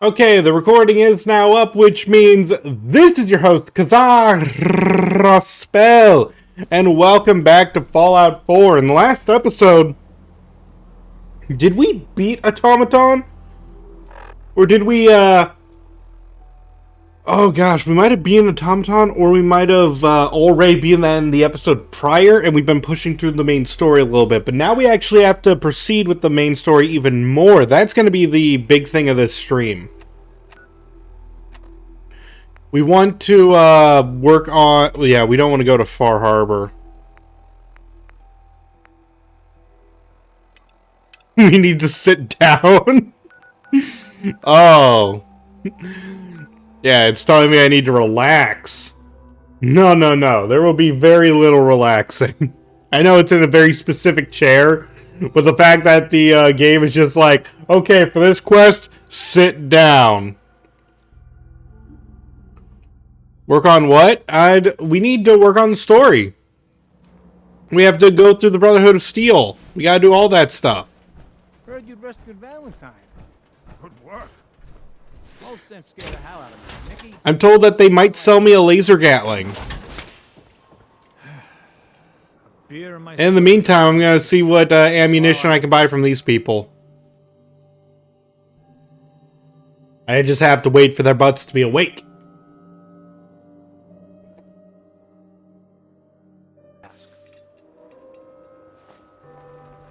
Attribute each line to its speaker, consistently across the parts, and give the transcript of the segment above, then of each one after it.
Speaker 1: Okay, the recording is now up, which means this is your host, Kazar Spell, and welcome back to Fallout 4. In the last episode, did we beat Automaton? Or did we, oh gosh, we might have beaten Automaton, or we might have already been that in the episode prior, and we've been pushing through the main story a little bit. But now we actually have to proceed with the main story even more. That's going to be the big thing of this stream. We want to work on... Yeah, we don't want to go to Far Harbor. We need to sit down. Oh. Yeah, it's telling me I need to relax. No, no, no. There will be very little relaxing. I know it's in a very specific chair, but the fact that the game is just like, okay, for this quest, sit down. Work on what? We need to work on the story. We have to go through the Brotherhood of Steel. We gotta do all that stuff.
Speaker 2: Heard you'd rescued Valentine. Good work. Both sense scared the hell out of me, Mickey.
Speaker 1: I'm told that they might sell me a laser gatling.
Speaker 2: Beer in my
Speaker 1: In the meantime, I'm gonna see what ammunition I can buy from these people. I just have to wait for their butts to be awake.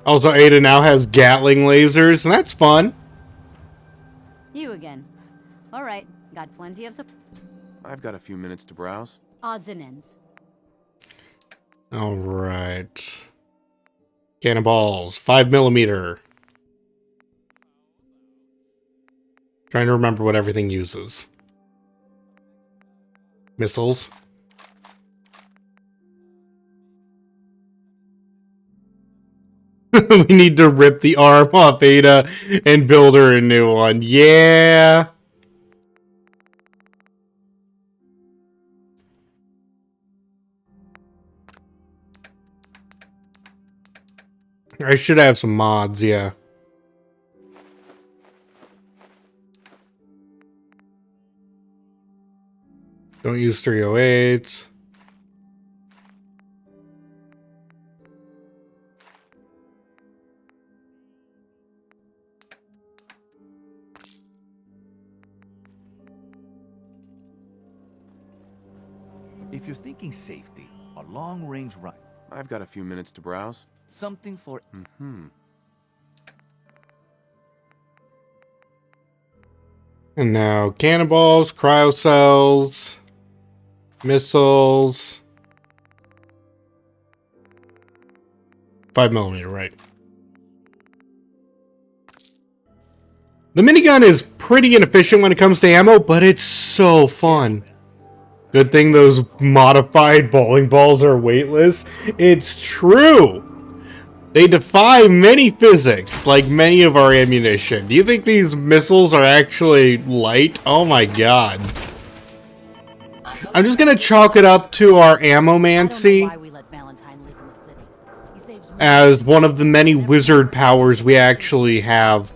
Speaker 1: Also, Ada now has Gatling lasers, and that's fun.
Speaker 3: You again. All right, got plenty of
Speaker 4: I've got a few minutes to browse.
Speaker 3: odds and ends.
Speaker 1: All right. Cannonballs, 5mm. Trying to remember what everything uses. Missiles. We need to rip the arm off Ada and build her a new one. Yeah. I should have some mods, yeah. Don't use 308s.
Speaker 5: If you're thinking safety, a long-range rifle,
Speaker 4: I've got a few minutes to browse.
Speaker 5: something for...
Speaker 1: And now cannonballs, cryocells, missiles. 5mm, right. The minigun is pretty inefficient when it comes to ammo, but it's so fun. Good thing those modified bowling balls are weightless. It's true! They defy many physics, like many of our ammunition. Do you think these missiles are actually light? Oh my god. I'm just gonna chalk it up to our ammomancy as one of the many wizard powers we actually have.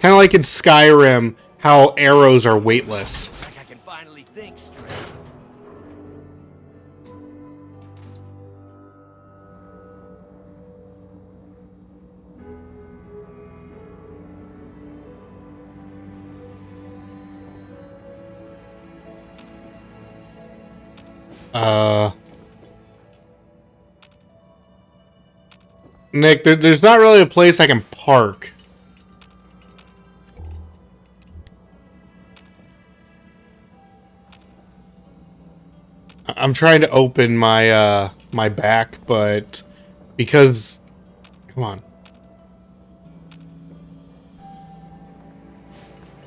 Speaker 1: Kind of like in Skyrim, how arrows are weightless.
Speaker 5: Like I can finally think straight.
Speaker 1: Nick, there's not really a place I can park. I'm trying to open my my back, but because come on.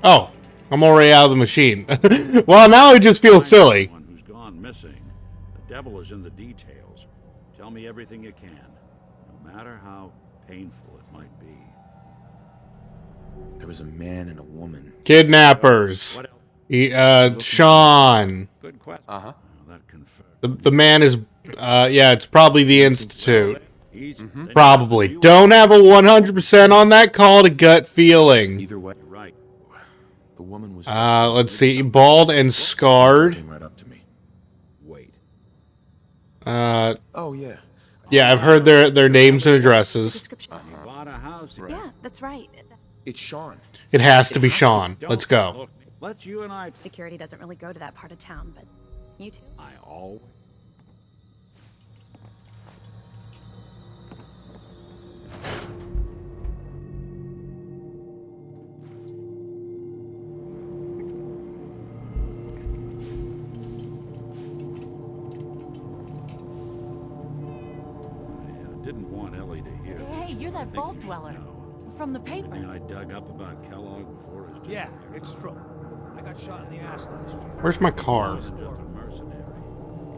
Speaker 1: Oh, I'm already out of the machine. Well, now I just feel silly.
Speaker 6: One who's gone missing. The devil is in the details. Tell me everything you can, no matter how painful it might be.
Speaker 4: There was a man and a woman.
Speaker 1: Kidnappers.
Speaker 6: What else?
Speaker 1: Sean.
Speaker 6: Good question.
Speaker 4: Uh-huh.
Speaker 6: That confirms.
Speaker 1: The man is, yeah, it's probably the Institute.
Speaker 6: He's
Speaker 1: Probably. Don't have a 100% on that call to gut feeling.
Speaker 4: Either way,
Speaker 6: right.
Speaker 4: the woman was.
Speaker 1: Let's see. Bald and scarred.
Speaker 4: Came right up to me.
Speaker 6: Wait.
Speaker 4: Oh yeah.
Speaker 1: Yeah, I've heard their names and addresses.
Speaker 3: Description.
Speaker 6: He bought a house.
Speaker 3: Yeah, that's right.
Speaker 4: It's Sean.
Speaker 1: It has to be Sean.
Speaker 6: Don't
Speaker 1: Let's go.
Speaker 6: Look, let's you and I.
Speaker 3: Security doesn't really go to that part of town, but you two.
Speaker 6: I always. I didn't want Ellie to hear.
Speaker 7: Hey, you're that
Speaker 6: Think
Speaker 7: vault
Speaker 6: you should
Speaker 7: dweller
Speaker 6: know.
Speaker 7: from the paper.
Speaker 6: Everything I dug up about Kellogg before his death.
Speaker 2: Yeah, it's true. I got shot in the ass last year.
Speaker 1: Where's my car?
Speaker 6: Just a mercenary.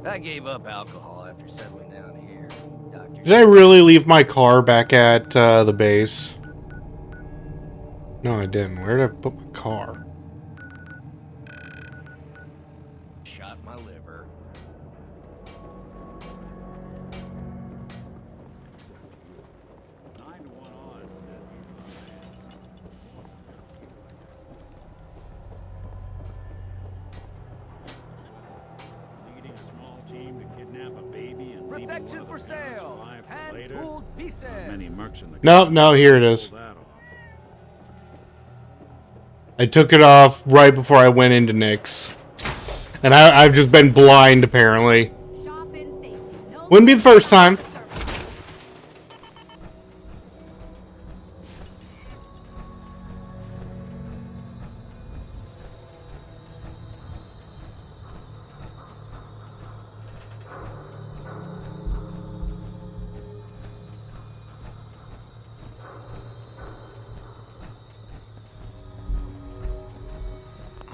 Speaker 8: I gave up alcohol after settling down here. Doctor
Speaker 1: Did I really leave my car back at the base? No, I didn't. Where did I put my car?
Speaker 8: shot my liver.
Speaker 6: Leading a small team to kidnap a baby and leaving
Speaker 2: Protection
Speaker 6: one
Speaker 2: for
Speaker 6: of the parents
Speaker 2: sale.
Speaker 6: alive for
Speaker 2: Hand
Speaker 6: later.
Speaker 2: tooled pieces.
Speaker 6: Many mercs in the
Speaker 1: No, here it is.
Speaker 6: pull that off.
Speaker 1: I took it off right before I went into Nick's. And I've just been blind, apparently.
Speaker 3: Shop in safety. No
Speaker 1: Wouldn't be the first time.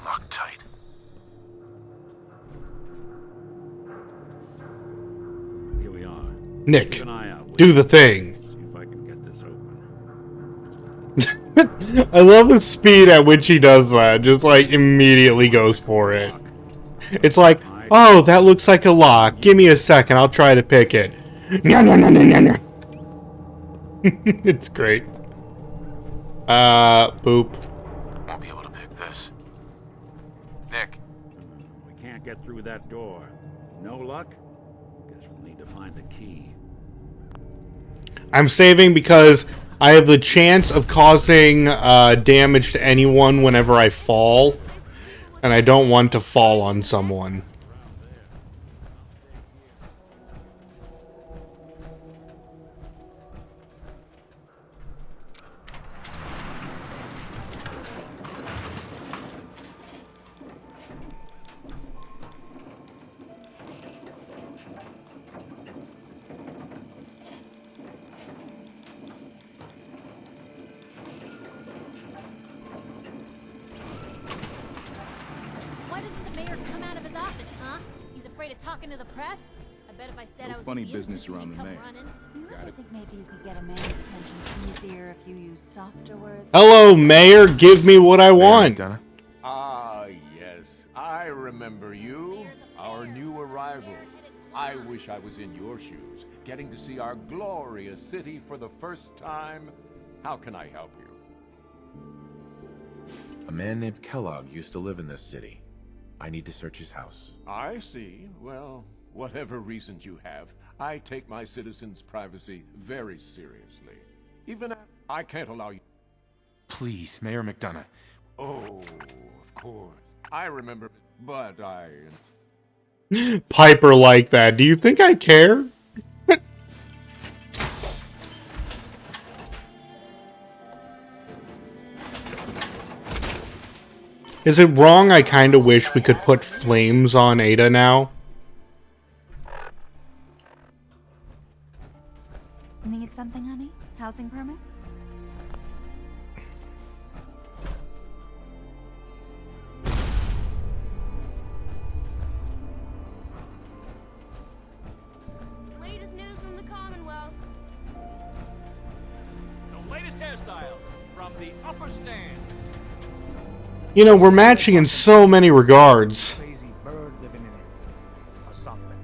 Speaker 4: Loctite.
Speaker 6: Here we are.
Speaker 1: Nick,
Speaker 6: Keep an eye out.
Speaker 1: do the thing.
Speaker 6: See if I can get this open.
Speaker 1: I love the speed at which he does that. Just like immediately goes for it. It's like, oh, that looks like a lock. Give me a second. I'll try to pick it. No, no, no, no, no, no. It's great. Boop.
Speaker 4: Won't be able to pick this. Nick.
Speaker 6: We can't get through that door. No luck? Guess we'll need to find the key.
Speaker 1: I'm saving because I have the chance of causing damage to anyone whenever I fall. And I don't want to fall on someone.
Speaker 3: Why doesn't the mayor come out of his office, huh? He's afraid of talking to the press? I bet if I said I was
Speaker 9: funny
Speaker 3: the
Speaker 9: business
Speaker 3: institute,
Speaker 9: around
Speaker 3: he'd
Speaker 9: the
Speaker 3: come
Speaker 9: mayor.
Speaker 3: running.
Speaker 7: You ever think maybe you could get a man's attention easier if you use softer words?
Speaker 1: Hello, Mayor. Give me what I want.
Speaker 4: McDonough?
Speaker 9: Ah, yes. I remember you. Our new arrival. I wish I was in your shoes, getting to see our glorious city for the first time. How can I help you?
Speaker 4: A man named Kellogg used to live in this city. I need to search his house.
Speaker 9: I see. Well, whatever reasons you have, I take my citizens' privacy very seriously. Even after I can't allow you.
Speaker 4: Please, Mayor McDonough.
Speaker 9: Oh, of course. I remember, but I...
Speaker 1: Piper like that. Do you think I care? Is it wrong? I kind of wish we could put flames on Ada now.
Speaker 7: Need something, honey? Housing permit?
Speaker 3: Latest news from the Commonwealth.
Speaker 2: The latest hairstyles from the upper stand.
Speaker 1: You know, we're matching in so many regards.
Speaker 2: Crazy bird living in it. Or something.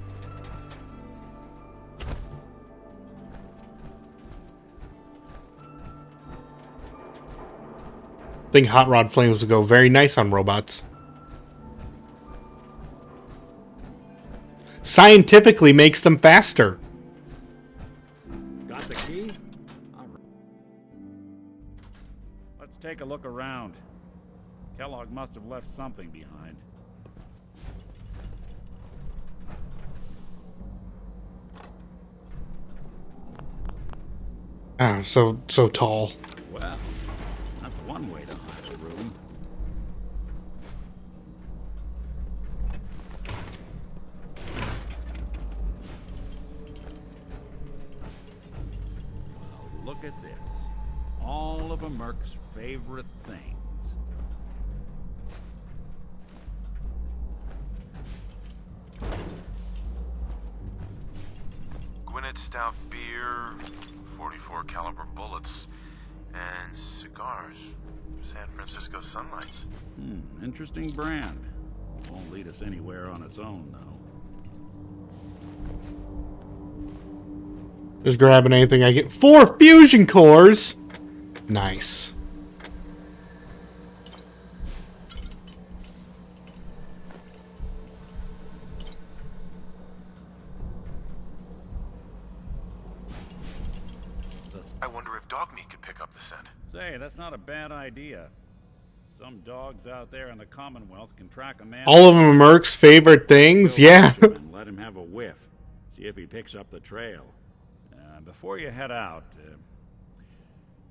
Speaker 1: I think hot rod flames would go very nice on robots. Scientifically makes them faster.
Speaker 6: Got the key? All right. Let's take a look around. Kellogg must have left something behind.
Speaker 1: Ah, so tall.
Speaker 6: Well, that's one way to hide a room. Well, look at this. All of a Merc's favorite things.
Speaker 4: Gwinnett stout beer, 44 caliber bullets, and cigars. San Francisco Sunlights.
Speaker 6: Interesting brand. Won't lead us anywhere on its own, though.
Speaker 1: Just grabbing anything I get. 4 fusion cores! Nice.
Speaker 4: I wonder if dog meat could pick up the scent.
Speaker 6: Say, that's not a bad idea. Some dogs out there in the Commonwealth can track a man.
Speaker 1: All of them are Merc's favorite things? Yeah.
Speaker 6: And let him have a whiff. See if he picks up the trail. Before you head out,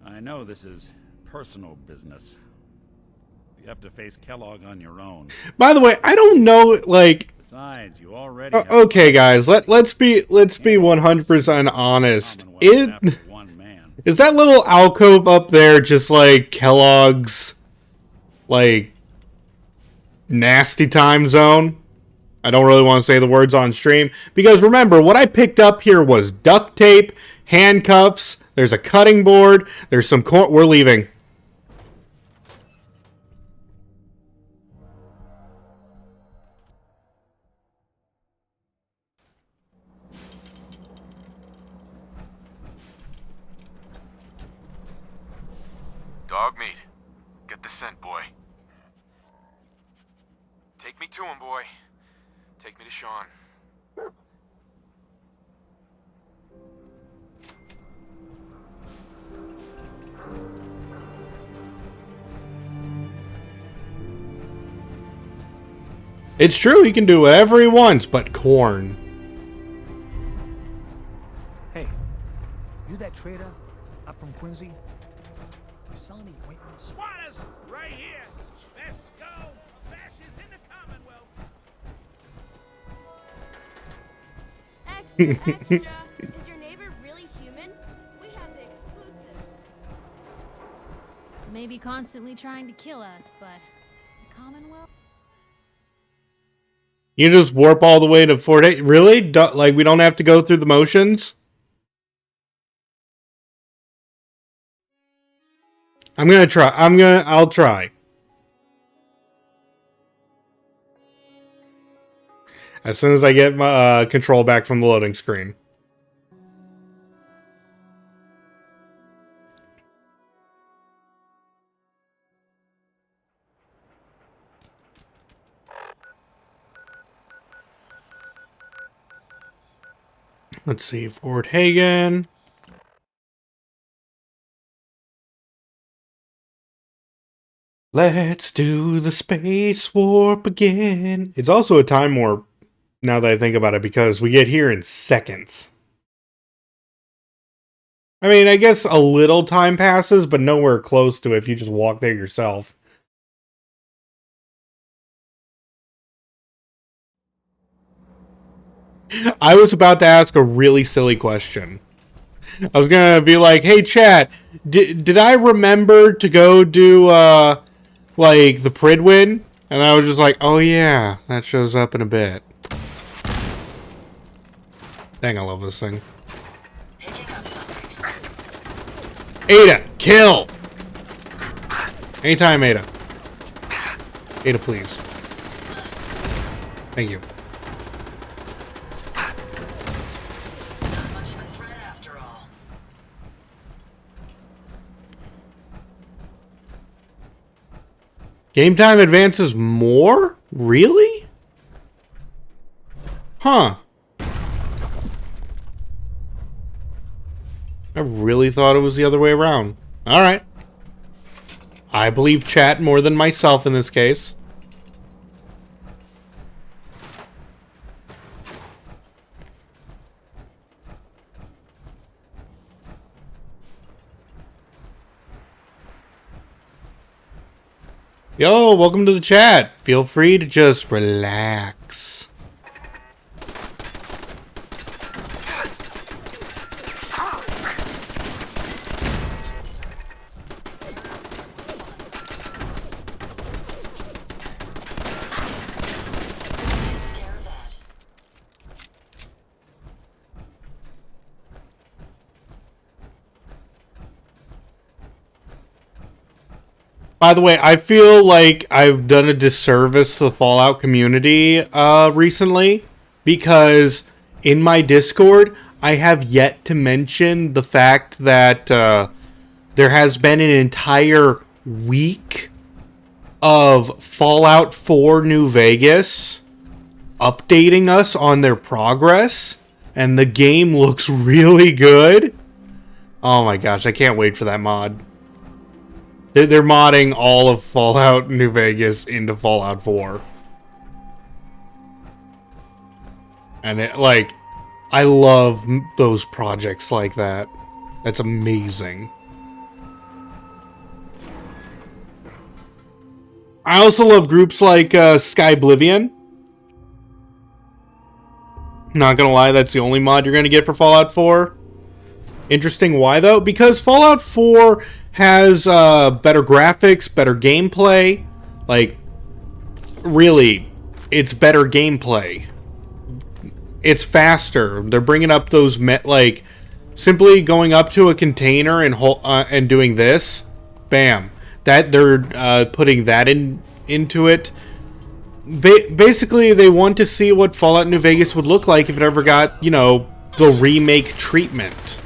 Speaker 6: I know this is personal business. You have to face Kellogg on your own.
Speaker 1: By the way, I don't know, like...
Speaker 6: Besides, you already have
Speaker 1: okay, guys, let's be 100% honest. Is that little alcove up there just like Kellogg's, like, nasty time zone? I don't really want to say the words on stream, because remember, what I picked up here was duct tape, handcuffs, there's a cutting board, there's some corn. We're leaving.
Speaker 4: Dog meat. Get the scent, boy. Take me to him, boy. Take me to Sean.
Speaker 1: It's true, he can do whatever he wants, but corn.
Speaker 2: Hey, you that trader up from Quincy? You saw any ointment?
Speaker 10: Swatters, right here. There's skull bashes in the Commonwealth.
Speaker 3: Extra, extra. Is your neighbor really human? We have the exclusive. Maybe constantly trying to kill us, but the Commonwealth?
Speaker 1: You just warp all the way to Fort 8? Really? Like, we don't have to go through the motions? I'm gonna try. I'll try. As soon as I get my control back from the loading screen. Let's see, Fort Hagen. Let's do the space warp again. It's also a time warp, now that I think about it, because we get here in seconds. I mean, I guess a little time passes, but nowhere close to it if you just walk there yourself. I was about to ask a really silly question. I was gonna be like, hey chat, did I remember to go do like the Pridwin? And I was just like, oh yeah, that shows up in a bit. Dang, I love this thing. Ada, kill! Anytime, Ada. Ada, please. Thank you. Game time advances more? Really? Huh. I really thought it was the other way around. Alright. I believe chat more than myself in this case. Yo, welcome to the chat. Feel free to just relax. By the way, I feel like I've done a disservice to the Fallout community recently, because in my Discord, I have yet to mention the fact that there has been an entire week of Fallout 4 New Vegas updating us on their progress, and the game looks really good. Oh my gosh, I can't wait for that mod. They're modding all of Fallout New Vegas into Fallout 4. And I love those projects like that. That's amazing. I also love groups like Skyblivion. Not gonna lie, that's the only mod you're gonna get for Fallout 4. Interesting, why though? Because Fallout 4 has better graphics, better gameplay. Like, really, it's better gameplay. It's faster. They're bringing up those simply going up to a container and doing this, bam. That they're putting that into it. Basically, they want to see what Fallout New Vegas would look like if it ever got, the remake treatment.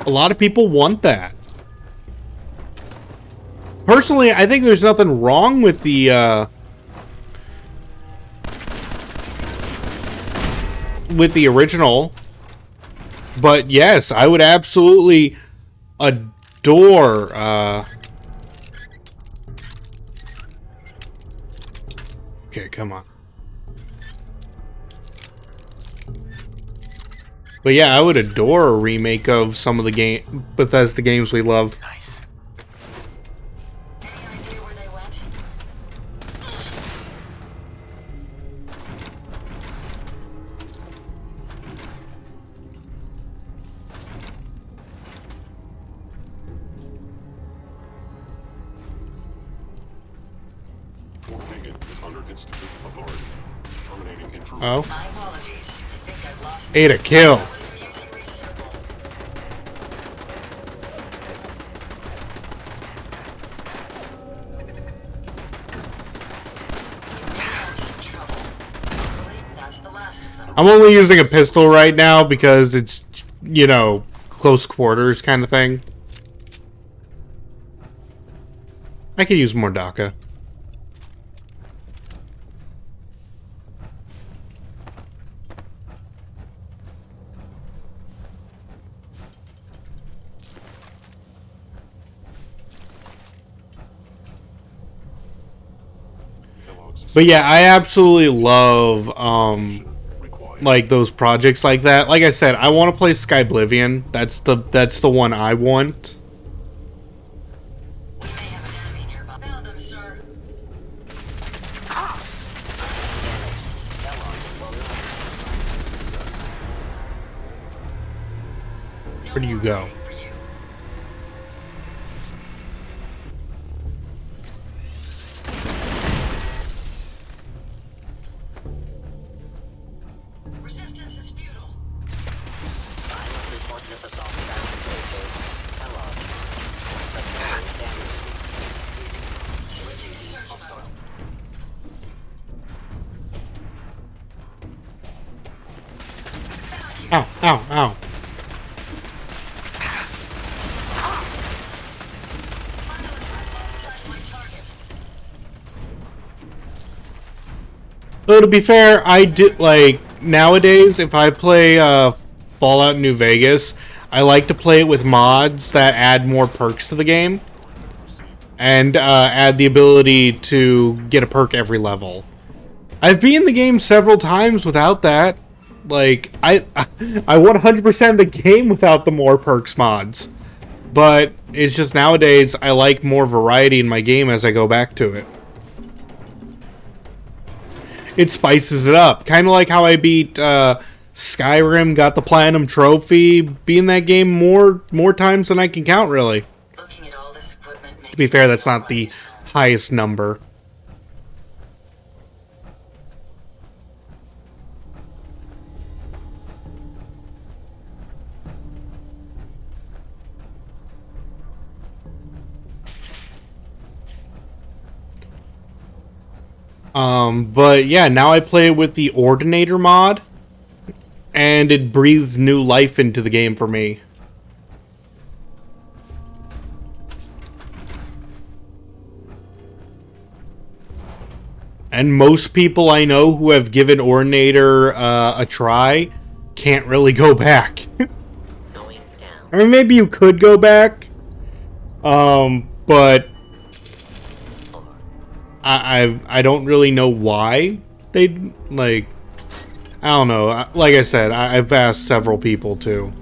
Speaker 1: A lot of people want that. Personally, I think there's nothing wrong with the original. But yes, I would absolutely adore okay, come on. But yeah, I would adore a remake of some of the Bethesda games we love.
Speaker 8: Nice.
Speaker 1: Oh. 8 a kill. I'm only using a pistol right now because it's, close quarters kind of thing. I could use more DACA. But yeah, I absolutely love those projects like that. Like I said, I want to play Skyblivion. That's the one I want. Where do you go? Ow, ow, ow. Though to be fair, I do like nowadays if I play Fallout New Vegas, I like to play it with mods that add more perks to the game and add the ability to get a perk every level. I've beaten the game several times without that. Like I 100% the game without the more perks mods. But it's just nowadays I like more variety in my game as I go back to it. It spices it up. Kind of like how I beat Skyrim, got the Platinum Trophy, beating that game more times than I can count, really. To be fair, that's not the highest number. But yeah, now I play with the Ordinator mod, and it breathes new life into the game for me. And most people I know who have given Ordinator a try can't really go back. I mean, maybe you could go back, but I don't really know why they'd, like, I don't know. Like I said, I've asked several people too.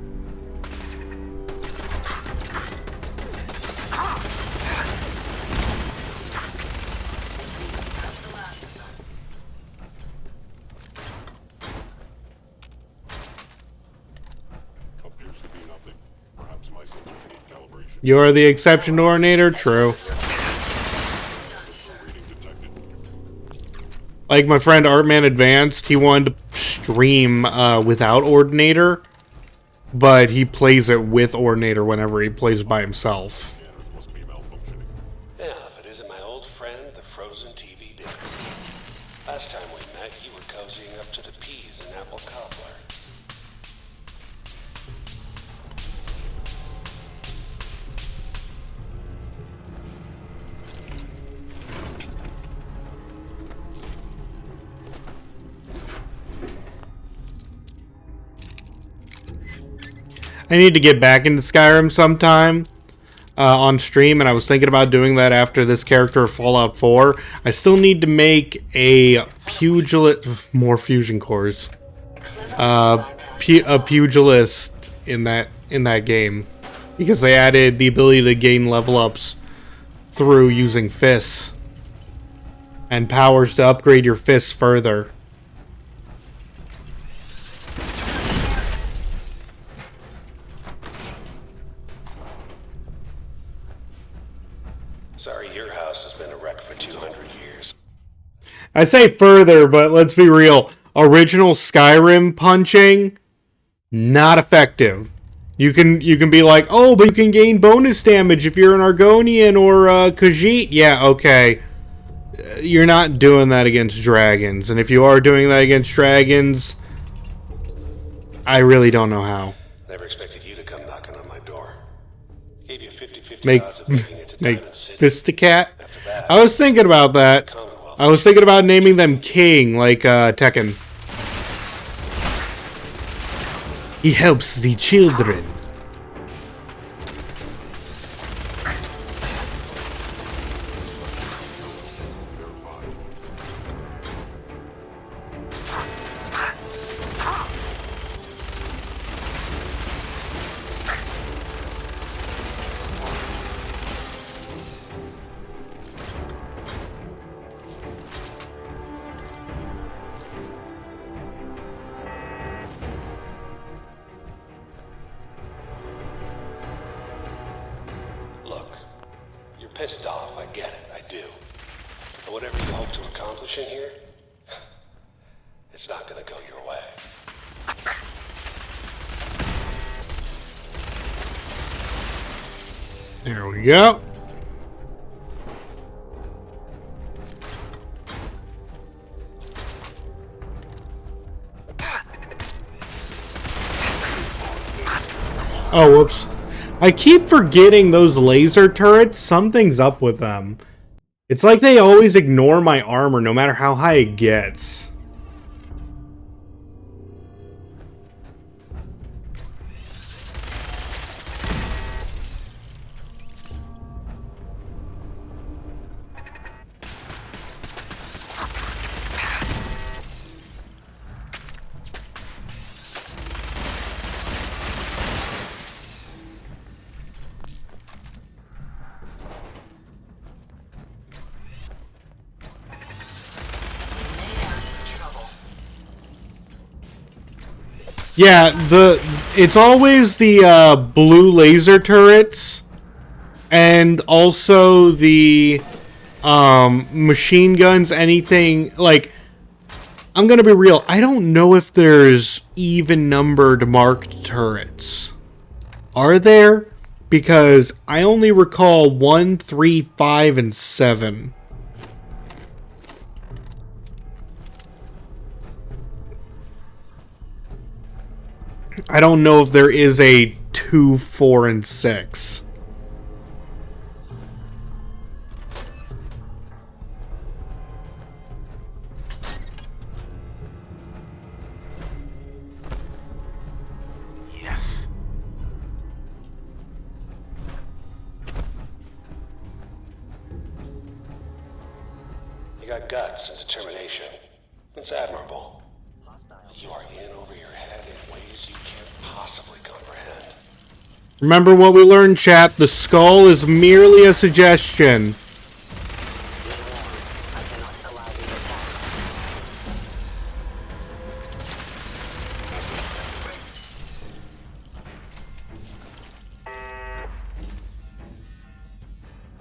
Speaker 1: You're the exception to Ordinator? True. Like my friend Artman Advanced, he wanted to stream without Ordinator, but he plays it with Ordinator whenever he plays by himself.
Speaker 11: Yeah, if it isn't my old friend, the frozen TV dinner. Last time we met, you were cozying up to the peas and apple cobbler.
Speaker 1: I need to get back into Skyrim sometime on stream, and I was thinking about doing that after this character of Fallout 4. I still need to make a more fusion cores, a pugilist in that game, because they added the ability to gain level ups through using fists and powers to upgrade your fists further.
Speaker 11: Sorry, your house has been a wreck for 200 years.
Speaker 1: I say further, but let's be real. Original Skyrim punching, not effective. You can be like, oh, but you can gain bonus damage if you're an Argonian or Khajiit. Yeah, okay. You're not doing that against dragons. And if you are doing that against dragons, I really don't know how.
Speaker 11: Never expected you to come knocking on my door. Gave you 50-50
Speaker 1: Make
Speaker 11: odds of making it to
Speaker 1: make
Speaker 11: Diamond City.
Speaker 1: Fisticat? I was thinking about that. I was thinking about naming them King, like Tekken. He helps the children.
Speaker 11: Pissed off, I get it, I do. But whatever you hope to accomplish in here, it's not gonna go your way.
Speaker 1: There we go. Oh, whoops. I keep forgetting those laser turrets. Something's up with them. It's like they always ignore my armor no matter how high it gets. Yeah, it's always the blue laser turrets, and also the machine guns. Anything like, I'm gonna be real. I don't know if there's even numbered marked turrets. Are there? Because I only recall 1, 3, 5, and 7. I don't know if there is a 2, 4, and 6.
Speaker 4: Yes.
Speaker 11: You got guts and determination. It's admirable. You are in over your head in ways you can't possibly comprehend.
Speaker 1: Remember what we learned, chat. The skull is merely a suggestion.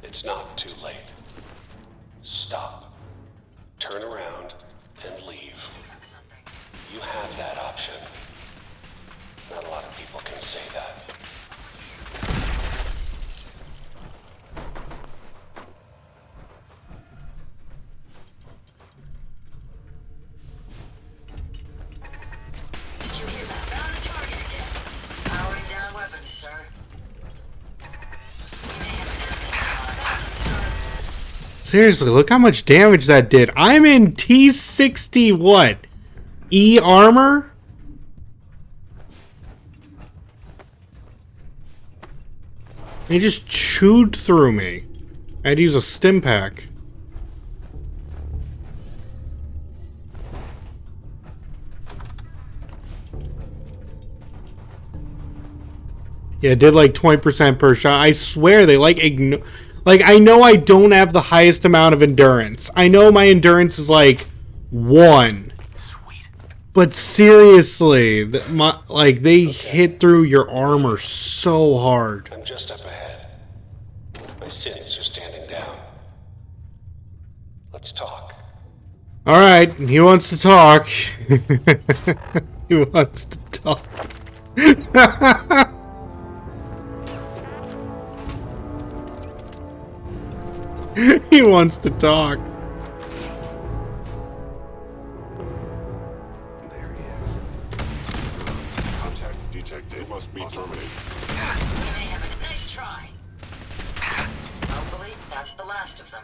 Speaker 11: It's not too late. Stop. Turn around and leave. You have that option. Not a lot of people can say that.
Speaker 12: Did you hear that? Found a target again. Powering down weapons, sir. We may have an enemy sir.
Speaker 1: Seriously, look how much damage that did. I'm in T60 what? E armor? He just chewed through me. I had to use a stim pack. Yeah, it did like 20% per shot. I swear they like like, I know I don't have the highest amount of endurance. I know my endurance is like 1.
Speaker 4: Sweet.
Speaker 1: But seriously, like they hit through your armor so hard.
Speaker 11: I'm just up ahead. My sins are standing down. Let's talk.
Speaker 1: All right, he wants to talk. He wants to talk. He wants to talk.
Speaker 10: There he is. Contact detected. Must be terminated.
Speaker 12: We may have a nice try. Hopefully, that's the last of them.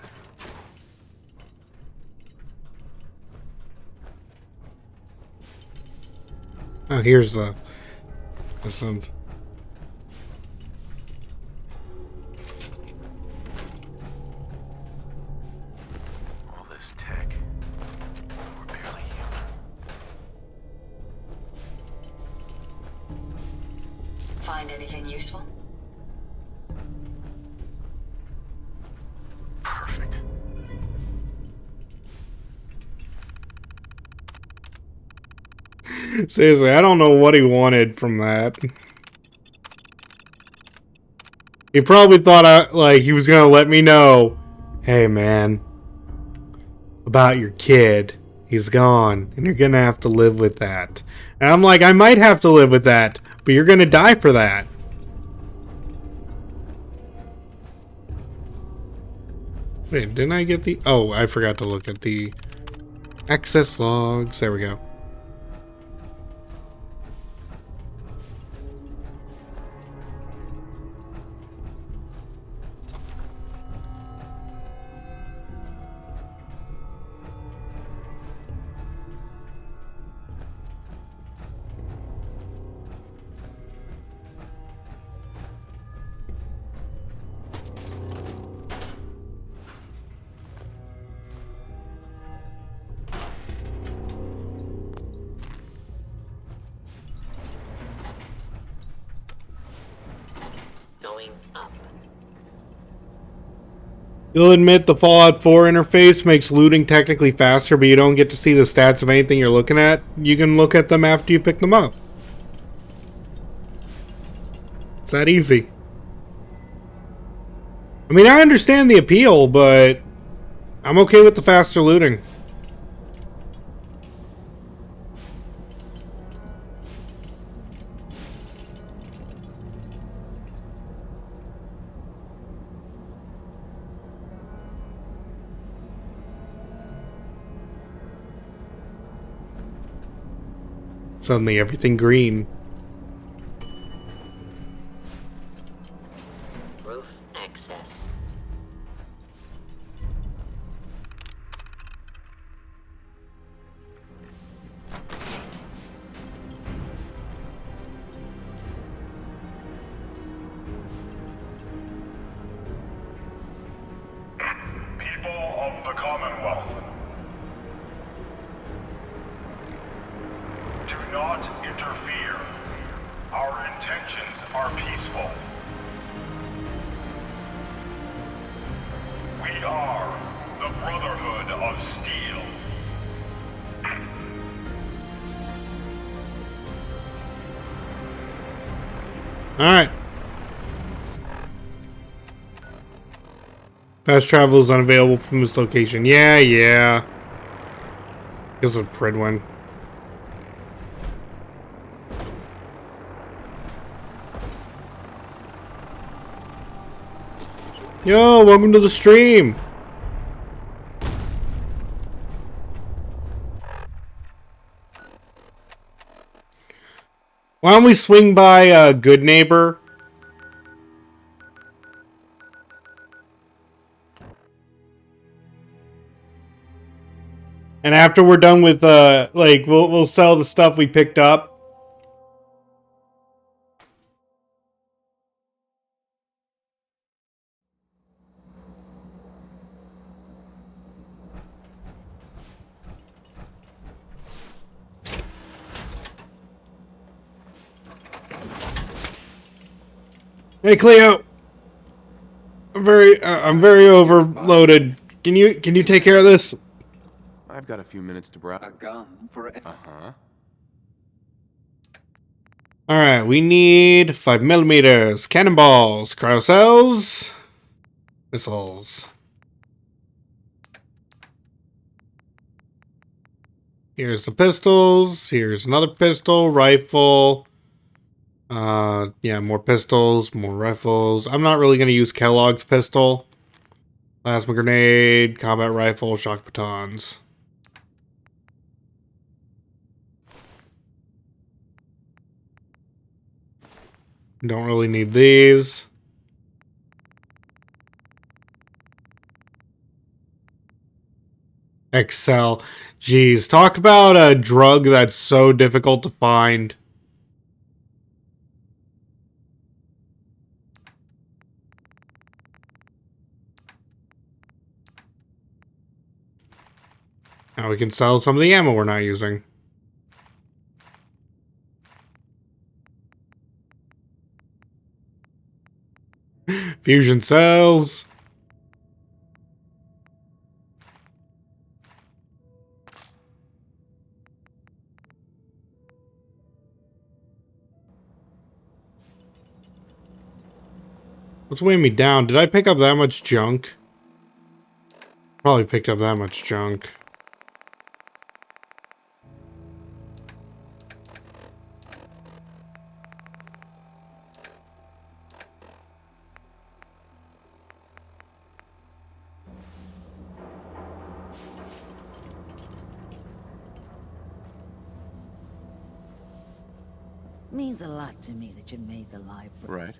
Speaker 1: Oh, here's this one's.
Speaker 4: All this tech. We're barely human.
Speaker 12: Find anything useful?
Speaker 4: Perfect.
Speaker 1: Seriously, I don't know what he wanted from that. He probably thought like he was gonna let me know, hey man, about your kid. He's gone, and you're gonna have to live with that. And I'm like, I might have to live with that, but you're gonna die for that. Wait, didn't I get the... Oh, I forgot to look at the access logs. There we go. You'll admit the Fallout 4 interface makes looting technically faster, but you don't get to see the stats of anything you're looking at. You can look at them after you pick them up. It's that easy. I mean, I understand the appeal, but I'm okay with the faster looting. Suddenly everything green.
Speaker 12: Roof access.
Speaker 10: People of the Commonwealth, do not interfere. Our intentions are peaceful. We are the Brotherhood of Steel.
Speaker 1: Alright. Fast travel is unavailable from this location. Yeah. This is a prid one. Yo, welcome to the stream. Why don't we swing by Good Neighbor? And after we're done with like we'll sell the stuff we picked up. Hey Cleo, I'm very overloaded. Can you take care of this?
Speaker 4: I've got a few minutes to browse.
Speaker 13: A gun for
Speaker 4: Uh-huh.
Speaker 1: All right, we need 5mm, cannonballs, cryocells, missiles. Here's the pistols. Here's another pistol, rifle. Yeah, more pistols, more rifles. I'm not really gonna use Kellogg's pistol. Plasma grenade, combat rifle, shock batons. Don't really need these. Excel. Jeez, talk about a drug that's so difficult to find. Now we can sell some of the ammo we're not using. Fusion cells. What's weighing me down? Did I pick up that much junk? Probably picked up that much junk.
Speaker 14: Means a lot to me that you made the library.
Speaker 4: Right.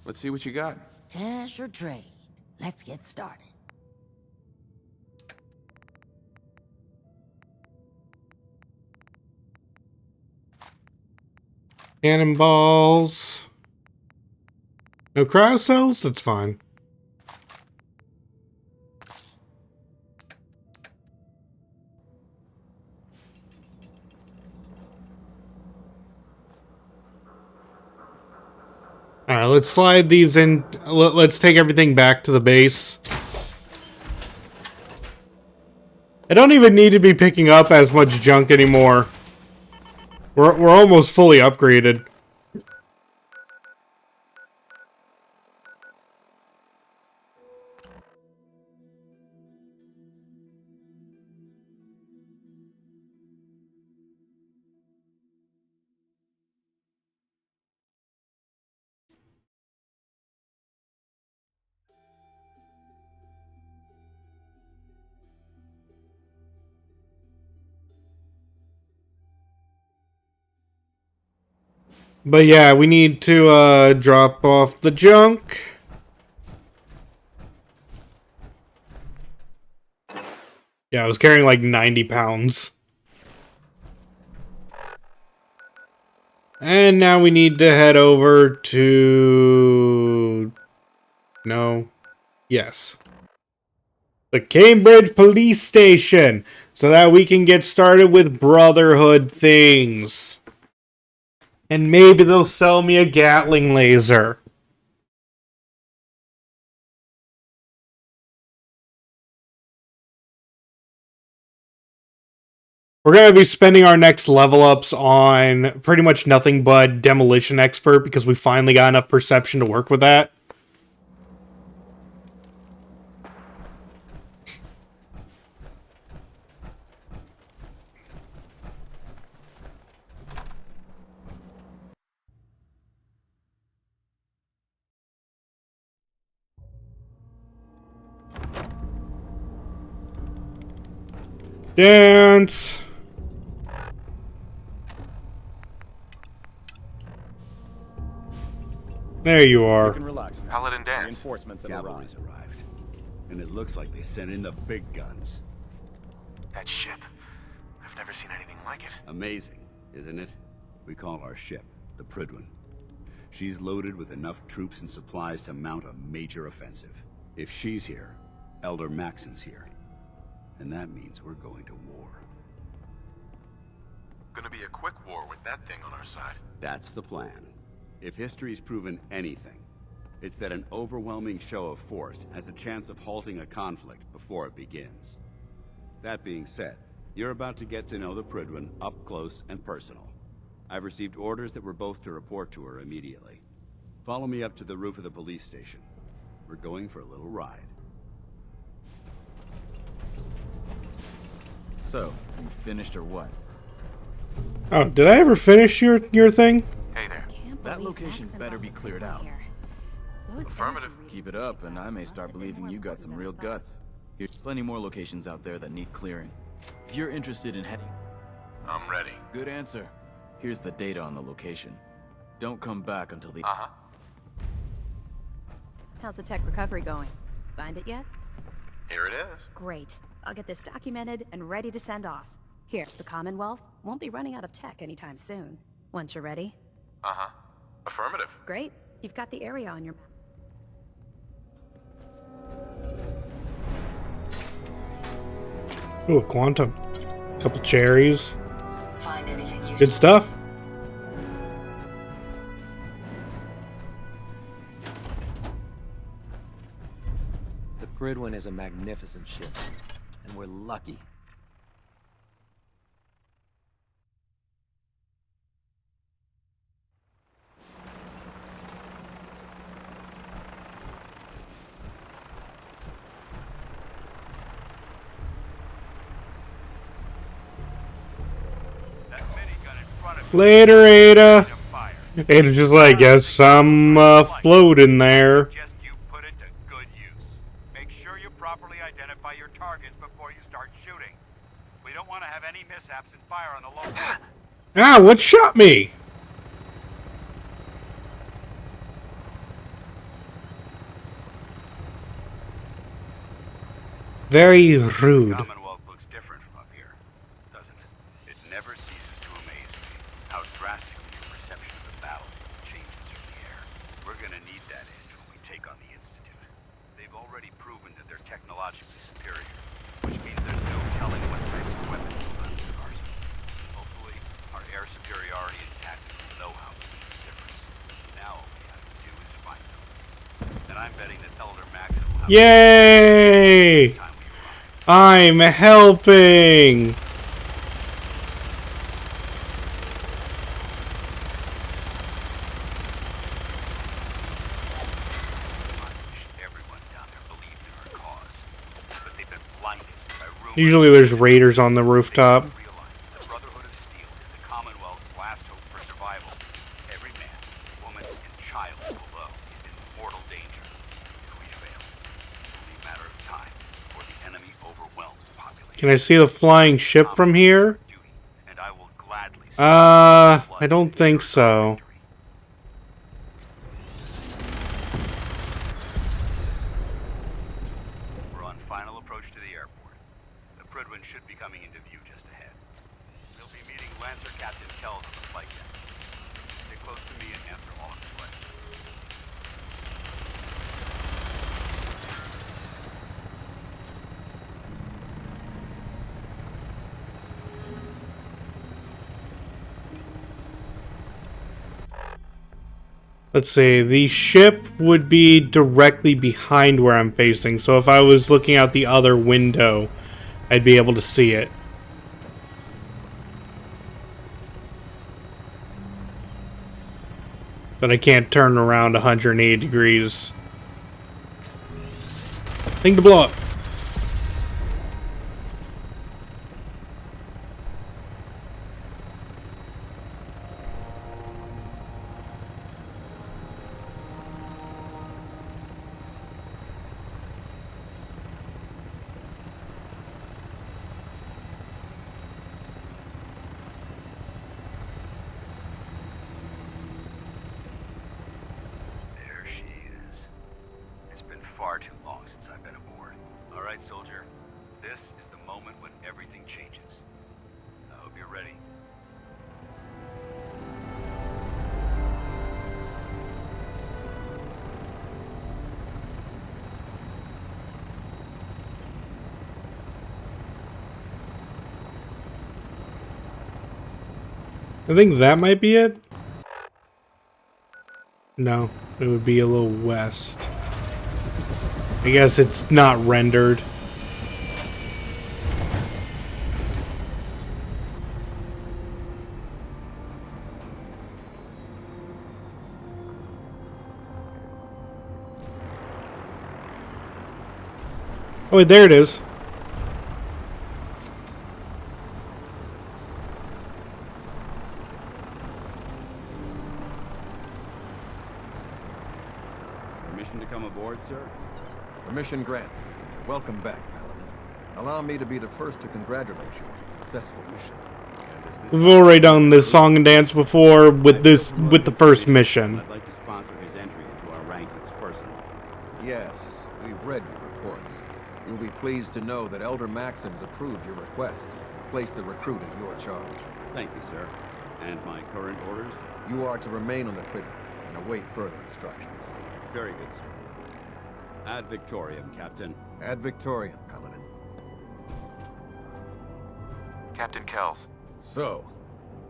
Speaker 4: Let's see what you got.
Speaker 14: Cash or trade? Let's get started.
Speaker 1: Cannonballs. No cryo cells? That's fine. Alright, let's slide these in. Let's take everything back to the base. I don't even need to be picking up as much junk anymore. We're almost fully upgraded. But yeah, we need to drop off the junk. Yeah, I was carrying like 90 pounds. And now we need to head over to... No. Yes. The Cambridge Police Station. So that we can get started with Brotherhood things. And maybe they'll sell me a Gatling laser. We're going to be spending our next level ups on pretty much nothing but Demolition Expert because we finally got enough perception to work with that. Dance! There you are.
Speaker 13: You can relax now.
Speaker 15: Paladin dance.
Speaker 13: Reinforcements have
Speaker 16: Cavalry's arrived. And it looks like they sent in the big guns.
Speaker 15: That ship. I've never seen anything like it.
Speaker 16: Amazing, isn't it? We call our ship the Prydwen. She's loaded with enough troops and supplies to mount a major offensive. If she's here, Elder Maxon's here. And that means we're going to war.
Speaker 15: Gonna be a quick war with that thing on our side.
Speaker 16: That's the plan. If history's proven anything, it's that an overwhelming show of force has a chance of halting a conflict before it begins. That being said, you're about to get to know the Prydwen up close and personal. I've received orders that we're both to report to her immediately. Follow me up to the roof of the police station. We're going for a little ride.
Speaker 13: So, you finished or what?
Speaker 1: Oh, did I ever finish your thing?
Speaker 15: Hey there.
Speaker 13: That location better be cleared out.
Speaker 15: Affirmative.
Speaker 13: Keep it up, and I may start believing you got some real guts. There's plenty more locations out there that need clearing. If you're interested in heading...
Speaker 15: I'm ready.
Speaker 13: Good answer. Here's the data on the location. Don't come back until the...
Speaker 15: Uh-huh.
Speaker 7: How's the tech recovery going? Find it yet?
Speaker 15: Here it is.
Speaker 7: Great. I'll get this documented and ready to send off. Here, the Commonwealth won't be running out of tech anytime soon. Once you're ready.
Speaker 15: Uh-huh. Affirmative.
Speaker 7: Great. You've got the area on your map.
Speaker 1: Ooh, a quantum. Couple cherries.
Speaker 12: Find anything useful?
Speaker 1: Good stuff.
Speaker 17: The Prydwen is a magnificent ship, and we're lucky.
Speaker 1: Later, Ada. Ada's just like, yes, I'm floating there.
Speaker 10: You put it to good use. Make sure you properly identify your targets before you start shooting. We don't want to have any mishaps and fire on the local.
Speaker 1: Ah, what shot me? Very rude.
Speaker 10: Commonwealth looks different from up here, doesn't it? It never ceases to amaze me how drastically your perception of the battle changes through the air. We're gonna need that edge when we take on the Institute. They've already proven that they're technologically superior, which means there's no telling what types of weapons will run through their arsenal. Hopefully, our air superiority and tactical know-how will make a difference. Now all we have to do is find them. And I'm betting that Elder Maxon will have...
Speaker 1: Yay! I'm helping! Usually there's raiders on the rooftop.
Speaker 10: The Brotherhood of Steel is the Commonwealth's last hope for survival. Every man, woman, and child below is in mortal danger. If we fail, it's only a matter of time before the enemy overwhelms the population.
Speaker 1: Can I see the flying ship from here?
Speaker 10: And I will gladly...
Speaker 1: I don't think so.
Speaker 10: Lancer Captain Kells on the flight deck. Stay close to me and answer all of his questions.
Speaker 1: Let's see, the ship would be directly behind where I'm facing, so if I was looking out the other window, I'd be able to see it. But I can't turn around 180 degrees. Thing to blow up.
Speaker 10: There she is. It's been far too long since I've been aboard. All right, soldier. This is the moment when everything changes. I hope you're ready.
Speaker 1: I think that might be it. No, it would be a little west. I guess it's not rendered. Oh, wait, there it is.
Speaker 16: Permission to come aboard, sir?
Speaker 18: Permission granted. Welcome back, Paladin. Allow me to be the first to congratulate you on a successful mission.
Speaker 1: We've already done this song and dance before with the first mission.
Speaker 16: I'd like to sponsor his entry into our rankings personally.
Speaker 18: Yes, we've read your reports. You'll be pleased to know that Elder Maxims approved your request and placed the recruit in your charge.
Speaker 16: Thank you, sir. And my current orders?
Speaker 18: You are to remain on the Privy and await further instructions.
Speaker 16: Very good, sir. Ad Victoriam, Captain.
Speaker 18: Ad Victoriam, Paladin.
Speaker 15: Captain Kells.
Speaker 18: So,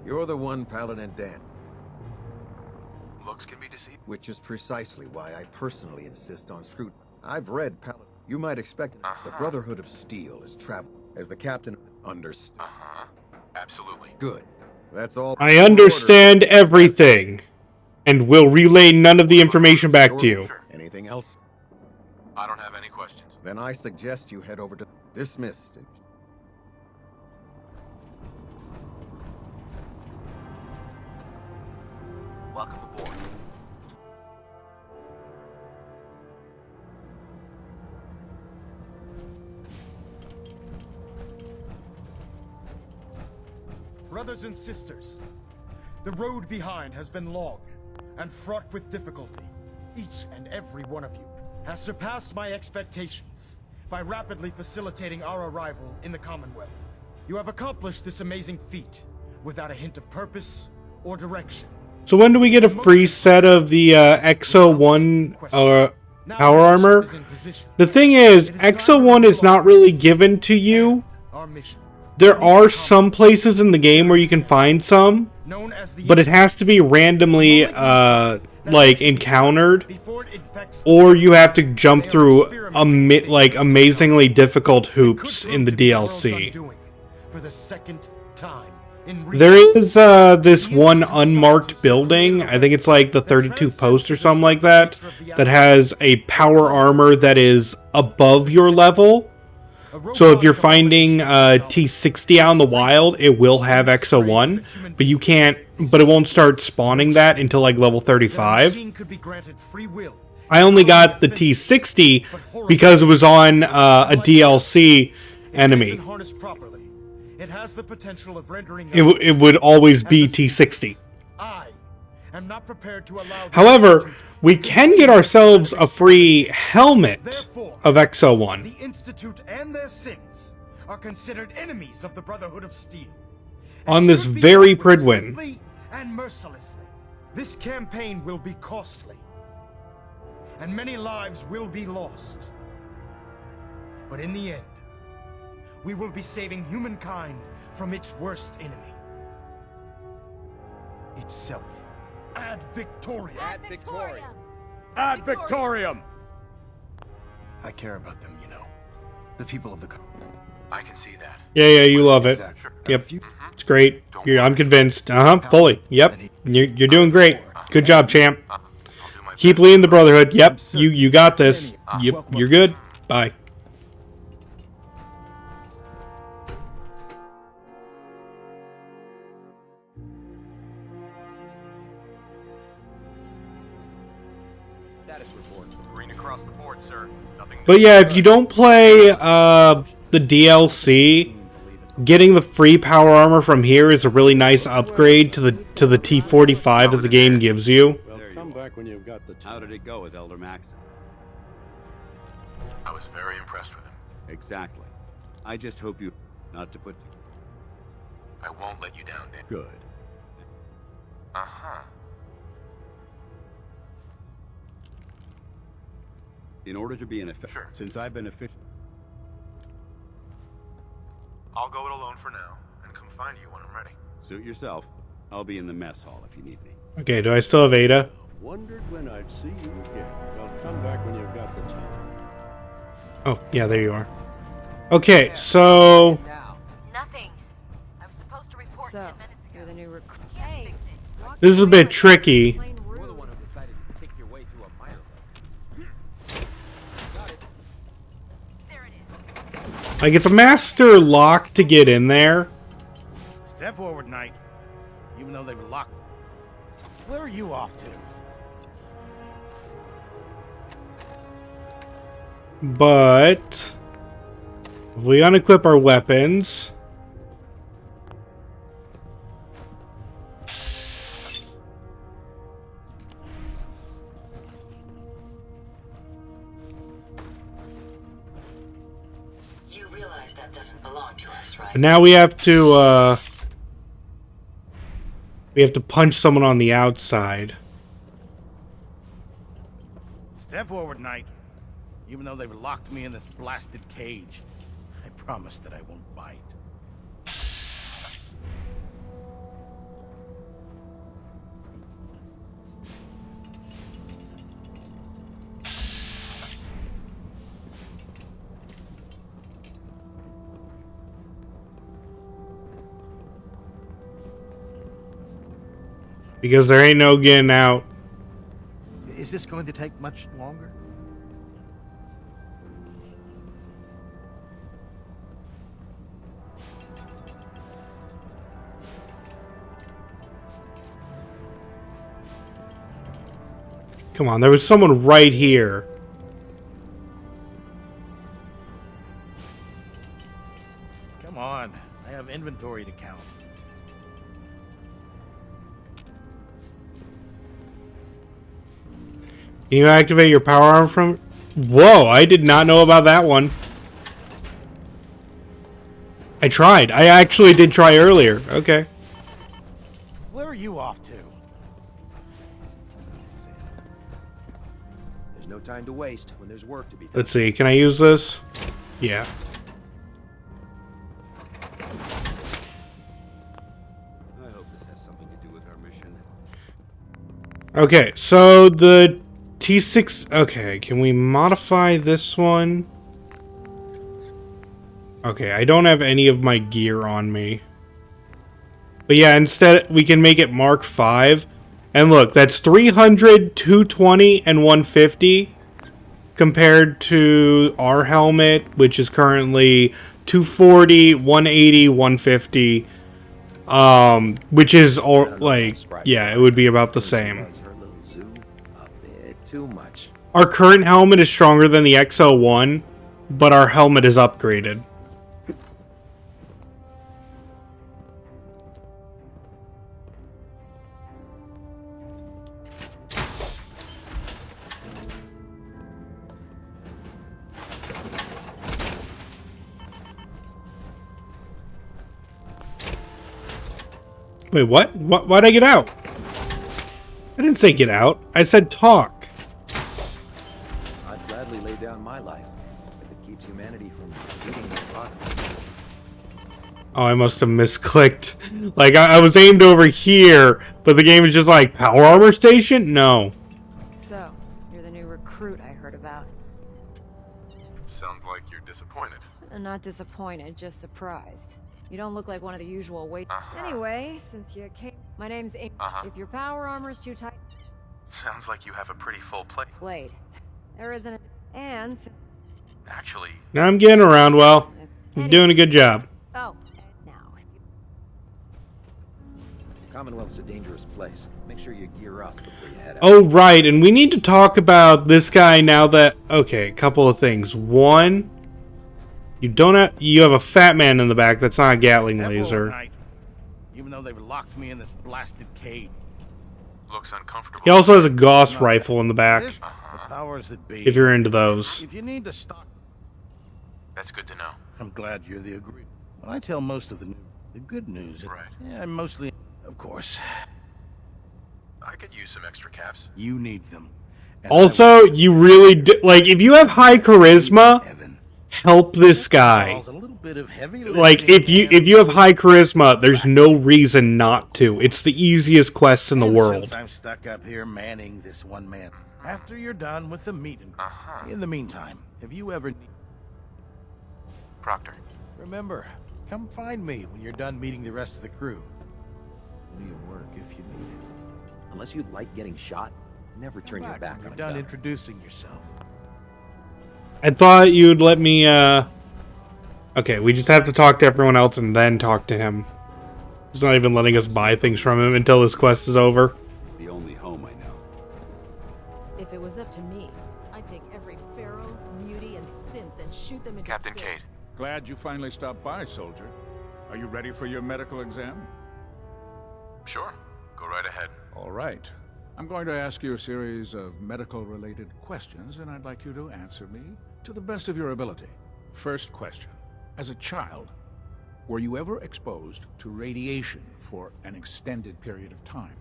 Speaker 18: you're the one Paladin Dan.
Speaker 15: Looks can be deceiving.
Speaker 18: Which is precisely why I personally insist on scrutiny. I've read Paladin. You might expect the Brotherhood of Steel is traveling. As the captain understood.
Speaker 15: Absolutely.
Speaker 18: Good. That's all.
Speaker 1: I understand everything, and will relay none of the information back to you.
Speaker 18: Anything else?
Speaker 15: I don't have any questions.
Speaker 18: Then I suggest you head over to Dismissed.
Speaker 8: Welcome aboard.
Speaker 19: Brothers and sisters, the road behind has been long and fraught with difficulty. Each and every one of you has surpassed my expectations by rapidly facilitating our arrival in the Commonwealth. You have accomplished this amazing feat without a hint of purpose or direction.
Speaker 1: So when do we get a free set of the Exo 1 power armor? The thing is, Exo 1 is not really given to you. There are some places in the game where you can find some, but it has to be randomly like encountered, or you have to jump through amazingly difficult hoops in the DLC.
Speaker 19: For the second time.
Speaker 1: There is this one unmarked building, I think it's like the 32 post or something like that, that has a power armor that is above your level. So if you're finding T60 out in the wild, it will have Exo 1, but you can't, but it won't start spawning that until like level 35. I only got the T60 because it was on a DLC enemy.
Speaker 19: It has the potential of rendering
Speaker 1: it would always be T60.
Speaker 19: I am not prepared to allow.
Speaker 1: However, we can get ourselves a free helmet of Exo 1.
Speaker 19: The Institute and their sins are considered enemies of the Brotherhood of Steel.
Speaker 1: on this very Pridwin.
Speaker 19: Swiftly and mercilessly. This campaign will be costly, and many lives will be lost. But in the end, we will be saving humankind from its worst enemy. Itself. Ad Victoriam.
Speaker 3: Ad Victoriam.
Speaker 6: Ad Victoriam!
Speaker 15: I care about them, you know. The people of the country. I can see that.
Speaker 1: Yeah, you love it. Yep, it's great. I'm convinced. Fully. Yep, you're doing great. Good job, champ. Keep leading the Brotherhood. Yep, you got this. Yep, you're good. Bye.
Speaker 15: Status report. Green across the board, sir. Nothing.
Speaker 1: But yeah, if you don't play the DLC, getting the free power armor from here is a really nice upgrade to the T45 that the game gives you.
Speaker 16: Well, come back when you've got the. How did it go with Elder Maxon?
Speaker 15: I was very impressed with him.
Speaker 16: Exactly. I just hope you not to put.
Speaker 15: I won't let you down, Dan.
Speaker 16: Good.
Speaker 15: Uh-huh.
Speaker 16: In order to be an effective, since I've been efficient.
Speaker 15: I'll go it alone for now, and come find you when I'm ready.
Speaker 16: Suit yourself. I'll be in the mess hall if you need me.
Speaker 1: Okay, do I still have Ada?
Speaker 20: Wondered when I'd see you again. Well, come back when you've got the time.
Speaker 1: Oh, yeah, there you are. Okay, so
Speaker 7: Nothing. I was supposed to report 10 minutes ago. You're the new recruit. Hey,
Speaker 1: this is a bit tricky.
Speaker 17: You're the one who decided to kick your way through a mire.
Speaker 1: Like, it's a master lock to get in there.
Speaker 2: Step forward, Knight. Even though they were locked. Where are you off to?
Speaker 1: But if we unequip our weapons,
Speaker 12: You realize that doesn't belong to us, right?
Speaker 1: now we have to punch someone on the outside.
Speaker 2: Step forward, Knight. Even though they've locked me in this blasted cage, I promise that I won't bite.
Speaker 1: Because there ain't no getting out.
Speaker 2: Is this going to take much longer?
Speaker 1: Come on, there was someone right here.
Speaker 2: Come on, I have inventory to count.
Speaker 1: Can you activate your power arm from... Whoa, I did not know about that one. I tried. I actually did try earlier. Okay.
Speaker 2: Where are you off to?
Speaker 17: There's no time to waste when there's work to be done.
Speaker 1: Let's see. Can I use this? Yeah.
Speaker 16: I hope this has something to do with our mission.
Speaker 1: Okay, so the T6... Okay, can we modify this one? Okay, I don't have any of my gear on me. But yeah, instead we can make it Mark 5. And look, that's 300, 220, and 150. Compared to our helmet, which is currently 240, 180, 150. Which is all like, yeah, it would be about the same.
Speaker 17: Too much.
Speaker 1: Our current helmet is stronger than the XO1, but our helmet is upgraded. Wait, what? Why'd I get out? I didn't say get out. I said talk.
Speaker 17: I'd gladly lay down my life if it keeps humanity from eating their product.
Speaker 1: Oh, I must have misclicked. Like, I was aimed over here, but the game is just like, power armor station? No.
Speaker 21: So, you're the new recruit I heard about.
Speaker 22: Sounds like you're disappointed.
Speaker 21: Not disappointed, just surprised. You don't look like one of the usual waits. Anyway, since you came... My name's Amy. If your power armor's too tight...
Speaker 22: Sounds like you have a pretty full plate.
Speaker 21: Plate. There isn't a... And...
Speaker 22: Actually...
Speaker 1: Now I'm getting around well. You're doing a good job.
Speaker 21: Oh,
Speaker 17: Commonwealth's a dangerous place. Make sure you gear up before you head out.
Speaker 1: Oh, right, and we need to talk about this guy now that... Okay, a couple of things. One, you have a fat man in the back that's not a Gatling laser.
Speaker 23: Even though they've locked me in this blasted cage.
Speaker 22: Looks uncomfortable.
Speaker 1: He also has a Gauss rifle in the back.
Speaker 23: The powers that be.
Speaker 1: If you're into those.
Speaker 23: If you need to stop...
Speaker 22: That's good to know.
Speaker 23: I'm glad you're the agreed. When I tell most of the good news...
Speaker 22: Right.
Speaker 23: Yeah, I'm mostly... Of course.
Speaker 22: I could use some extra caps.
Speaker 23: You need them.
Speaker 1: Also, you really like if you have high charisma, help this guy. Like if you have high charisma, there's no reason not to. It's the easiest quest in the world.
Speaker 23: Since I'm stuck up here manning this one man. After you're done with the meeting. In the meantime, if you ever need
Speaker 22: Proctor.
Speaker 23: Remember, come find me when you're done meeting the rest of the crew.
Speaker 17: Your work if you need it. Unless you like getting shot, never turn your back on
Speaker 23: You're
Speaker 17: a
Speaker 23: done
Speaker 17: gunner.
Speaker 23: introducing yourself.
Speaker 1: I thought you'd let me. Okay, we just have to talk to everyone else and then talk to him. He's not even letting us buy things from him until this quest is over.
Speaker 16: It's the only home I know.
Speaker 24: If it was up to me, I'd take every pharaoh, mutie, and synth and shoot them into
Speaker 6: Captain
Speaker 24: space.
Speaker 6: Cade. Glad you finally stopped by, soldier. Are you ready for your medical exam?
Speaker 22: Sure. Go right ahead.
Speaker 6: All right. I'm going to ask you a series of medical-related questions, and I'd like you to answer me to the best of your ability. First question. As a child, were you ever exposed to radiation for an extended period of time?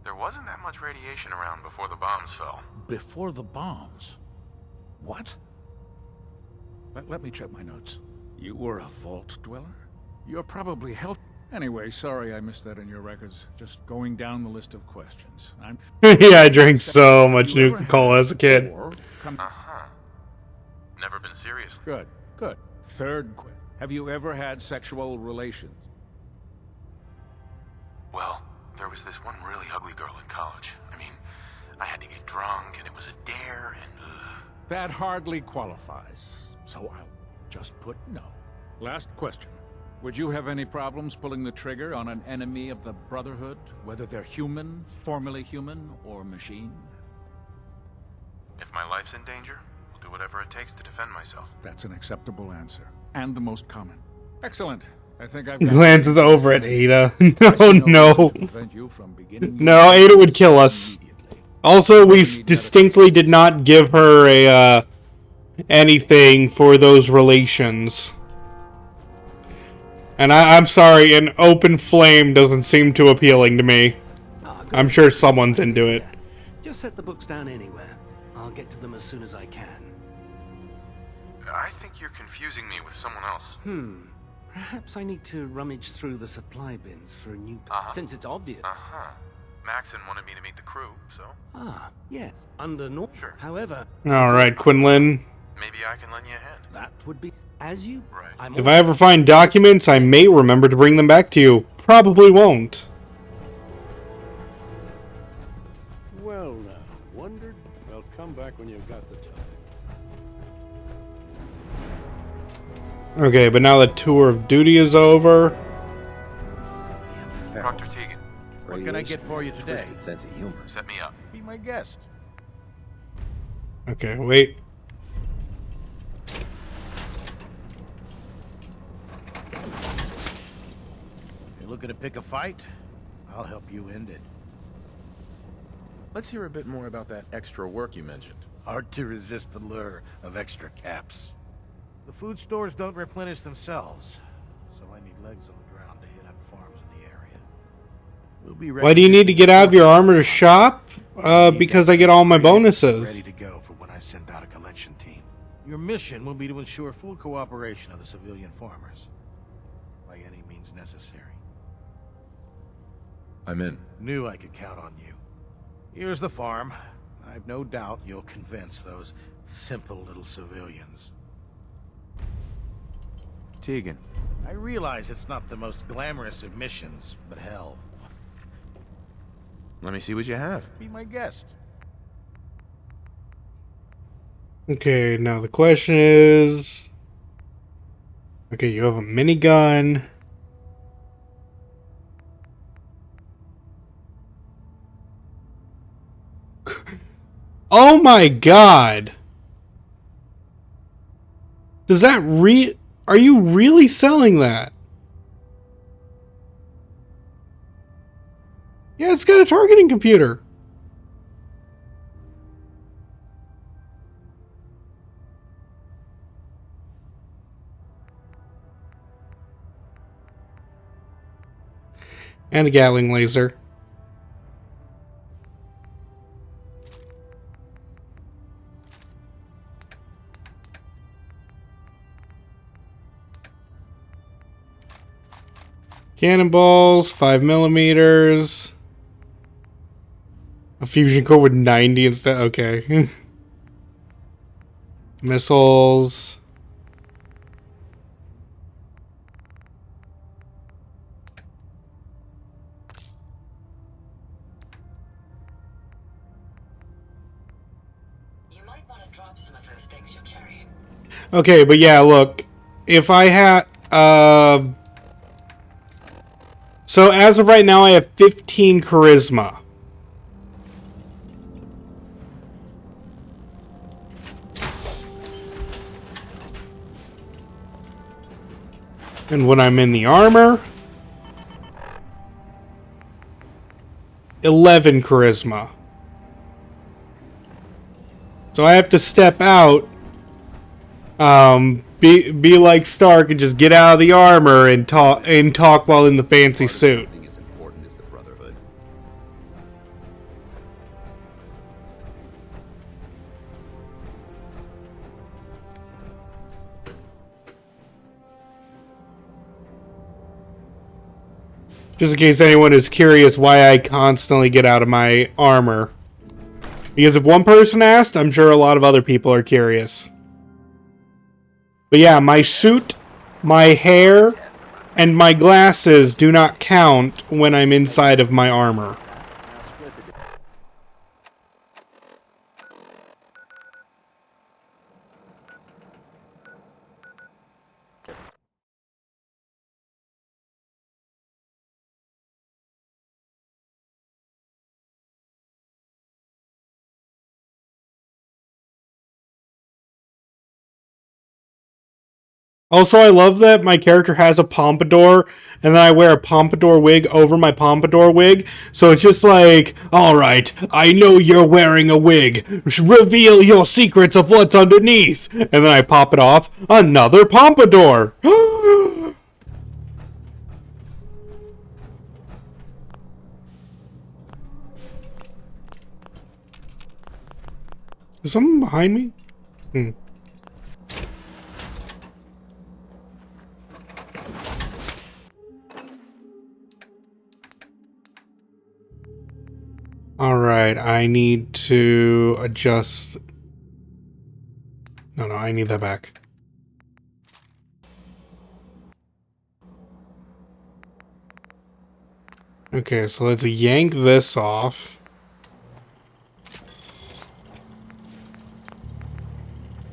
Speaker 22: There wasn't that much radiation around before the bombs fell.
Speaker 6: Before the bombs? What? Let me check my notes. You were a vault dweller? You're probably healthy. Anyway, sorry I missed that in your records. Just going down the list of questions.
Speaker 1: Yeah, I drank so much Nuka Cola as a kid.
Speaker 22: Never been serious.
Speaker 6: Good, good. Third question. Have you ever had sexual relations?
Speaker 22: Well, there was this one really ugly girl in college. I mean, I had to get drunk, and it was a dare, and
Speaker 6: That hardly qualifies. So I'll just put no. Last question. Would you have any problems pulling the trigger on an enemy of the Brotherhood, whether they're human, formerly human, or machine?
Speaker 22: if my life's in danger, I'll do whatever it takes to defend myself.
Speaker 6: That's an acceptable answer, and the most common. Excellent. I think I've
Speaker 1: Glances over at Ada. No, no. No, Ada would kill us. Also, we distinctly did not give her a, anything for those relations. And I'm sorry, an open flame doesn't seem too appealing to me. I'm sure someone's into it.
Speaker 25: Just set the books down anywhere. I'll get to them as soon as I can.
Speaker 22: I think you're confusing me with someone else.
Speaker 25: Perhaps I need to rummage through the supply bins for a new... Since it's obvious.
Speaker 22: Maxon wanted me to meet the crew, so...
Speaker 25: Yes. Under no... Sure. However...
Speaker 1: Alright, Quinlan.
Speaker 22: Maybe I can lend you a hand.
Speaker 25: That would be... As you... Right.
Speaker 1: If I ever find documents, I may remember to bring them back to you. Probably won't.
Speaker 20: Well now, wondered? Well, come back when you've got the time.
Speaker 1: Okay, but now the tour of duty is over.
Speaker 22: Dr. Tegan.
Speaker 23: What can I get for you today?
Speaker 17: Twisted sense of humor.
Speaker 22: Set me up.
Speaker 23: Be my guest.
Speaker 1: Okay, wait.
Speaker 23: You're looking to pick a fight? I'll help you end it.
Speaker 4: Let's hear a bit more about that extra work you mentioned.
Speaker 23: Hard to resist the lure of extra caps. The food stores don't replenish themselves, so I need legs on the ground. to hit up farms in the area. We'll be ready.
Speaker 1: Why do you need to get out of your armor to shop? Because I get all my
Speaker 23: ready
Speaker 1: bonuses.
Speaker 23: to go for when I send out a collection team. Your mission will be to ensure full cooperation of the civilian farmers, by any means necessary.
Speaker 4: I'm in.
Speaker 23: Knew I could count on you. Here's the farm. I've no doubt you'll convince those simple little civilians.
Speaker 4: Tegan.
Speaker 23: I realize it's not the most glamorous of missions, but hell.
Speaker 4: Let me see what you have.
Speaker 23: Be my guest.
Speaker 1: Okay, now the question is... Okay, you have a minigun. Oh my god! Does that Are you really selling that? Yeah, it's got a targeting computer. And a Gatling laser. Cannonballs, 5mm. A fusion core with 90 instead. Okay. Missiles.
Speaker 12: You might want to drop some of those things you're carrying.
Speaker 1: Okay, but yeah, look. If I had... So as of right now, I have 15 charisma. And when I'm in the armor, 11 charisma. So I have to step out, be like Stark and just get out of the armor and talk while in the fancy suit.
Speaker 16: Something as important as the Brotherhood.
Speaker 1: Just in case anyone is curious why I constantly get out of my armor. Because if one person asked, I'm sure a lot of other people are curious. But yeah, my suit, my hair, and my glasses do not count when I'm inside of my armor. Also, I love that my character has a pompadour, and then I wear a pompadour wig over my pompadour wig. So it's just like, alright, I know you're wearing a wig. Reveal your secrets of what's underneath. And then I pop it off. Another pompadour. Is someone behind me? Alright, I need to adjust... No, I need that back. Okay, so let's yank this off.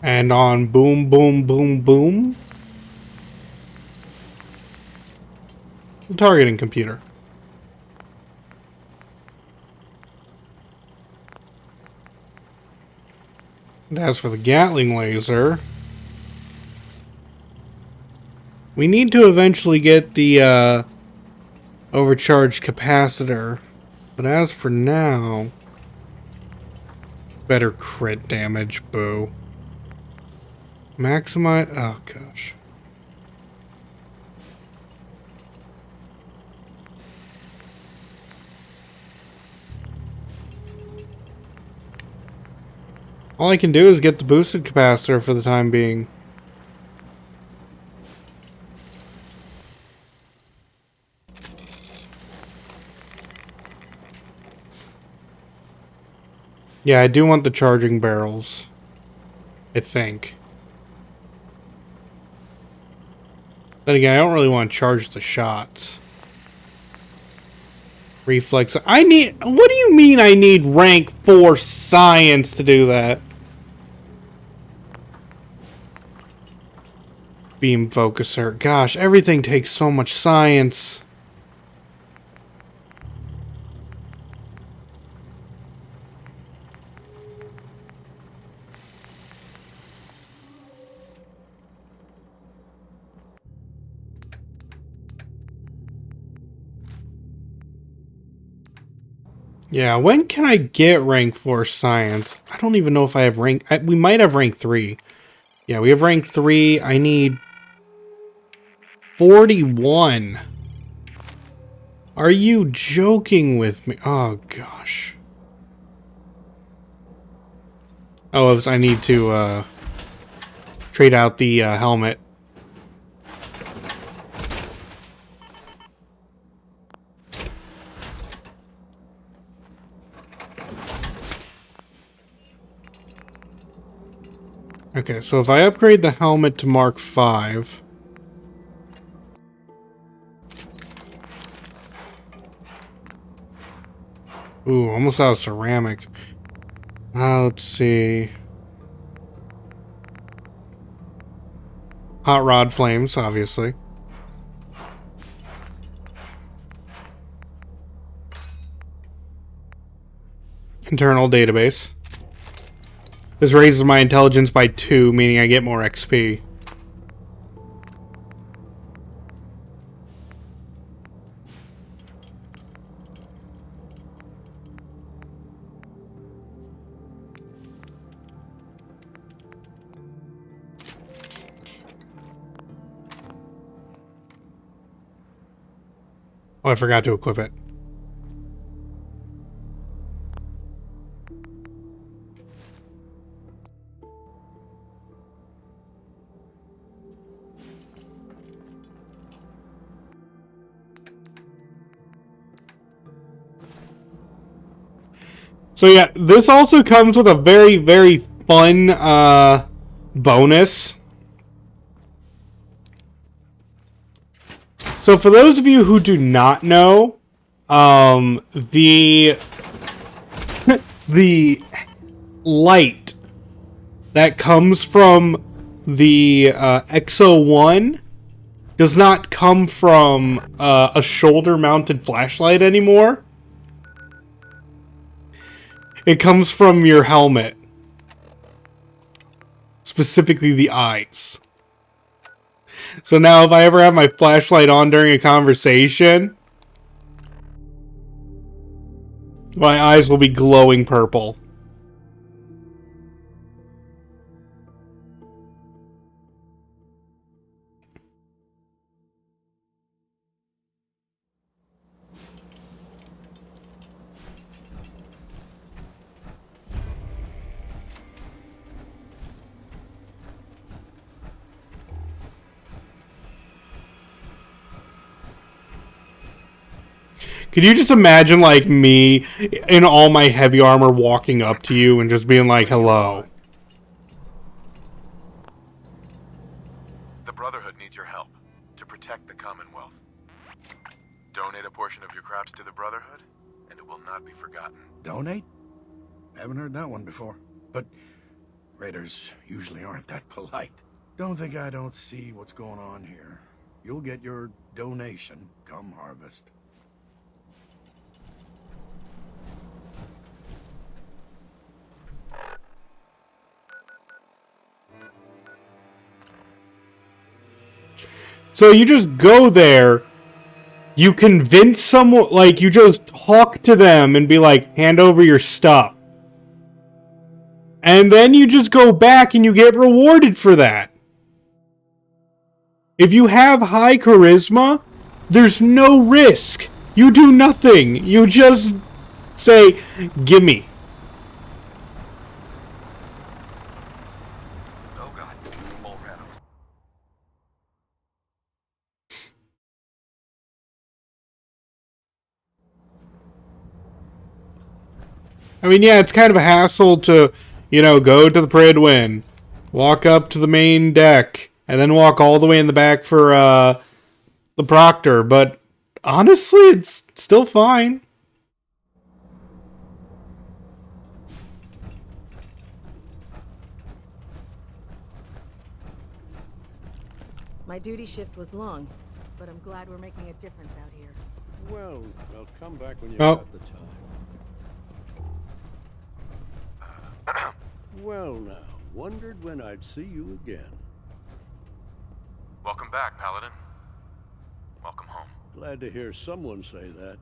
Speaker 1: And on boom, boom, boom, boom. The targeting computer. And as for the Gatling laser, we need to eventually get the overcharged capacitor. But as for now, better crit damage, boo. Maximize, oh gosh. All I can do is get the boosted capacitor for the time being. Yeah, I do want the charging barrels. I think. Then again, I don't really want to charge the shots. Reflex. I need... What do you mean I need rank 4 science to do that? Beam focuser. Gosh, everything takes so much science. Yeah, when can I get rank 4 science? I don't even know if I have rank... we might have rank 3. Yeah, we have rank 3. I need 41. Are you joking with me? Oh, gosh. Oh, I need to trade out the helmet. Okay, so if I upgrade the helmet to Mark 5... Ooh, almost out of ceramic. Let's see. Hot rod flames, obviously. Internal database. This raises my intelligence by 2, meaning I get more XP. Oh, I forgot to equip it. So yeah, this also comes with a very, very fun bonus. So for those of you who do not know, the light that comes from the XO1 does not come from a shoulder-mounted flashlight anymore. It comes from your helmet. Specifically the eyes. So now if I ever have my flashlight on during a conversation, my eyes will be glowing purple. Could you just imagine, like, me in all my heavy armor walking up to you and just being like, hello?
Speaker 22: The Brotherhood needs your help to protect the Commonwealth. Donate a portion of your crops to the Brotherhood, and it will not be forgotten.
Speaker 23: Donate? Haven't heard that one before. But raiders usually aren't that polite. Don't think I don't see what's going on here. You'll get your donation come harvest.
Speaker 1: So you just go there, you convince someone, like, you just talk to them and be like, hand over your stuff. And then you just go back and you get rewarded for that. If you have high charisma, there's no risk. You do nothing. You just say, gimme. I mean, yeah, it's kind of a hassle to, you know, go to the Pridwin, walk up to the main deck, and then walk all the way in the back for the Proctor, but honestly, it's still fine.
Speaker 24: My duty shift was long, but I'm glad we're making a difference out here.
Speaker 20: Well, come back when you've
Speaker 1: Oh.
Speaker 20: got the time. Well now, wondered when I'd see you again.
Speaker 22: Welcome back, Paladin. Welcome home.
Speaker 20: Glad to hear someone say that.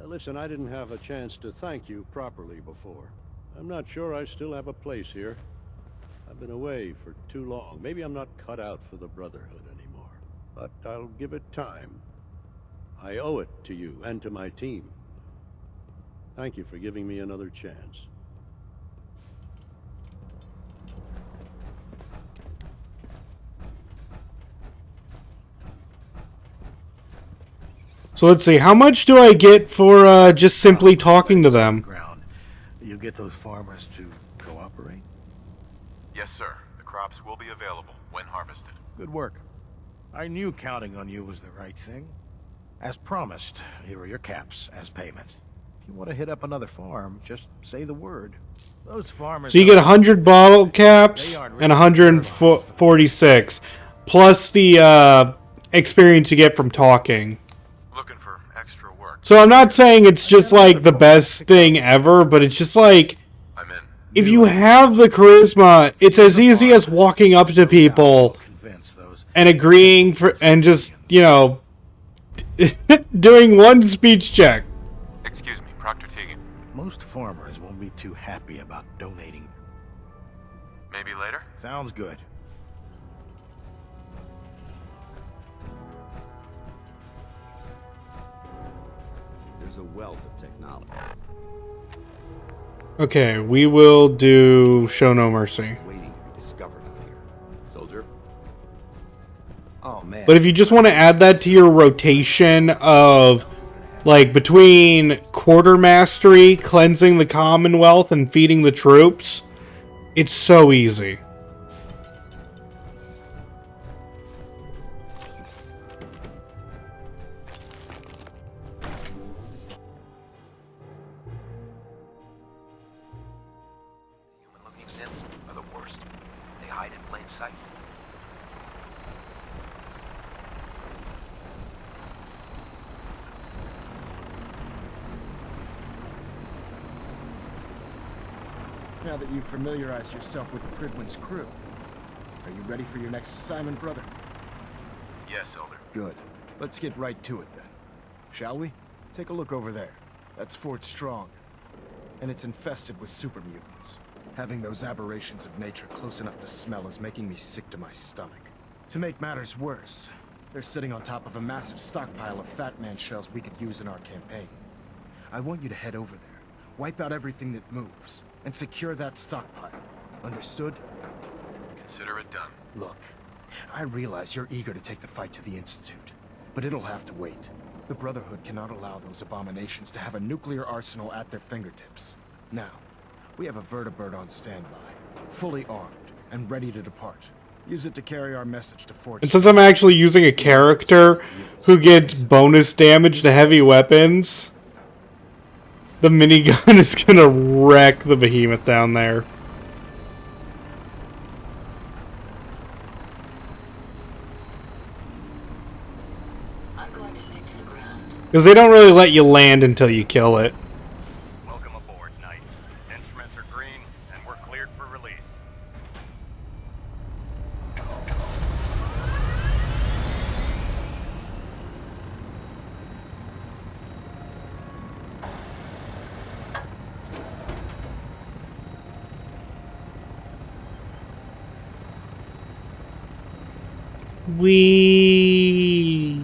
Speaker 20: Listen, I didn't have a chance to thank you properly before. I'm not sure I still have a place here. I've been away for too long. Maybe I'm not cut out for the Brotherhood anymore. But I'll give it time. I owe it to you and to my team. Thank you for giving me another chance.
Speaker 1: So let's see, how much do I get for just simply talking to them?
Speaker 23: You get those farmers to cooperate?
Speaker 22: Yes, sir. The crops will be available when harvested.
Speaker 23: Good work. I knew counting on you was the right thing. As promised, here are your caps as payment. If you want to hit up another farm, just say the word. Those farmers...
Speaker 1: So you get 100 bottle caps and 146, plus the experience you get from talking.
Speaker 22: Looking for extra work.
Speaker 1: So I'm not saying it's just like the best thing ever, but it's just like, if you have the charisma, it's as easy as walking up to people and agreeing for, and just, you know, doing one speech check.
Speaker 22: Excuse me, Proctor Teagan.
Speaker 23: Most farmers won't be too happy about donating.
Speaker 22: Maybe later?
Speaker 23: Sounds good.
Speaker 16: There's a wealth of technology.
Speaker 1: Okay, we will do Show No Mercy.
Speaker 16: Waiting to be discovered out here. Soldier? Oh, man.
Speaker 1: But if you just want to add that to your rotation of, like, between Quartermastery, cleansing the Commonwealth, and feeding the troops, it's so easy.
Speaker 17: Human-looking synths are the worst. They hide in plain sight.
Speaker 19: Now that you've familiarized yourself with the Pridwin's crew, are you ready for your next assignment, brother?
Speaker 22: Yes, Elder.
Speaker 19: Good. Let's get right to it then. Shall we? Take a look over there. That's Fort Strong. And it's infested with super mutants. Having those aberrations of nature close enough to smell is making me sick to my stomach. To make matters worse, they're sitting on top of a massive stockpile of Fat Man shells we could use in our campaign. I want you to head over there, wipe out everything that moves, and secure that stockpile. Understood?
Speaker 22: Consider it done.
Speaker 19: Look, I realize you're eager to take the fight to the Institute, but it'll have to wait. The Brotherhood cannot allow those abominations to have a nuclear arsenal at their fingertips. Now, we have a vertibird on standby, fully armed, and ready to depart. Use it to carry our message to Fort.
Speaker 1: And since I'm actually using a character who gets bonus damage to heavy weapons, the minigun is gonna wreck the behemoth down there.
Speaker 12: I'm going to stick to the ground.
Speaker 1: Because they don't really let you land until you kill it.
Speaker 10: Welcome aboard, Knight. Instruments are green, and we're cleared for release.
Speaker 1: Whee!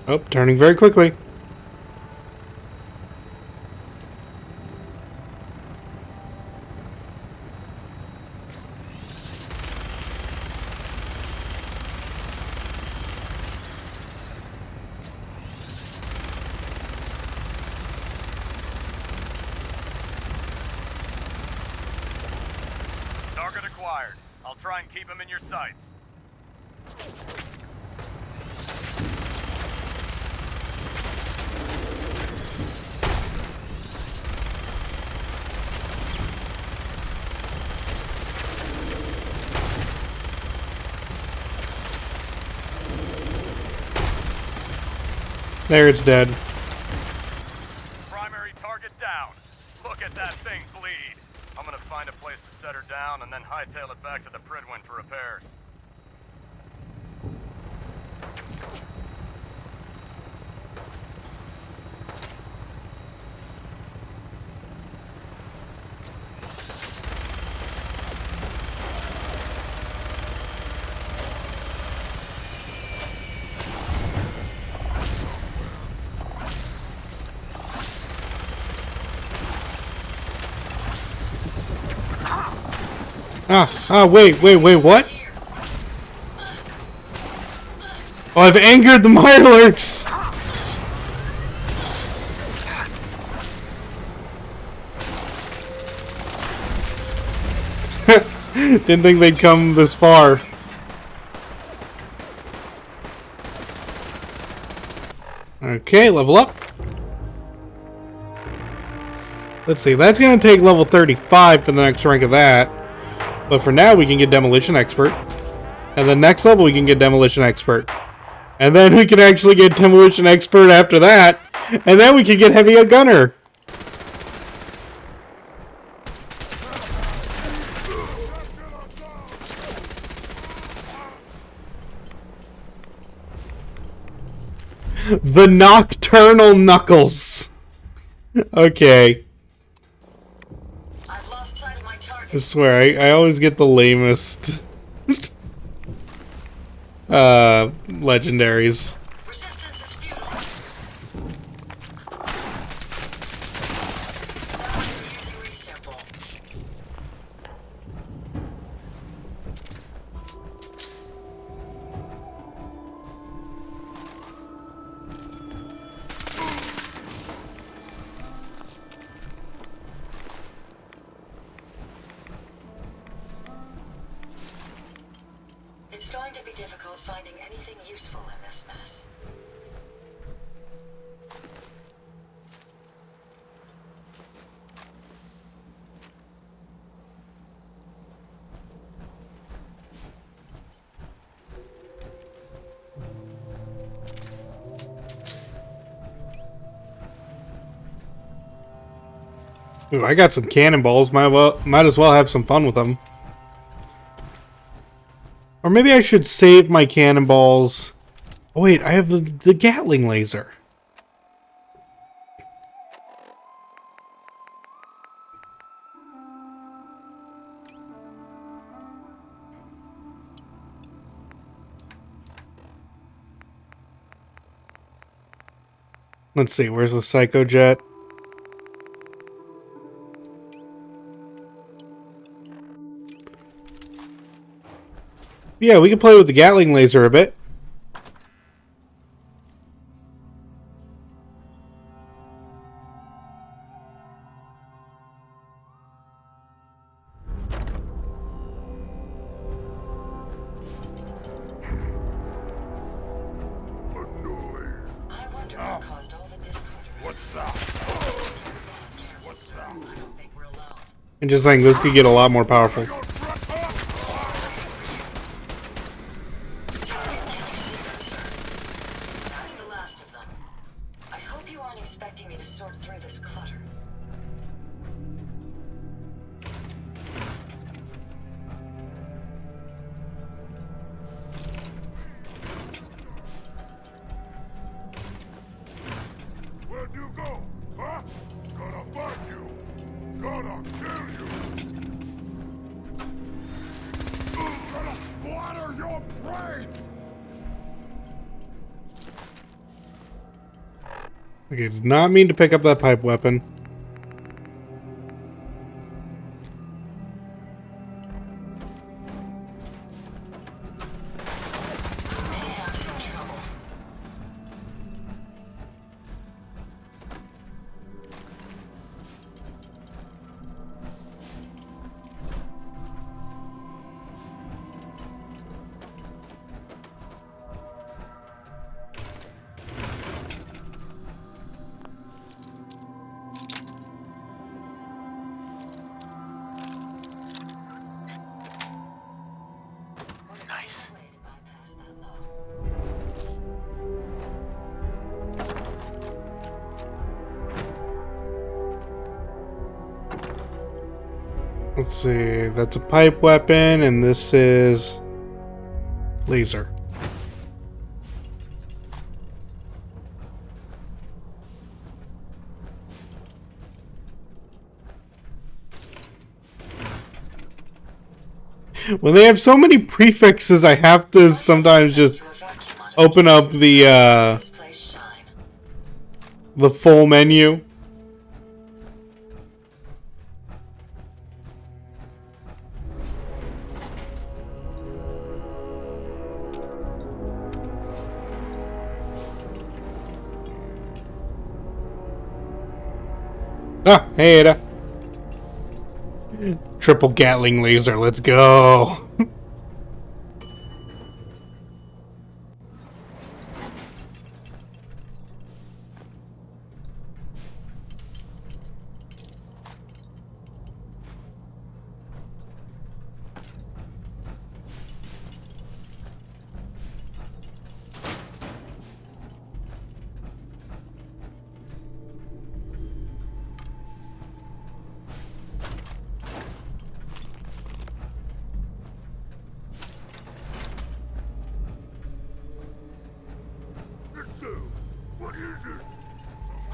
Speaker 1: Oh, turning very quickly.
Speaker 5: fired. I'll try and keep them in your sights.
Speaker 1: There, it's dead.
Speaker 5: Primary target down. Look at that thing bleed. I'm gonna find a place to set her down and then hightail it back to the Pridwin for repairs.
Speaker 1: Wait, what? Oh, I've angered the Mirelurks! Didn't think they'd come this far. Okay, level up. Let's see, that's gonna take level 35 for the next rank of that. But for now, we can get Demolition Expert. And the next level, we can get Demolition Expert. And then we can actually get Demolition Expert after that. And then we can get Heavy Gunner. The Nocturnal Knuckles. Okay. I swear, I always get the lamest legendaries.
Speaker 12: It's going to be difficult finding anything useful in this mess.
Speaker 1: Ooh, I got some cannonballs. Might as well have some fun with them. Or maybe I should save my cannonballs. Oh wait, I have the Gatling laser. Let's see, where's the Psycho Jet? Yeah, we can play with the Gatling laser a bit. And just saying, this could get a lot more powerful. Okay, did not mean to pick up that pipe weapon. Let's see. That's a pipe weapon, and this is laser. When they have so many prefixes, I have to sometimes just open up the full menu. Ah, hey Ada. Triple Gatling laser, let's go.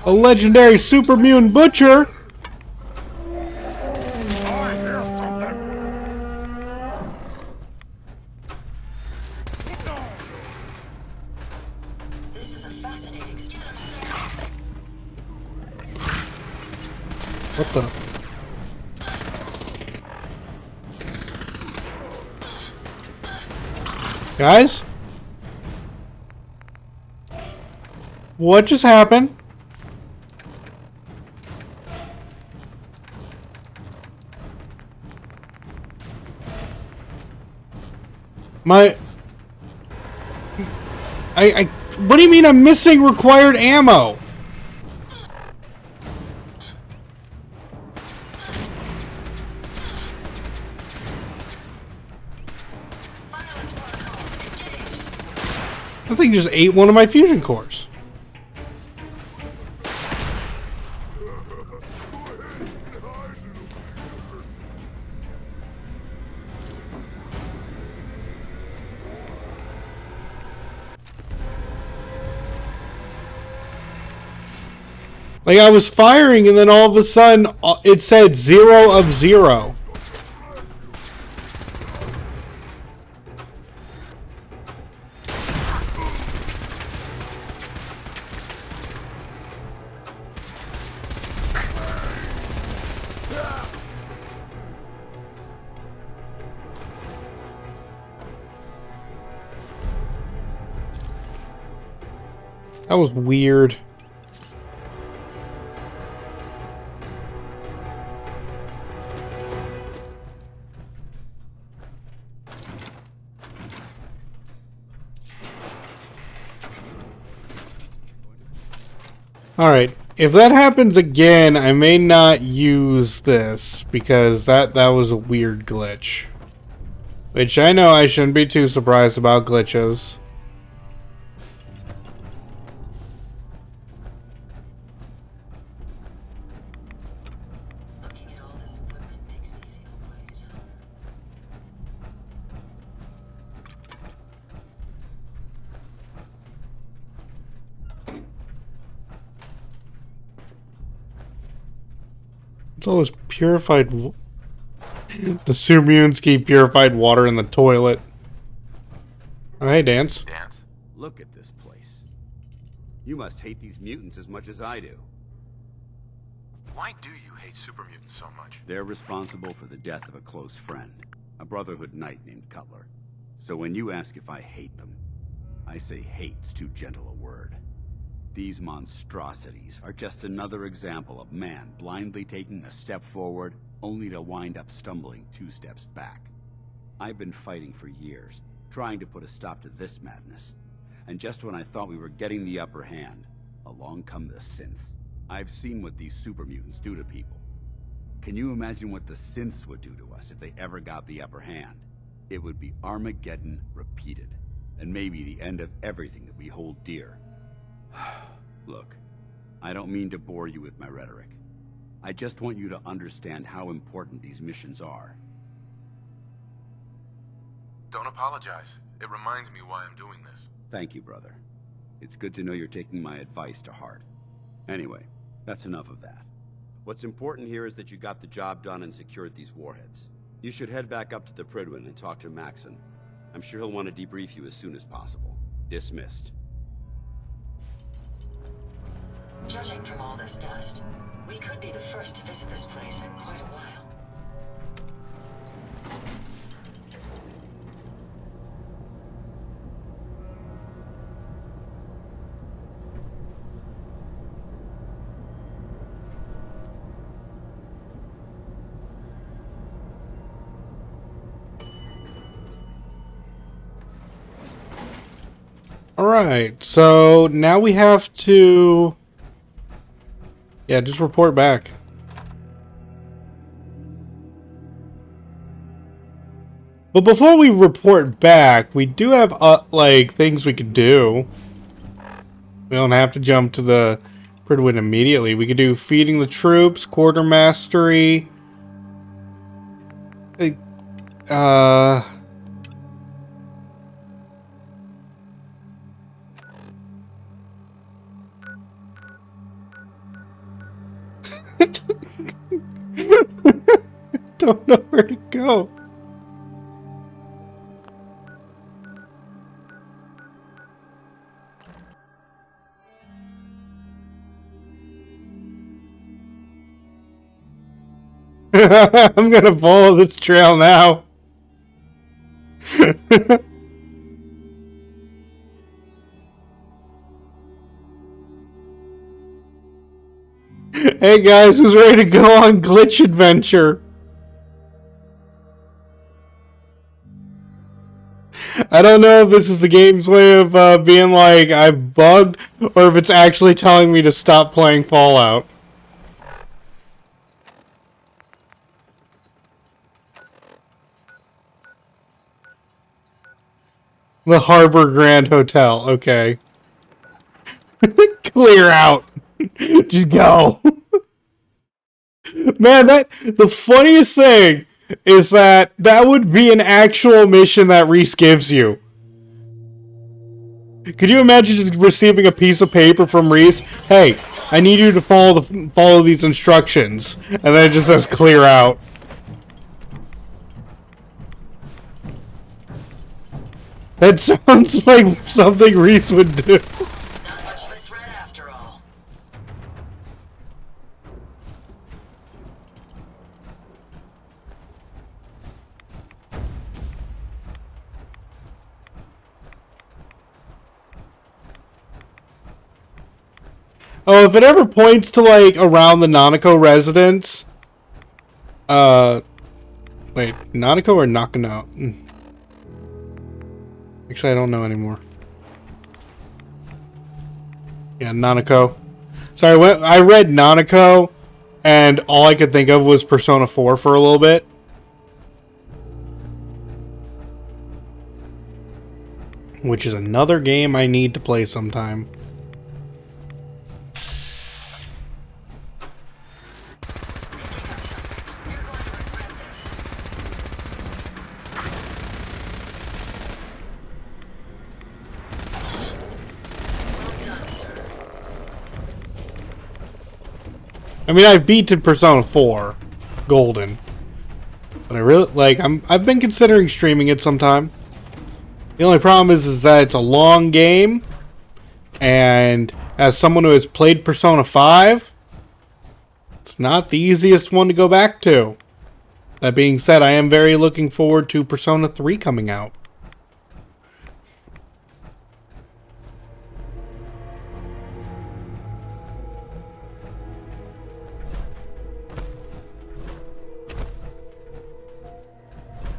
Speaker 1: A legendary super mutant butcher.
Speaker 12: This is a fascinating student.
Speaker 1: What the? Guys? What just happened? What do you mean I'm missing required ammo? That thing just ate one of my fusion cores. Like, I was firing and then all of a sudden it said 0 of 0. That was weird. Alright, if that happens again, I may not use this, because that was a weird glitch. Which I know I shouldn't be too surprised about glitches. It's all this purified... The Sumerians keep purified water in the toilet. Oh, hey, Dance.
Speaker 16: Dance. Look at this place. You must hate these mutants as much as I do.
Speaker 22: Why do you hate super mutants so much?
Speaker 16: They're responsible for the death of a close friend, a Brotherhood knight named Cutler. So when you ask if I hate them, I say hate's too gentle a word. These monstrosities are just another example of man blindly taking a step forward, only to wind up stumbling 2 steps back. I've been fighting for years, trying to put a stop to this madness. And just when I thought we were getting the upper hand, along come the synths. I've seen what these super mutants do to people. Can you imagine what the synths would do to us if they ever got the upper hand? It would be Armageddon repeated, and maybe the end of everything that we hold dear. Look, I don't mean to bore you with my rhetoric, I just want you to understand how important these missions are.
Speaker 22: Don't apologize. It reminds me why I'm doing this.
Speaker 16: Thank you, brother. It's good to know you're taking my advice to heart. Anyway, that's enough of that. What's important here is that you got the job done and secured these warheads. You should head back up to the Prydwen and talk to Maxon. I'm sure he'll want to debrief you as soon as possible. Dismissed.
Speaker 12: Judging from all this dust, we could be the first to visit this place in quite a while.
Speaker 1: Alright, so now we have to... Yeah, just report back. But before we report back, we do have, like, things we could do. We don't have to jump to the Prydwen immediately. We could do feeding the troops, quartermastery... don't know where to go. I'm gonna follow this trail now. Hey guys, who's ready to go on glitch adventure? I don't know if this is the game's way of being like, I've bugged, or if it's actually telling me to stop playing Fallout. The Harbor Grand Hotel, okay. Clear out. Just go. Man, the funniest thing is that would be an actual mission that Reese gives you. Could you imagine just receiving a piece of paper from Reese? Hey, I need you to follow these instructions, and then it just says clear out. That sounds like something Reese would do.
Speaker 12: Not much of a threat after all.
Speaker 1: Oh, if it ever points to, like, around the Nanako residence... Wait, Nanako or Nakano? Actually, I don't know anymore. Yeah, Nanako. Sorry, I read Nanako, and all I could think of was Persona 4 for a little bit. Which is another game I need to play sometime. I mean, I've beaten Persona 4 Golden, but I really I've been considering streaming it sometime. The only problem is that it's a long game, and as someone who has played Persona 5, it's not the easiest one to go back to. That being said, I am very looking forward to Persona 3 coming out.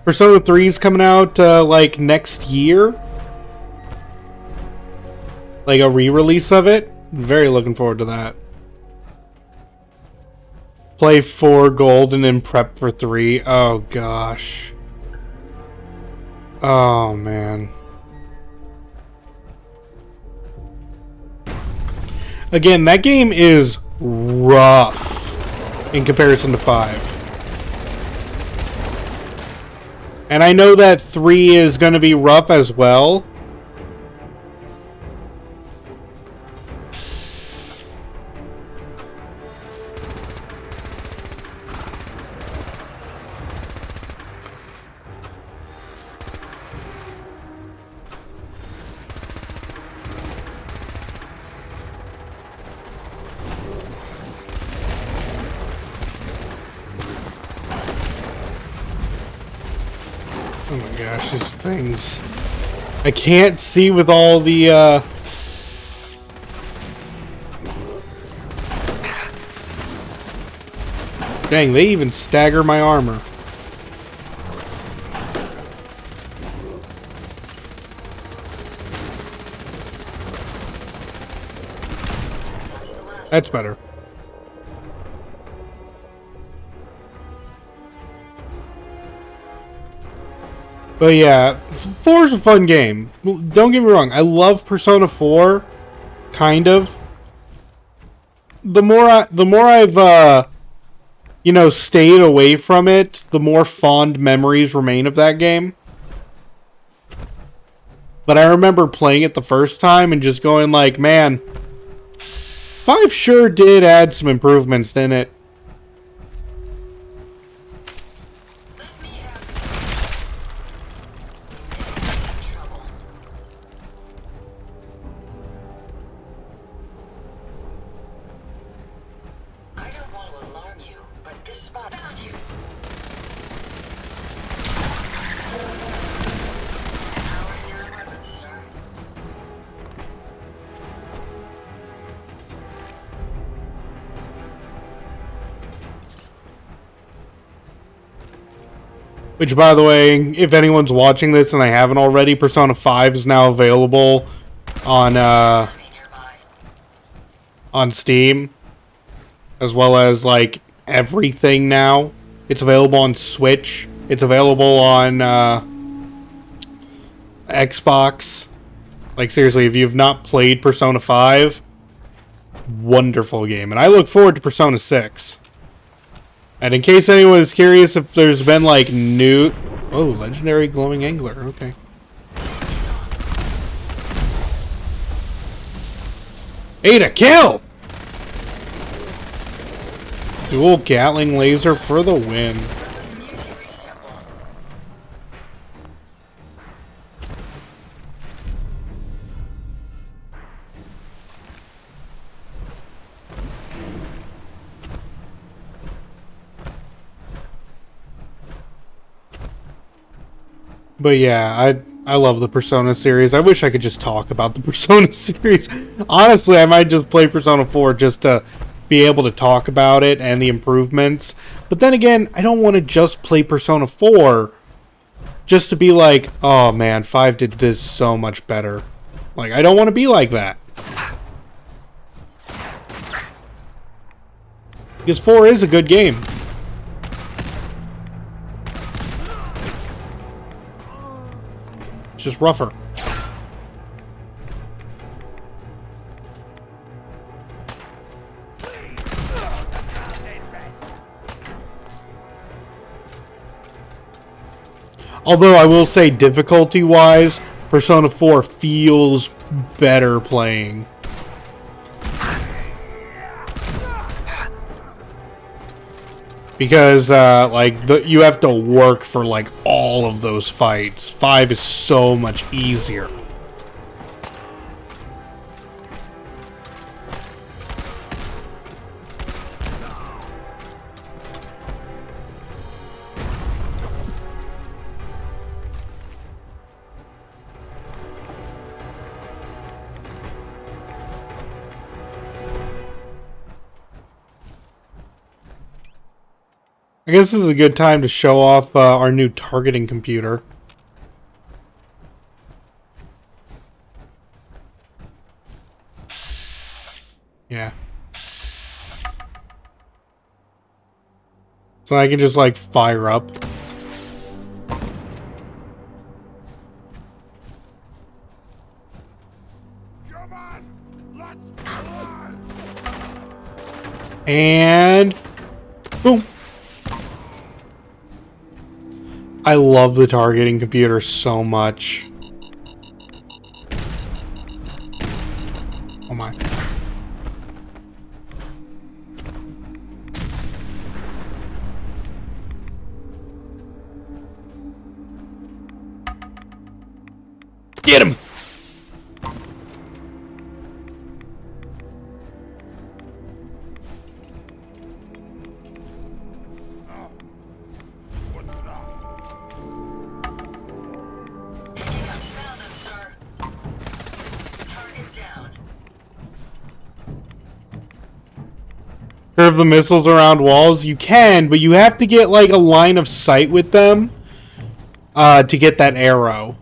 Speaker 1: Persona 3 is coming out, like, next year. Like, a re-release of it. Very looking forward to that. Play 4 Golden and prep for 3. Oh, gosh. Oh, man. Again, that game is rough. in comparison to 5. And I know that 3 is going to be rough as well. Oh my gosh, these things. I can't see with all the, Dang, they even stagger my armor. That's better. But yeah, 4 is a fun game. Don't get me wrong, I love Persona 4, kind of. The more I've you know, stayed away from it, the more fond memories remain of that game. But I remember playing it the first time and just going like, man, 5 sure did add some improvements, didn't it? Which, by the way, if anyone's watching this and they haven't already, Persona 5 is now available on Steam, as well as like everything now. It's available on Switch. It's available on Xbox. Like seriously, if you've not played Persona 5, wonderful game, and I look forward to Persona 6. And in case anyone is curious if there's been like new... Oh, legendary glowing angler. Okay. Ada, kill! Dual Gatling laser for the win. But yeah, I love the Persona series. I wish I could just talk about the Persona series. Honestly, I might just play Persona 4 just to be able to talk about it and the improvements. But then again, I don't want to just play Persona 4 just to be like, oh man, 5 did this so much better. Like, I don't want to be like that. Because 4 is a good game. It's just rougher. Although I will say, difficulty-wise, Persona 4 feels better playing. Because, you have to work for, like, all of those fights. 5 is so much easier. I guess this is a good time to show off our new targeting computer. Yeah. So I can just, like, fire up. And... Boom. I love the targeting computer so much. Oh my. Get him! Curve the missiles around walls? You can, but you have to get like a line of sight with them to get that arrow.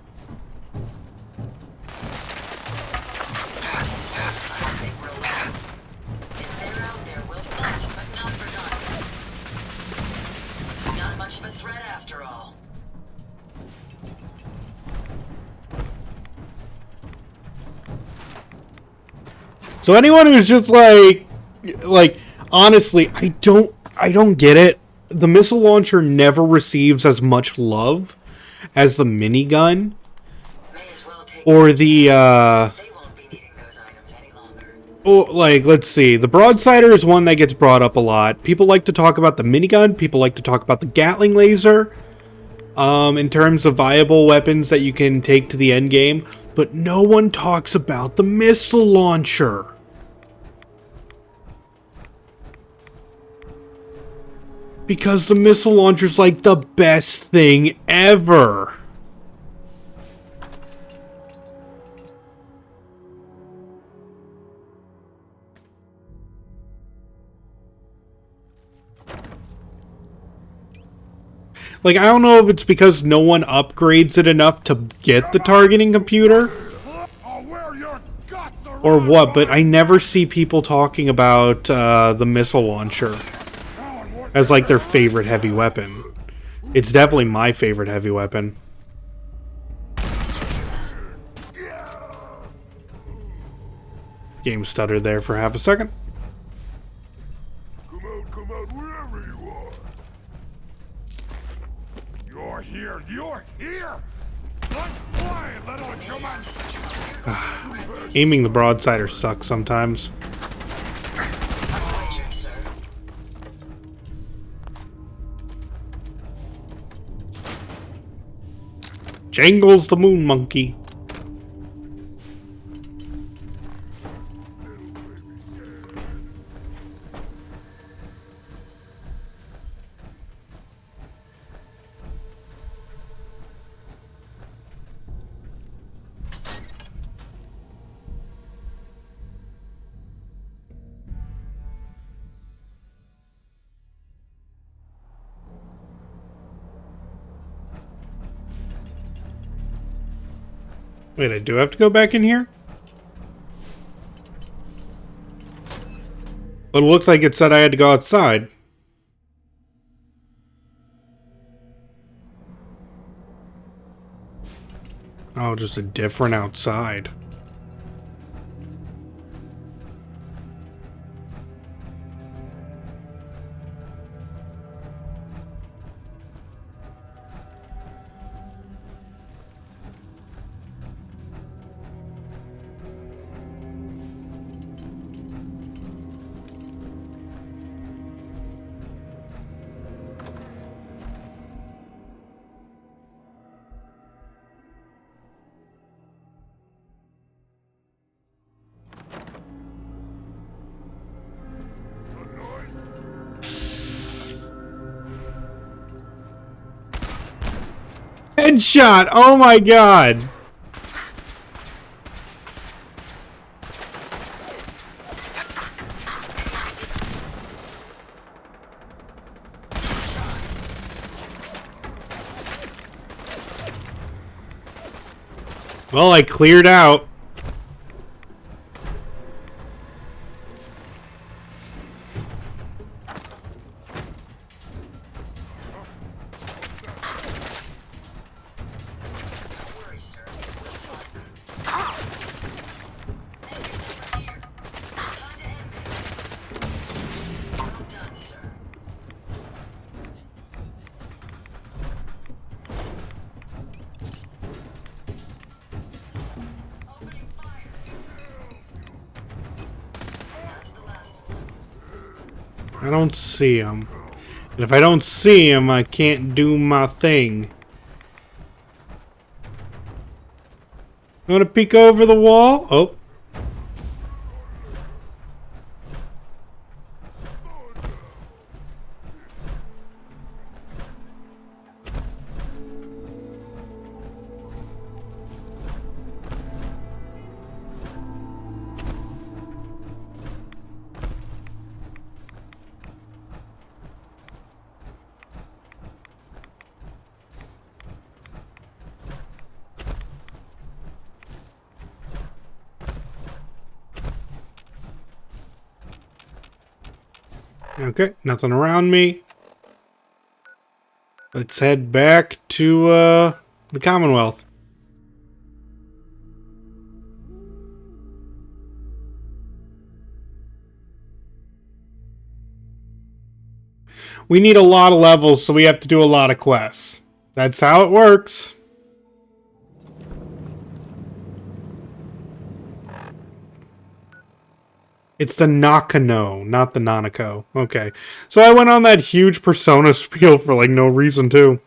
Speaker 12: Not much of a threat after all.
Speaker 1: So anyone who's just like honestly, I don't get it. The missile launcher never receives as much love as the minigun or the like, let's see. The broadsider is one that gets brought up a lot. People like to talk about the minigun. People like to talk about the Gatling laser in terms of viable weapons that you can take to the end game. But no one talks about the missile launcher. Because the missile launcher's like the best thing ever. Like, I don't know if it's because no one upgrades it enough to get the targeting computer or what, but I never see people talking about the missile launcher as like their favorite heavy weapon. It's definitely my favorite heavy weapon. Game stuttered there for half a second.
Speaker 9: Come out, wherever you are. You're here, you're here! Let's play, little human!
Speaker 1: Aiming the broadsider sucks sometimes. Jangles the moon monkey. Wait, I do have to go back in here? But it looked like it said I had to go outside. Oh, just a different outside. Headshot! Oh my god! Well, I cleared out. I don't see him. And if I don't see him, I can't do my thing. You want to peek over the wall? Oh. Okay, nothing around me. Let's head back to the Commonwealth. We need a lot of levels, so we have to do a lot of quests. That's how it works. It's the Nakano, not the Nanako. Okay. So I went on that huge Persona spiel for like no reason too.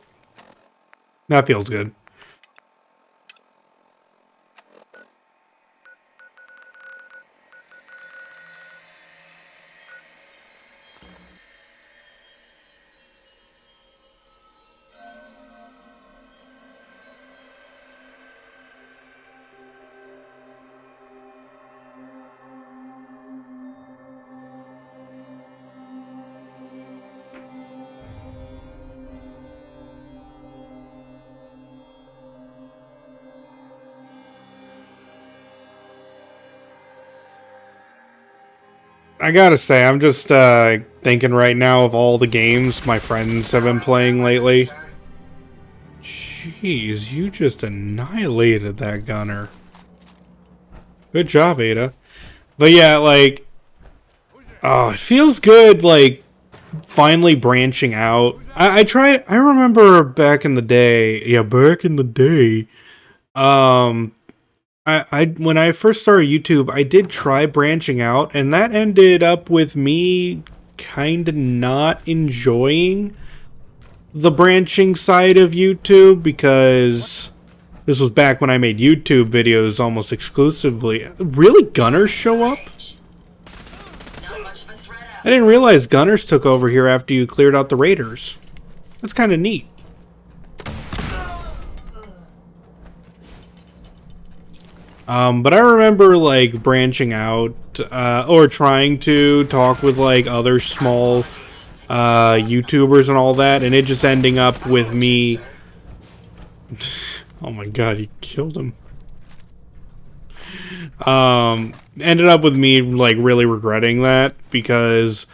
Speaker 1: That feels good. I gotta say, I'm just thinking right now of all the games my friends have been playing lately. Jeez, you just annihilated that gunner. Good job, Ada. But yeah, like, oh, it feels good, like, finally branching out. I remember back in the day, when I first started YouTube, I did try branching out, and that ended up with me kind of not enjoying the branching side of YouTube, because this was back when I made YouTube videos almost exclusively. Really, gunners show up? I didn't realize gunners took over here after you cleared out the raiders. That's kind of neat. But I remember like branching out or trying to talk with like other small YouTubers and all that, and it just ending up with me. Oh my god, he killed him. Ended up with me like really regretting that, because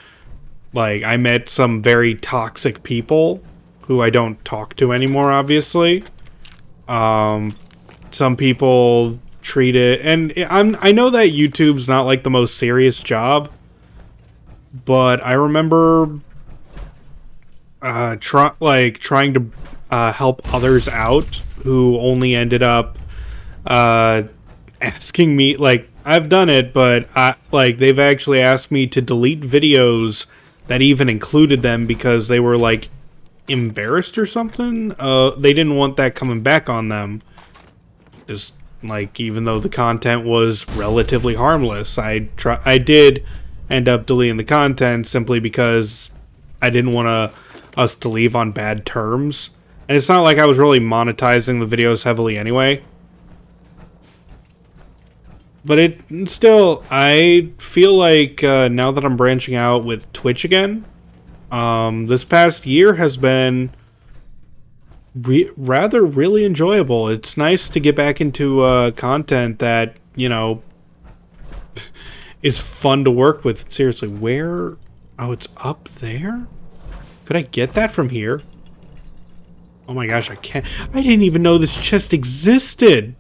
Speaker 1: like I met some very toxic people who I don't talk to anymore, obviously. Some people treat it, and I know that YouTube's not like the most serious job, but I remember trying to help others out who only ended up asking me, like, I've done it, but they've actually asked me to delete videos that even included them because they were like embarrassed or something. They didn't want that coming back on them. Just like, even though the content was relatively harmless, I did end up deleting the content simply because I didn't want us to leave on bad terms. And it's not like I was really monetizing the videos heavily anyway. But it still, I feel like now that I'm branching out with Twitch again, this past year has been really enjoyable. It's nice to get back into content that, you know, is fun to work with. Seriously, where? Oh, it's up there? Could I get that from here? Oh my gosh, I can't. I didn't even know this chest existed.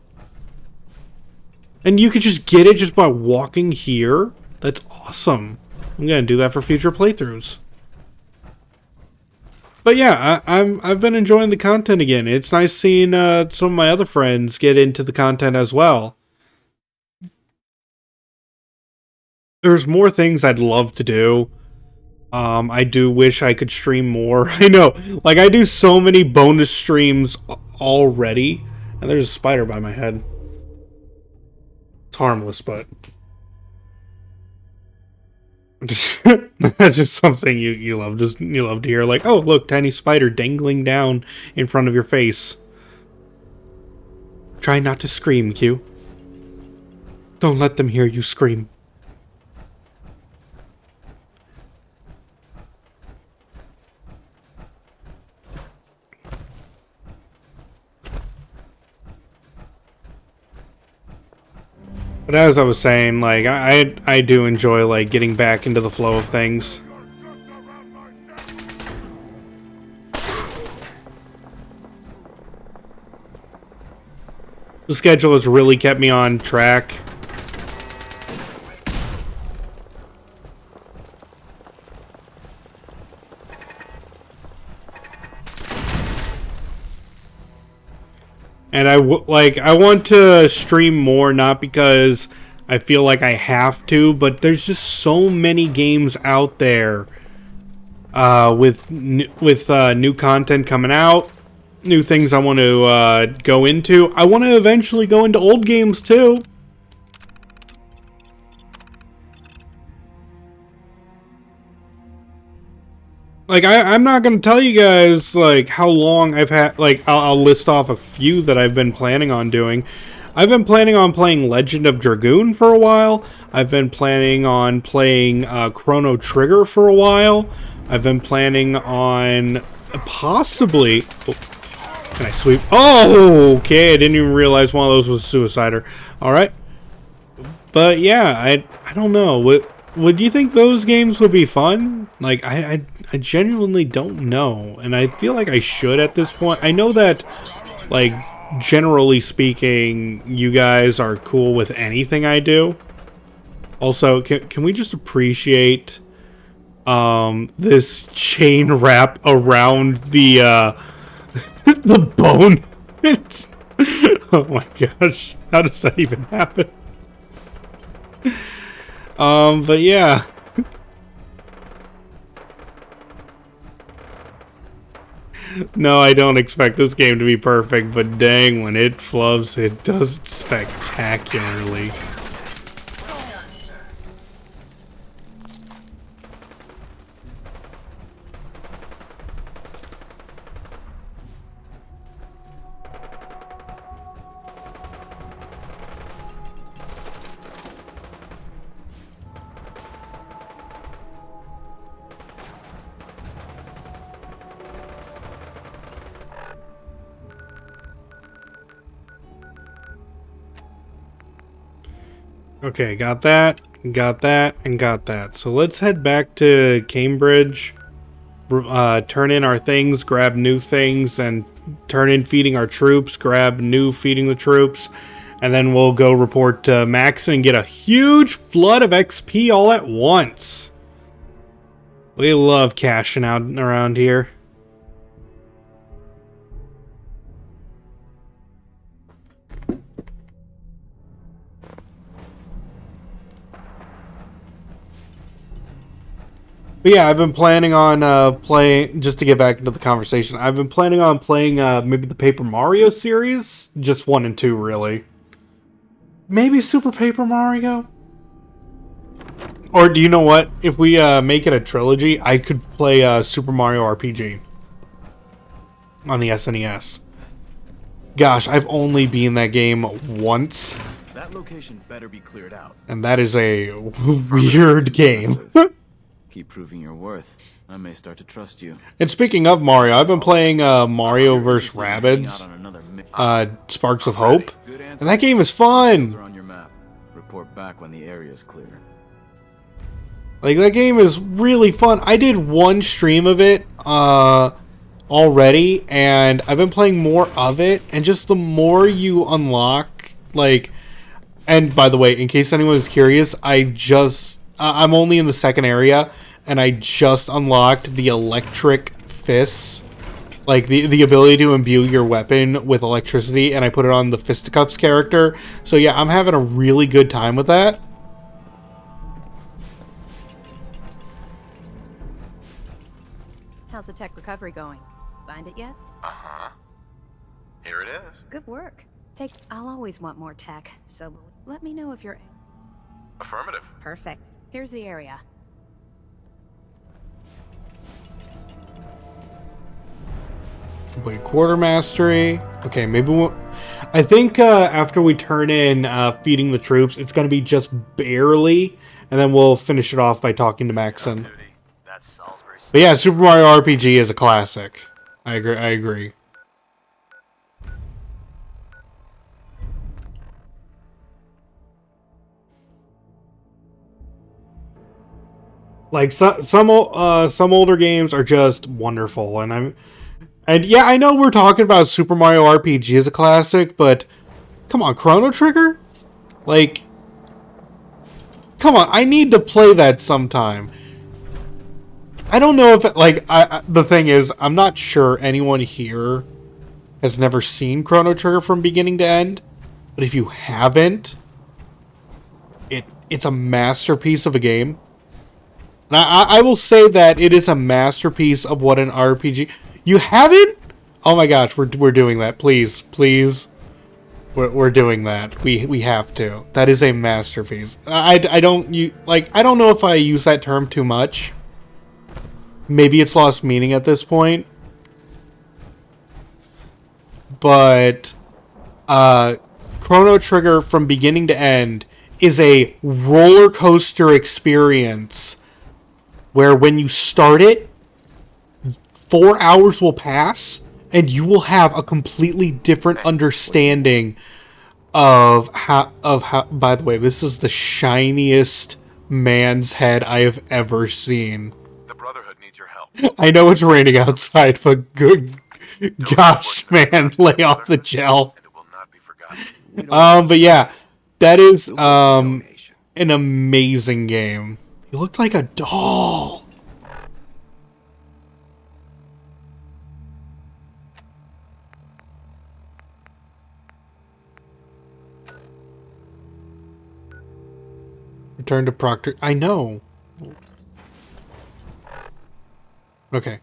Speaker 1: And you could just get it just by walking here? That's awesome. I'm gonna do that for future playthroughs. But yeah, I've been enjoying the content again. It's nice seeing some of my other friends get into the content as well. There's more things I'd love to do. I do wish I could stream more. I know, like, I do so many bonus streams already. And there's a spider by my head. It's harmless, but... That's just something you love. You love to hear, like, oh, look, tiny spider dangling down in front of your face. Try not to scream, Q. Don't let them hear you scream. But as I was saying, like, I do enjoy, like, getting back into the flow of things. The schedule has really kept me on track. And I want to stream more, not because I feel like I have to, but there's just so many games out there with new content coming out, new things I want to go into. I want to eventually go into old games too. Like, I'm not going to tell you guys, like, how long I've had, like, I'll list off a few that I've been planning on doing. I've been planning on playing Legend of Dragoon for a while. I've been planning on playing Chrono Trigger for a while. I've been planning on possibly... Oh, can I sweep? Oh, okay, I didn't even realize one of those was a Suicider. Alright. But, yeah, I don't know. Would you think those games would be fun? Like, I genuinely don't know, and I feel like I should at this point. I know that, like, generally speaking, you guys are cool with anything I do. Also, can we just appreciate this chain wrap around the the bone? Oh my gosh, how does that even happen? But yeah. No, I don't expect this game to be perfect, but dang, when it flubs, it does it spectacularly. Okay, got that, and got that. So let's head back to Cambridge, turn in our things, grab new things, and turn in feeding our troops, grab new feeding the troops, and then we'll go report to Max and get a huge flood of XP all at once. We love cashing out around here. But yeah, I've been planning on playing, just to get back into the conversation, I've been planning on playing maybe the Paper Mario series, just 1 and 2 really. Maybe Super Paper Mario? Or do you know what? If we make it a trilogy, I could play Super Mario RPG on the SNES. Gosh, I've only been that game once.
Speaker 8: That location better be cleared out.
Speaker 1: And that is a weird game.
Speaker 8: Keep proving your worth. I may start to trust you.
Speaker 1: And speaking of Mario, I've been playing Mario vs. Rabbids, Sparks of Hope, and that game is fun.
Speaker 8: Report back when the area is clear.
Speaker 1: Like, that game is really fun. I did one stream of it already, and I've been playing more of it, and just the more you unlock, like, and by the way, in case anyone is curious, I'm only in the second area, and I just unlocked the electric fists, like the ability to imbue your weapon with electricity, and I put it on the Fisticuffs character. So yeah, I'm having a really good time with that.
Speaker 7: How's the tech recovery going? Find it yet?
Speaker 22: Uh-huh. Here it is.
Speaker 7: Good work. I'll always want more tech, so let me know if you're...
Speaker 22: Affirmative.
Speaker 7: Perfect. Here's the area.
Speaker 1: Complete quartermastery. Okay, maybe we'll... I think after we turn in feeding the troops, it's going to be just barely, and then we'll finish it off by talking to Maxon. But yeah, Super Mario RPG is a classic. I agree. Like some older games are just wonderful, and yeah, I know we're talking about Super Mario RPG as a classic, but come on, Chrono Trigger? Like, come on, I need to play that sometime. I don't know if the thing is, I'm not sure anyone here has never seen Chrono Trigger from beginning to end, but if you haven't, it's a masterpiece of a game. And I will say that it is a masterpiece of what an RPG... You haven't? Oh my gosh, we're doing that. Please. We're doing that. We have to. That is a masterpiece. I don't know if I use that term too much. Maybe it's lost meaning at this point. But Chrono Trigger from beginning to end is a roller coaster experience where when you start it, 4 hours will pass, and you will have a completely different understanding of how. By the way, this is the shiniest man's head I have ever seen.
Speaker 22: The Brotherhood needs your help.
Speaker 1: I know it's raining outside, but good gosh, man, lay off the gel. But yeah, that is an amazing game. You looked like a doll. Return to Proctor. I know. Okay.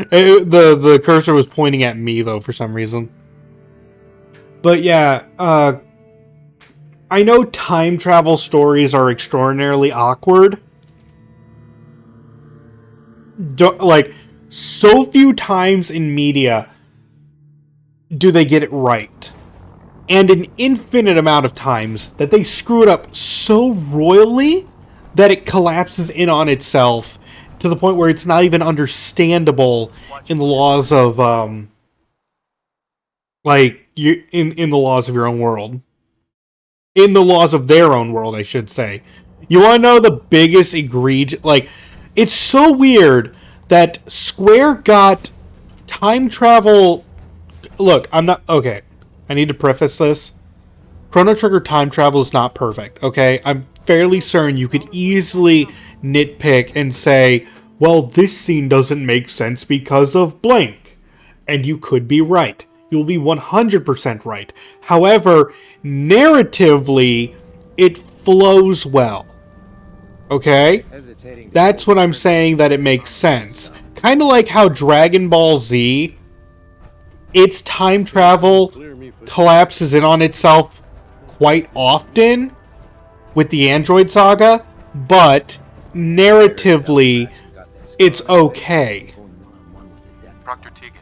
Speaker 1: The cursor was pointing at me though for some reason. But yeah, I know time travel stories are extraordinarily awkward. So few times in media do they get it right. And an infinite amount of times that they screw it up so royally that it collapses in on itself to the point where it's not even understandable in the laws of, in the laws of your own world. In the laws of their own world, I should say. You want to know the biggest egregious... it's so weird that Square got time travel... Look, I'm not... Okay, I need to preface this. Chrono Trigger time travel is not perfect, okay? I'm fairly certain you could easily nitpick and say, well, this scene doesn't make sense because of blank. And you could be right. You'll be 100% right. However, narratively, it flows well. Okay? That's what I'm saying, that it makes sense. Kind of like how Dragon Ball Z, its time travel collapses in on itself quite often with the Android Saga, but narratively, it's okay.
Speaker 22: Proctor Tegan.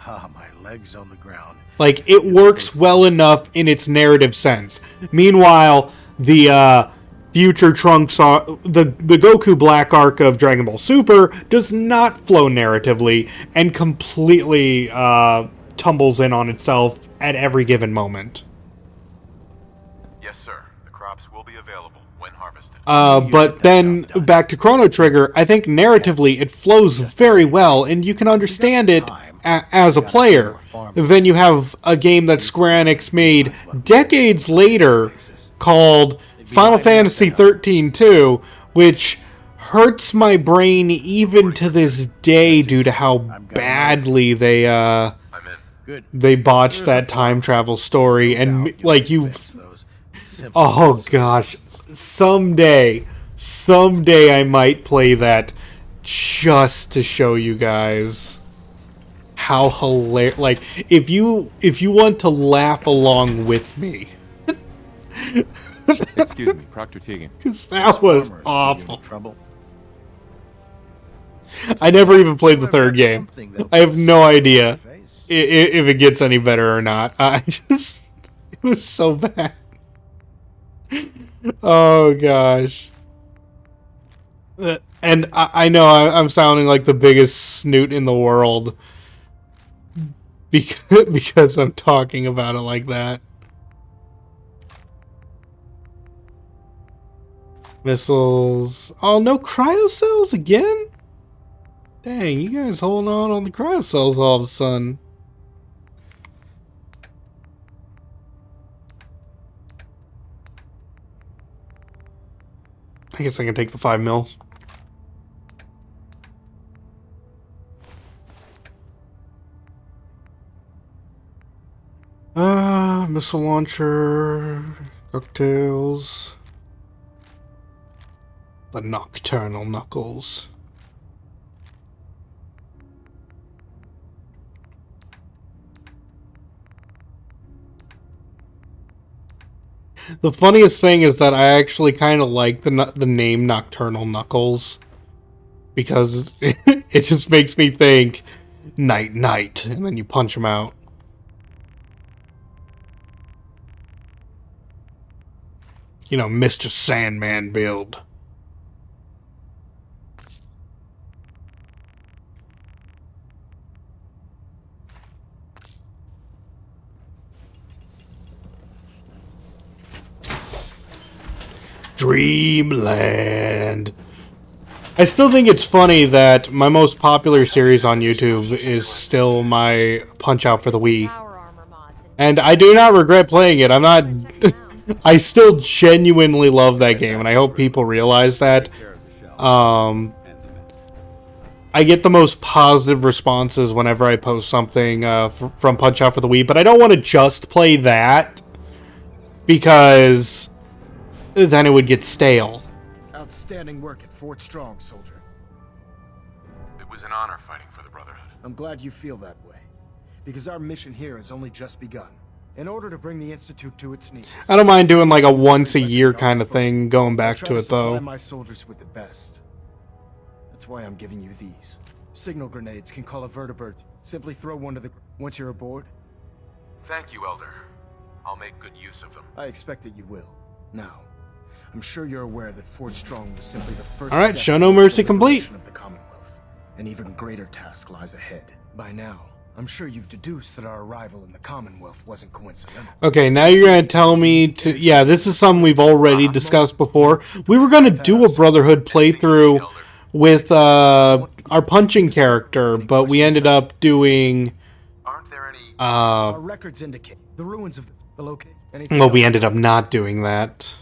Speaker 23: My legs on the ground.
Speaker 1: It works well enough in its narrative sense. Meanwhile, the future Trunks, the Goku Black arc of Dragon Ball Super does not flow narratively and completely tumbles in on itself at every given moment.
Speaker 22: Yes, sir. The crops will be available when harvested.
Speaker 1: But then back to Chrono Trigger, I think narratively it flows very well, and you can understand it as a player. Then you have a game that Square Enix made decades later called Final Fantasy 13-2, which hurts my brain even to this day due to how badly they botched that time travel story. And oh gosh, someday I might play that just to show you guys how hilarious. Like, if you want to laugh along with me.
Speaker 22: Excuse me, Proctor Teagan.
Speaker 1: Because that was awful.
Speaker 23: Trouble.
Speaker 1: I never even played the third game. I have no idea if it gets any better or not. It was so bad. Oh gosh. And I know I'm sounding like the biggest snoot in the world because I'm talking about it like that. Missiles. Oh, no cryocells again? Dang, you guys holding on the cryocells all of a sudden. I guess I can take the 5 mils. Missile launcher, cocktails, the nocturnal knuckles. The funniest thing is that I actually kind of like the name Nocturnal Knuckles because it just makes me think night night, and then you punch them out. You know, Mr. Sandman build. Dreamland. I still think it's funny that my most popular series on YouTube is still my Punch-Out for the Wii. And I do not regret playing it. I'm not... I still genuinely love that game, and I hope people realize that. I get the most positive responses whenever I post something from Punch-Out for the Wii, but I don't want to just play that, because then it would get stale.
Speaker 19: Outstanding work at Fort Strong, soldier.
Speaker 22: It was an honor fighting for the Brotherhood.
Speaker 19: I'm glad you feel that way, because our mission here has only just begun. In order to bring the Institute to its knees,
Speaker 1: I don't mind doing like a once-a-year kind of thing, going back to it though.
Speaker 19: My soldiers with the best. That's why I'm giving you these. Signal grenades can call a vertibird. Simply throw one to the... Once you're aboard.
Speaker 22: Thank you, Elder. I'll make good use of them.
Speaker 19: I expect that you will. Now, I'm sure you're aware that Fort Strong was simply the first.
Speaker 1: All right, show no mercy complete.
Speaker 19: Of the Commonwealth. An even greater task lies ahead. By now, I'm sure you've deduced that our arrival in the Commonwealth wasn't coincidental.
Speaker 1: Okay, now you're going to tell me to... Yeah, this is something we've already discussed before. We were going to do a Brotherhood playthrough with our punching character, but we ended up doing...
Speaker 19: Our records indicate the ruins of the location.
Speaker 1: Well, we ended up not doing that.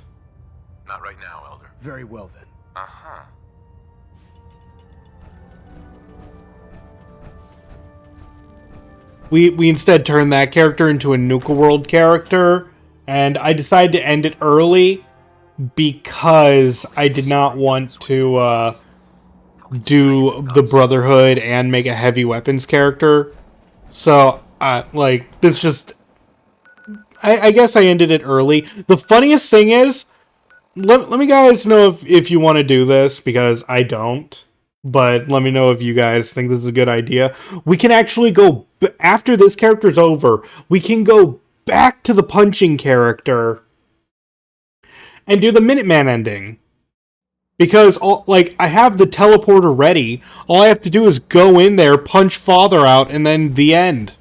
Speaker 22: Not right now, Elder.
Speaker 19: Very well, then.
Speaker 22: Uh-huh.
Speaker 1: We instead turned that character into a Nuka World character, and I decided to end it early because I did not want to do the Brotherhood and make a heavy weapons character. So, like, this just... I guess I ended it early. The funniest thing is, let me guys know if you want to do this, because I don't. But let me know if you guys think this is a good idea. We can actually go, after this character's over, we can go back to the punching character and do the Minuteman ending. Because, I have the teleporter ready. All I have to do is go in there, punch Father out, and then the end.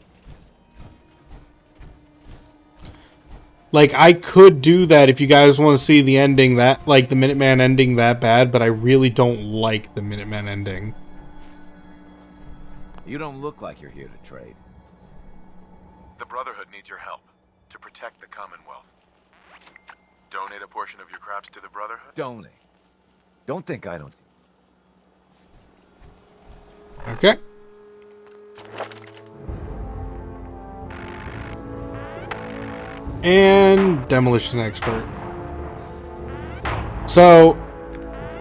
Speaker 1: Like, I could do that if you guys want to see the ending that, like, the Minuteman ending that bad, but I really don't like the Minuteman ending.
Speaker 17: You don't look like you're here to trade.
Speaker 22: The Brotherhood needs your help to protect the Commonwealth. Donate a portion of your crops to the Brotherhood?
Speaker 17: Donate. Don't think I don't...
Speaker 1: Okay. And demolition expert. So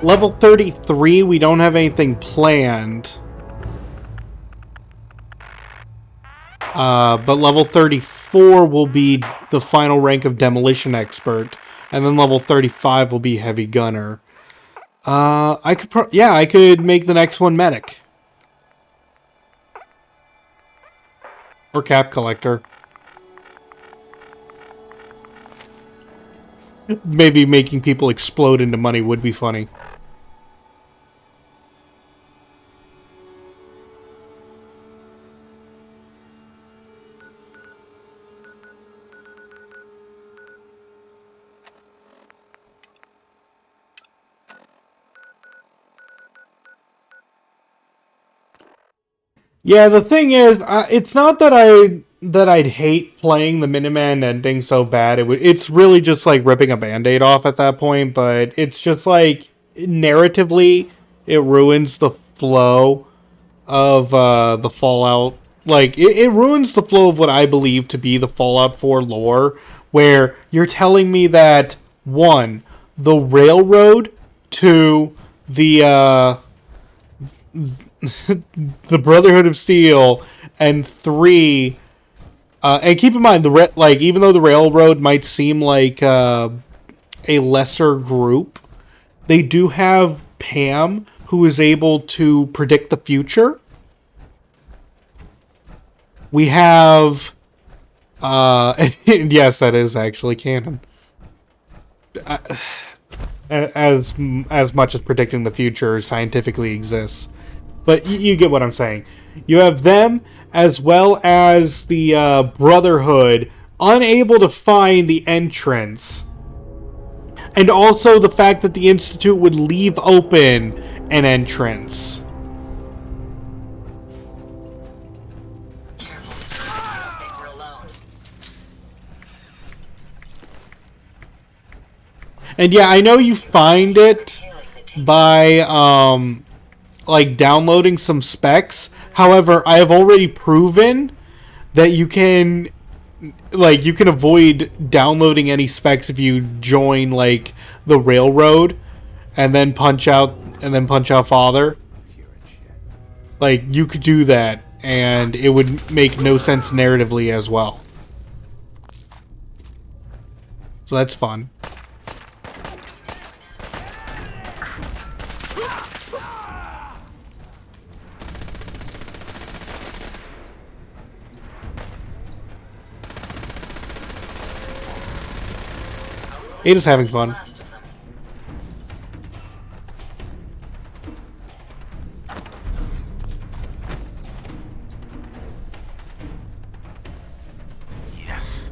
Speaker 1: Level 33, we don't have anything planned. But level 34 will be the final rank of Demolition Expert. And then level 35 will be Heavy Gunner. I could make the next one Medic. Or Cap Collector. Maybe making people explode into money would be funny. Yeah, the thing is, it's not that I'd hate playing the Miniman ending so bad. It's really just like ripping a Band-Aid off at that point, but it's just like narratively it ruins the flow of the Fallout. Like it ruins the flow of what I believe to be the Fallout 4 lore, where you're telling me that one, the railroad to the the Brotherhood of Steel, and 3, and keep in mind even though the railroad might seem like a lesser group, they do have Pam, who is able to predict the future. We have yes, that is actually canon. As much as predicting the future scientifically exists. But you get what I'm saying. You have them, as well as the Brotherhood, unable to find the entrance. And also the fact that the Institute would leave open an entrance. And yeah, I know you find it by like downloading some specs. However, I have already proven that you can avoid downloading any specs if you join like the railroad and then punch out Father. Like you could do that and it would make no sense narratively as well. So that's fun. Ada's having fun.
Speaker 22: Yes.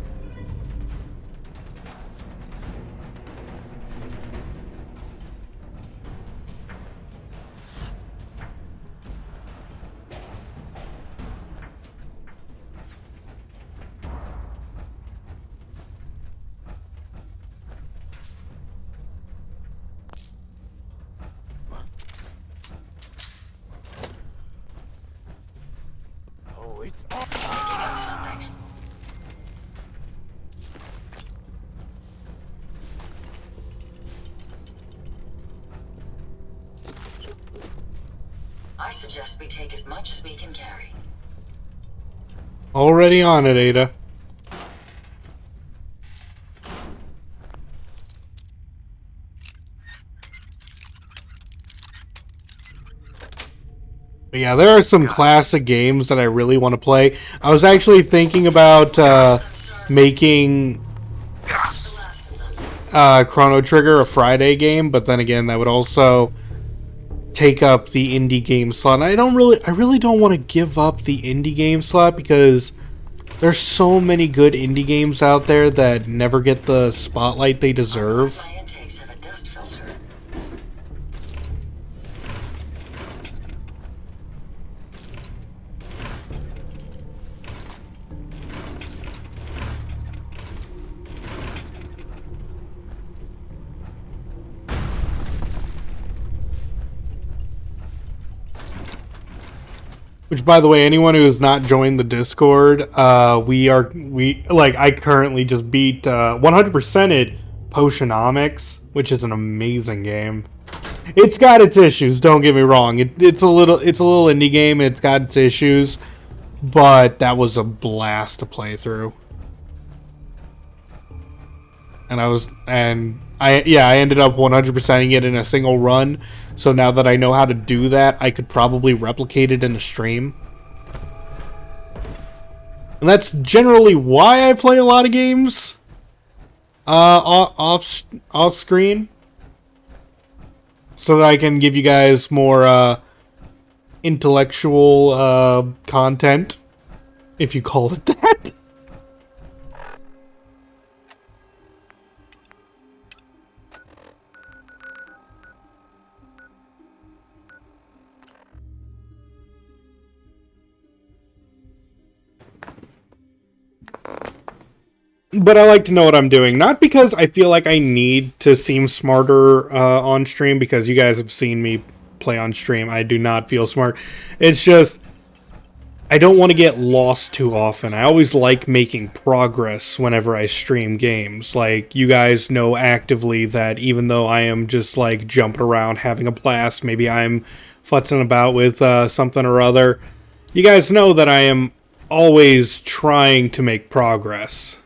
Speaker 12: I suggest we take as much as we can carry.
Speaker 1: Already on it, Ada. But yeah, there are some classic games that I really want to play. I was actually thinking about making Chrono Trigger a Friday game, but then again, that would also take up the indie game slot. And I really don't want to give up the indie game slot because there's so many good indie games out there that never get the spotlight they deserve. Which, by the way, anyone who has not joined the Discord, I currently just beat 100%ed Potionomics, which is an amazing game. It's got its issues, don't get me wrong. It's a little indie game, it's got its issues, but that was a blast to play through. And I ended up 100%ing it in a single run. So now that I know how to do that, I could probably replicate it in a stream. And that's generally why I play a lot of games off screen, so that I can give you guys more intellectual content, if you call it that. But I like to know what I'm doing. Not because I feel like I need to seem smarter on stream, because you guys have seen me play on stream. I do not feel smart. It's just, I don't want to get lost too often. I always like making progress whenever I stream games. Like, you guys know actively that even though I am just, like, jumping around, having a blast, maybe I'm futzing about with something or other, you guys know that I am always trying to make progress.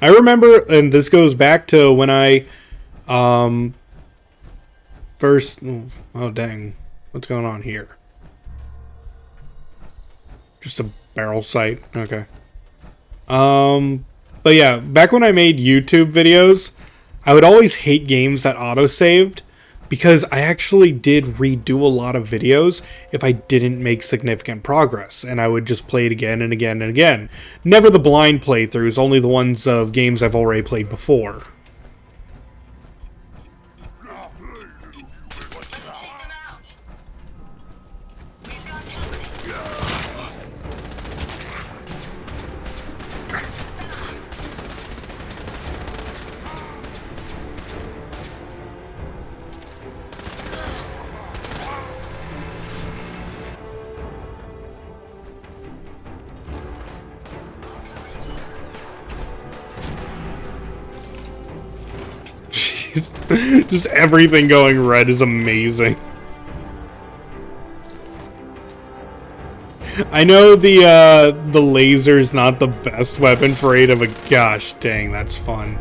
Speaker 1: I remember, and this goes back to when I first... Oh, dang. What's going on here? Just a barrel sight. Okay. But yeah, back when I made YouTube videos, I would always hate games that auto-saved, because I actually did redo a lot of videos if I didn't make significant progress, and I would just play it again and again and again. Never the blind playthroughs, only the ones of games I've already played before. Just everything going red is amazing. I know the laser's not the best weapon for Ada, but gosh dang, that's fun.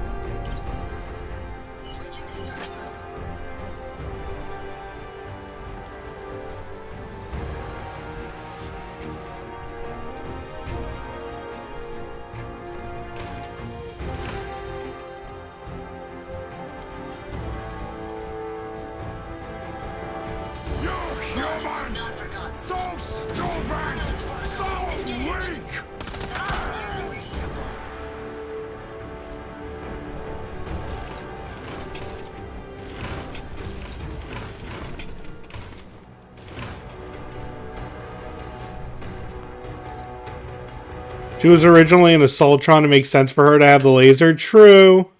Speaker 1: She was originally an Assaultron to make sense for her to have the laser. True.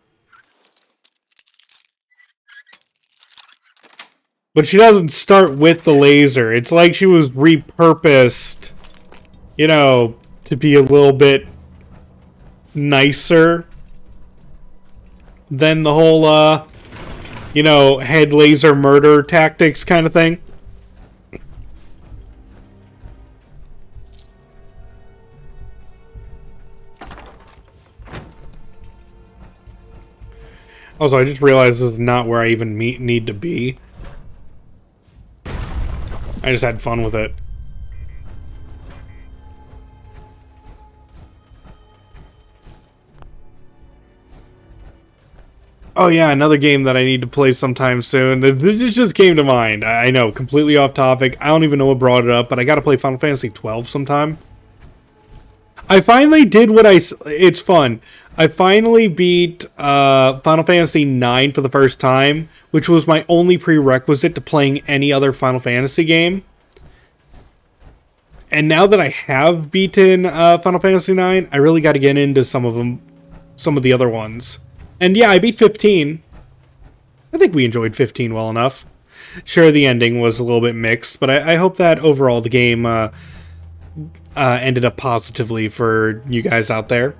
Speaker 1: But she doesn't start with the laser. It's like she was repurposed, you know, to be a little bit nicer than the whole, you know, head laser murder tactics kind of thing. Also, I just realized this is not where I even need to be. I just had fun with it. Oh yeah, another game that I need to play sometime soon. This just came to mind. I know, completely off topic. I don't even know what brought it up, but I gotta play Final Fantasy XII sometime. I finally did what it's fun. I finally beat Final Fantasy IX for the first time, which was my only prerequisite to playing any other Final Fantasy game. And now that I have beaten Final Fantasy IX, I really got to get into some of the other ones. And yeah, I beat 15. I think we enjoyed 15 well enough. Sure, the ending was a little bit mixed, but I hope that overall the game ended up positively for you guys out there.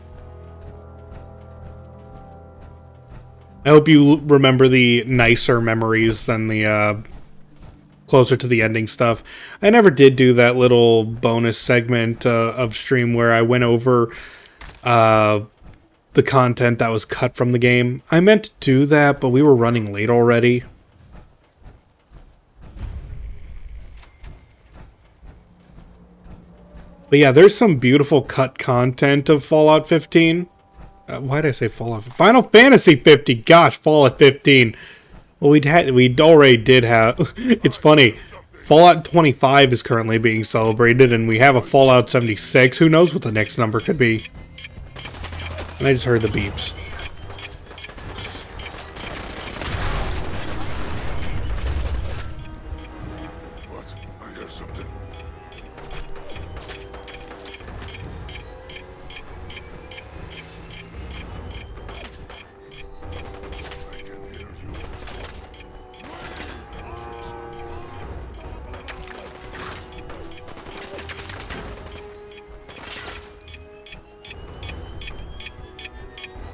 Speaker 1: I hope you remember the nicer memories than the closer to the ending stuff. I never did do that little bonus segment of stream where I went over the content that was cut from the game. I meant to do that, but we were running late already. But yeah, there's some beautiful cut content of Fallout 15. Why did I say Fallout? Final Fantasy 50. Gosh, Fallout 15. Well, we already did have. It's funny. Fallout 25 is currently being celebrated, and we have a Fallout 76. Who knows what the next number could be? And I just heard the beeps.
Speaker 9: What? I hear something. I can hear you.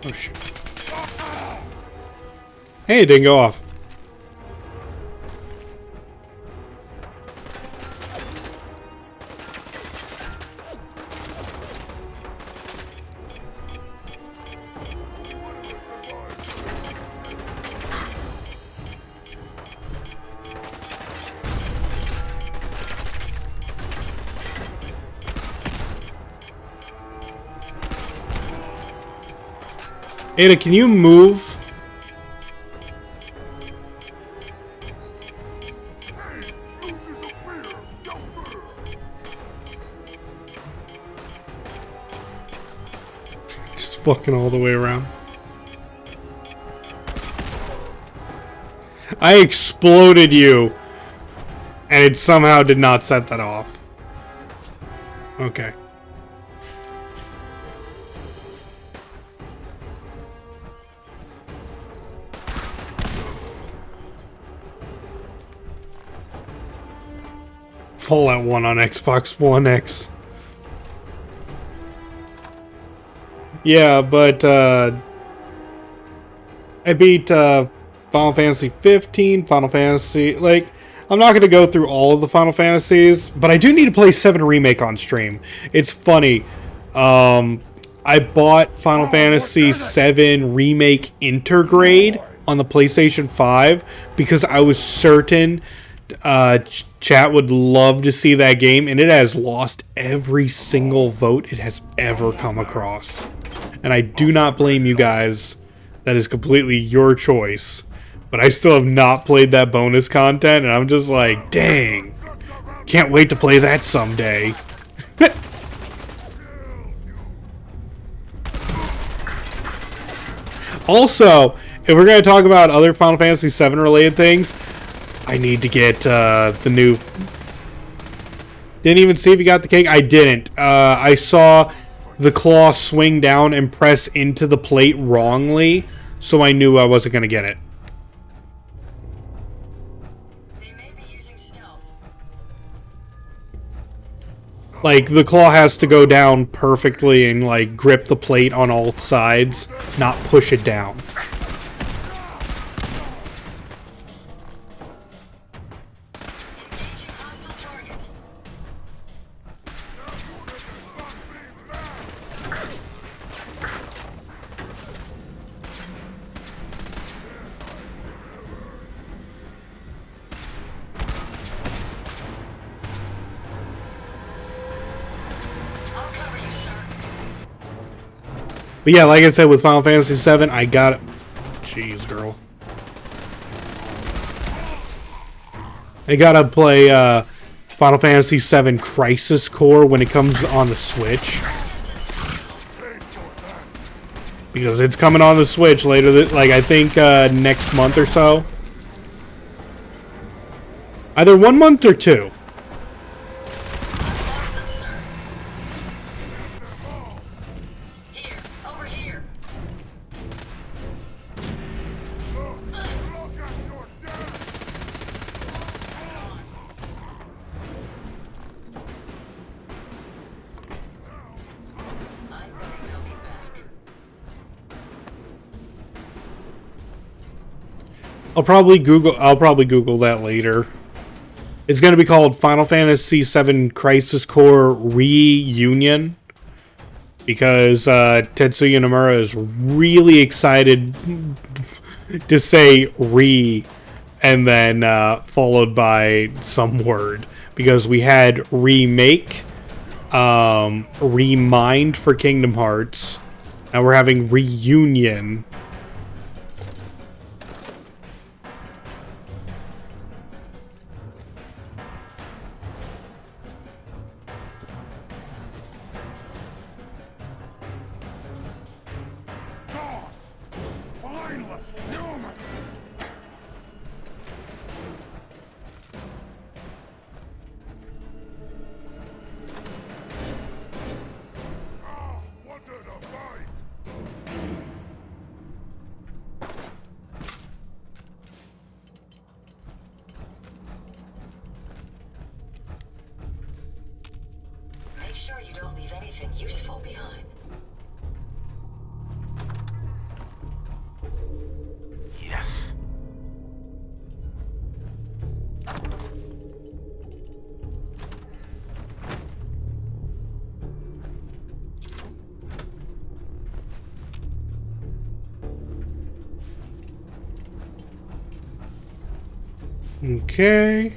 Speaker 1: Oh shit. Hey, it didn't go off. Ada, can you move? Just fucking all the way around. I exploded you, and it somehow did not set that off. Okay. Fallout 1 on Xbox One X. Yeah, but I beat Final Fantasy 15, Final Fantasy, like, I'm not going to go through all of the Final Fantasies, but I do need to play 7 Remake on stream. It's funny. I bought Final Fantasy 7 Remake Intergrade on the PlayStation 5 because I was certain chat would love to see that game, and it has lost every single vote it has ever come across. And I do not blame you guys. That is completely your choice. But I still have not played that bonus content, and I'm just like, dang. Can't wait to play that someday. Also, if we're going to talk about other Final Fantasy VII related things, I need to get the new... Didn't even see if you got the cake. I didn't. I saw the claw swing down and press into the plate wrongly, so I knew I wasn't going to get it. Like, the claw has to go down perfectly and, like, grip the plate on all sides, not push it down. But yeah, like I said, with Final Fantasy VII, I got it. Jeez, girl. I gotta play Final Fantasy VII Crisis Core when it comes on the Switch. Because it's coming on the Switch later, like I think next month or so. Either 1 month or 2. I'll probably Google that later. It's going to be called Final Fantasy VII Crisis Core Reunion, because Tetsuya Nomura is really excited to say "re" and then followed by some word, because we had remake, remind for Kingdom Hearts. Now we're having reunion.
Speaker 12: Make sure you don't leave anything useful behind.
Speaker 22: Yes.
Speaker 1: Okay.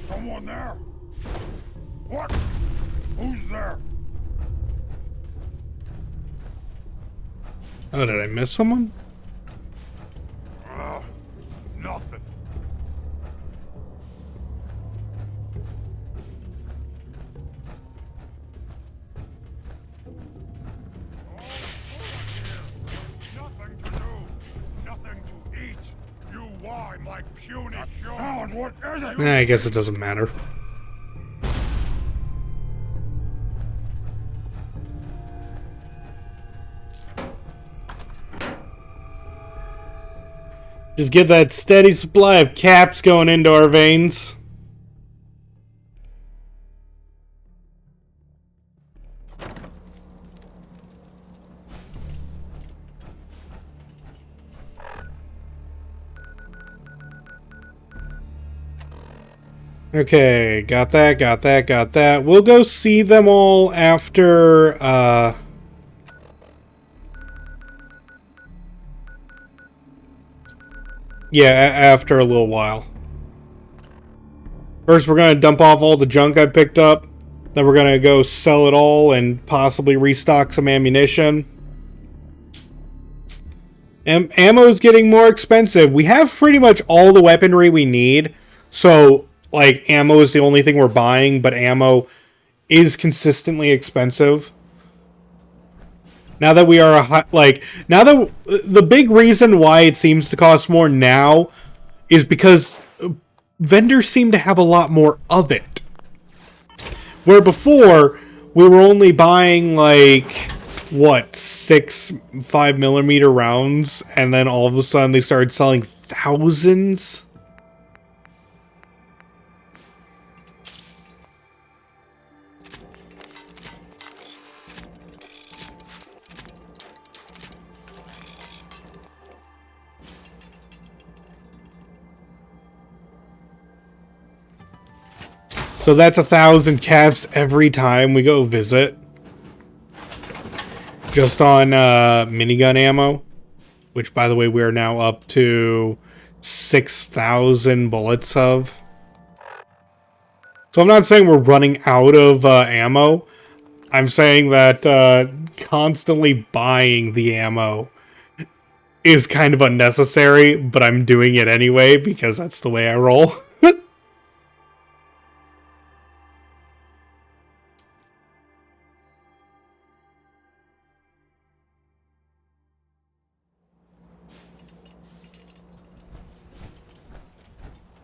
Speaker 9: Someone there? What? Who's there?
Speaker 1: Oh, did I miss someone?
Speaker 9: Nothing. Nothing to do. Nothing to eat. You whine like puny sound. What is it?
Speaker 1: I guess it doesn't matter. Just get that steady supply of caps going into our veins. Okay, got that. We'll go see them all after, yeah, after a little while. First, we're going to dump off all the junk I picked up. Then we're going to go sell it all and possibly restock some ammunition. Ammo's getting more expensive. We have pretty much all the weaponry we need. So, like, ammo is the only thing we're buying, but ammo is consistently expensive. Now that we are now that the big reason why it seems to cost more now is because vendors seem to have a lot more of it. Where before we were only buying like what 6 5mm rounds, and then all of a sudden they started selling thousands. So that's 1,000 caps every time we go visit. Just on minigun ammo. Which, by the way, we are now up to 6,000 bullets of. So I'm not saying we're running out of ammo. I'm saying that constantly buying the ammo is kind of unnecessary, but I'm doing it anyway because that's the way I roll.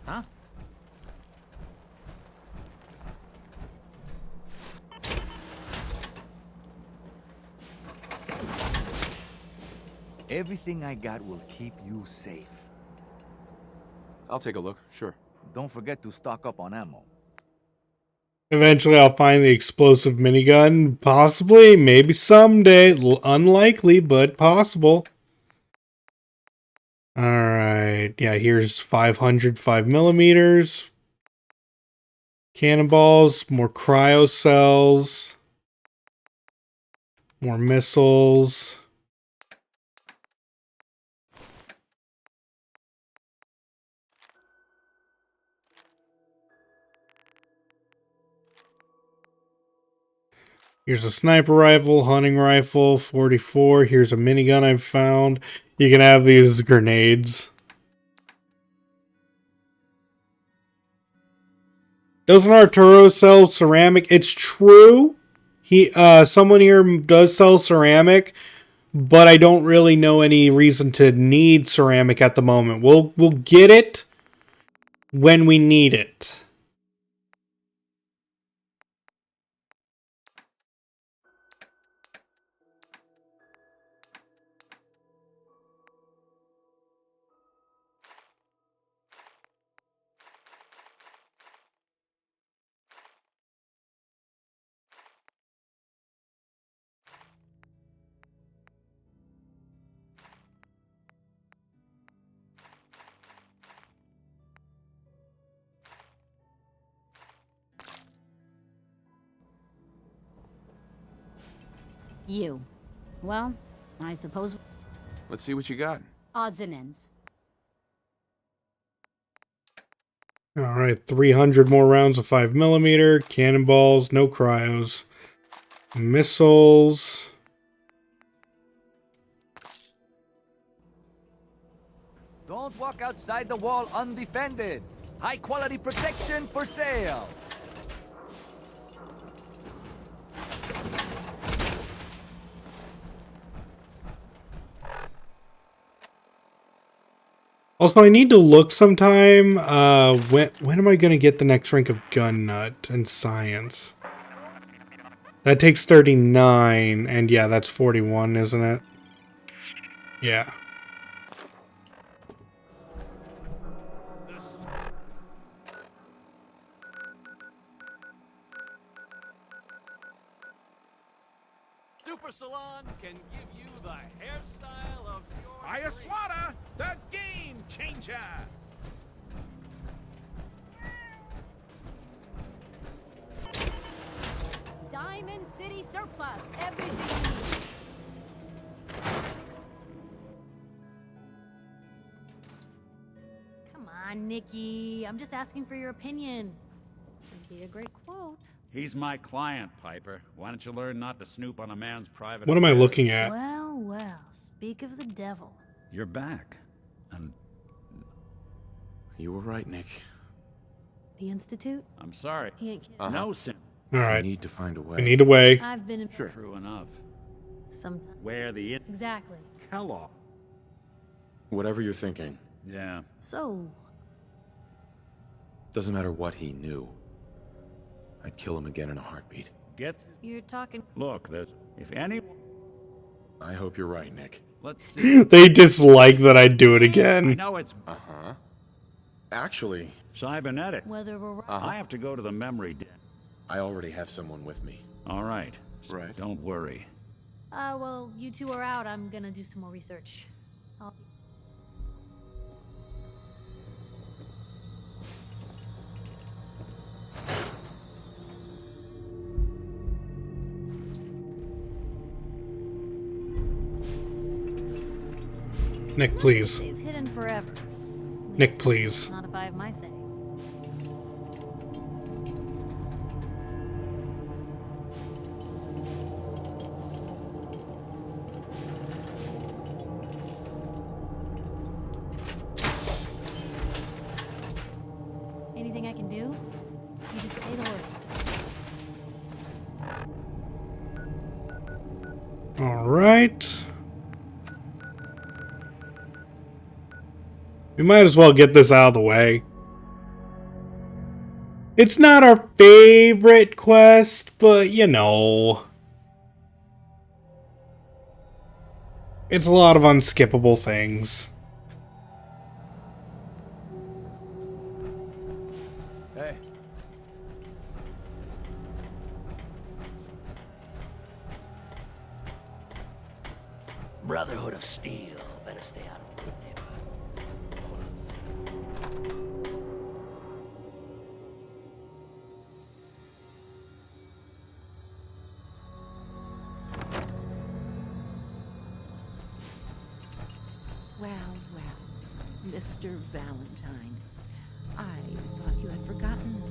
Speaker 2: Huh?
Speaker 3: Everything I got will keep you safe.
Speaker 22: I'll take a look, sure.
Speaker 3: Don't forget to stock up on ammo.
Speaker 1: Eventually I'll find the explosive minigun. Possibly, maybe someday. Unlikely, but possible. Alright, yeah, here's 500 5mm. Cannonballs, more cryo cells. More missiles. Here's a sniper rifle, hunting rifle, 44. Here's a minigun I've found. You can have these grenades. Doesn't Arturo sell ceramic? It's true. Someone here does sell ceramic, but I don't really know any reason to need ceramic at the moment. We'll get it when we need it.
Speaker 7: You. Well, I suppose...
Speaker 22: Let's see what you got.
Speaker 7: Odds and ends.
Speaker 1: Alright, 300 more rounds of 5mm. Cannonballs, no cryos. Missiles.
Speaker 11: Don't walk outside the wall undefended. High quality protection for sale.
Speaker 1: Also, I need to look sometime. When am I going to get the next rank of Gun Nut and Science? That takes 39, and yeah, that's 41, isn't it? Yeah.
Speaker 2: Super Salon can give you the hairstyle of your...
Speaker 9: Ayaswada, the game changer!
Speaker 7: Diamond City Surplus. Everything you need. Come on, Nikki. I'm just asking for your opinion. It'd be a great quote.
Speaker 6: He's my client, Piper. Why don't you learn not to snoop on a man's private...
Speaker 1: What am I looking at?
Speaker 7: Well, well. Speak of the devil.
Speaker 6: You're back. And...
Speaker 22: You were right, Nick.
Speaker 7: The Institute?
Speaker 6: I'm sorry.
Speaker 7: He ain't kidding.
Speaker 6: No, Sim.
Speaker 1: Alright.
Speaker 22: We need to find a way.
Speaker 1: We need a way.
Speaker 7: I've been...
Speaker 6: Sure. True enough.
Speaker 7: Sometimes.
Speaker 6: Where the...
Speaker 7: Exactly.
Speaker 6: Kellogg.
Speaker 22: Whatever you're thinking.
Speaker 6: Yeah.
Speaker 7: So...
Speaker 22: Doesn't matter what he knew. I'd kill him again in a heartbeat.
Speaker 6: Get...
Speaker 7: You're talking...
Speaker 6: Look, if any...
Speaker 22: I hope you're right, Nick.
Speaker 6: Let's see.
Speaker 1: They dislike that I do it again.
Speaker 6: I know it's...
Speaker 22: Uh-huh. Actually...
Speaker 6: Cybernetic.
Speaker 7: Whether we're right...
Speaker 6: I have to go to the memory den.
Speaker 22: I already have someone with me.
Speaker 6: All right.
Speaker 22: Right.
Speaker 6: Don't worry.
Speaker 7: Well, you two are out. I'm gonna do some more research. I'll...
Speaker 1: Nick, please.
Speaker 7: It's hidden forever.
Speaker 1: Nick, please.
Speaker 7: Not if I have my say. Anything I can do? You just say the word.
Speaker 1: All right. We might as well get this out of the way. It's not our favorite quest, but you know. It's a lot of unskippable things.
Speaker 11: Hey.
Speaker 12: Brotherhood of Steel. Better stay out of good neighborhood.
Speaker 13: Well, well, Mr. Valentine. I thought you had forgotten.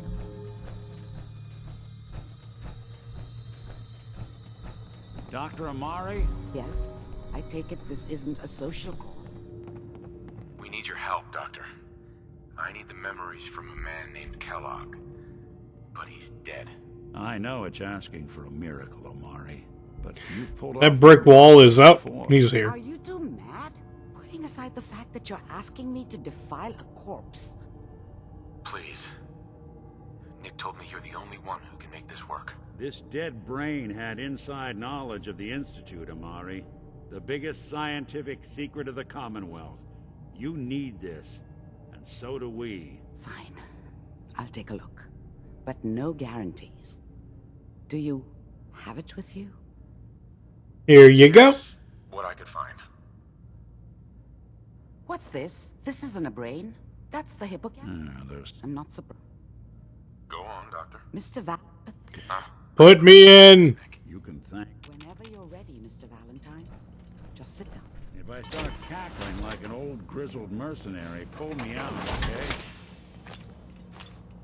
Speaker 6: Dr. Amari?
Speaker 14: Yes? I take it this isn't a social call.
Speaker 22: We need your help, Doctor. I need the memories from a man named Kellogg. But he's dead.
Speaker 6: I know it's asking for a miracle, Amari. But you've pulled off
Speaker 1: That brick wall is up. He's here.
Speaker 14: Are you too mad? Putting aside the fact that you're asking me to defile a corpse.
Speaker 22: Please. Nick told me you're the only one who can make this work.
Speaker 6: This dead brain had inside knowledge of the Institute, Amari. The biggest scientific secret of the Commonwealth. You need this, and so do we.
Speaker 14: Fine. I'll take a look. But no guarantees. Do you have it with you?
Speaker 1: Here you go.
Speaker 22: What I could find.
Speaker 14: What's this? This isn't a brain. That's the hippocampus. I'm not surprised.
Speaker 22: Go on, Doctor.
Speaker 14: Mr. Val...
Speaker 1: Put me in.
Speaker 6: You can thank.
Speaker 14: Whenever you're ready, Mr. Valentine. Just sit down.
Speaker 6: If I start cackling like an old grizzled mercenary, pull me out, okay?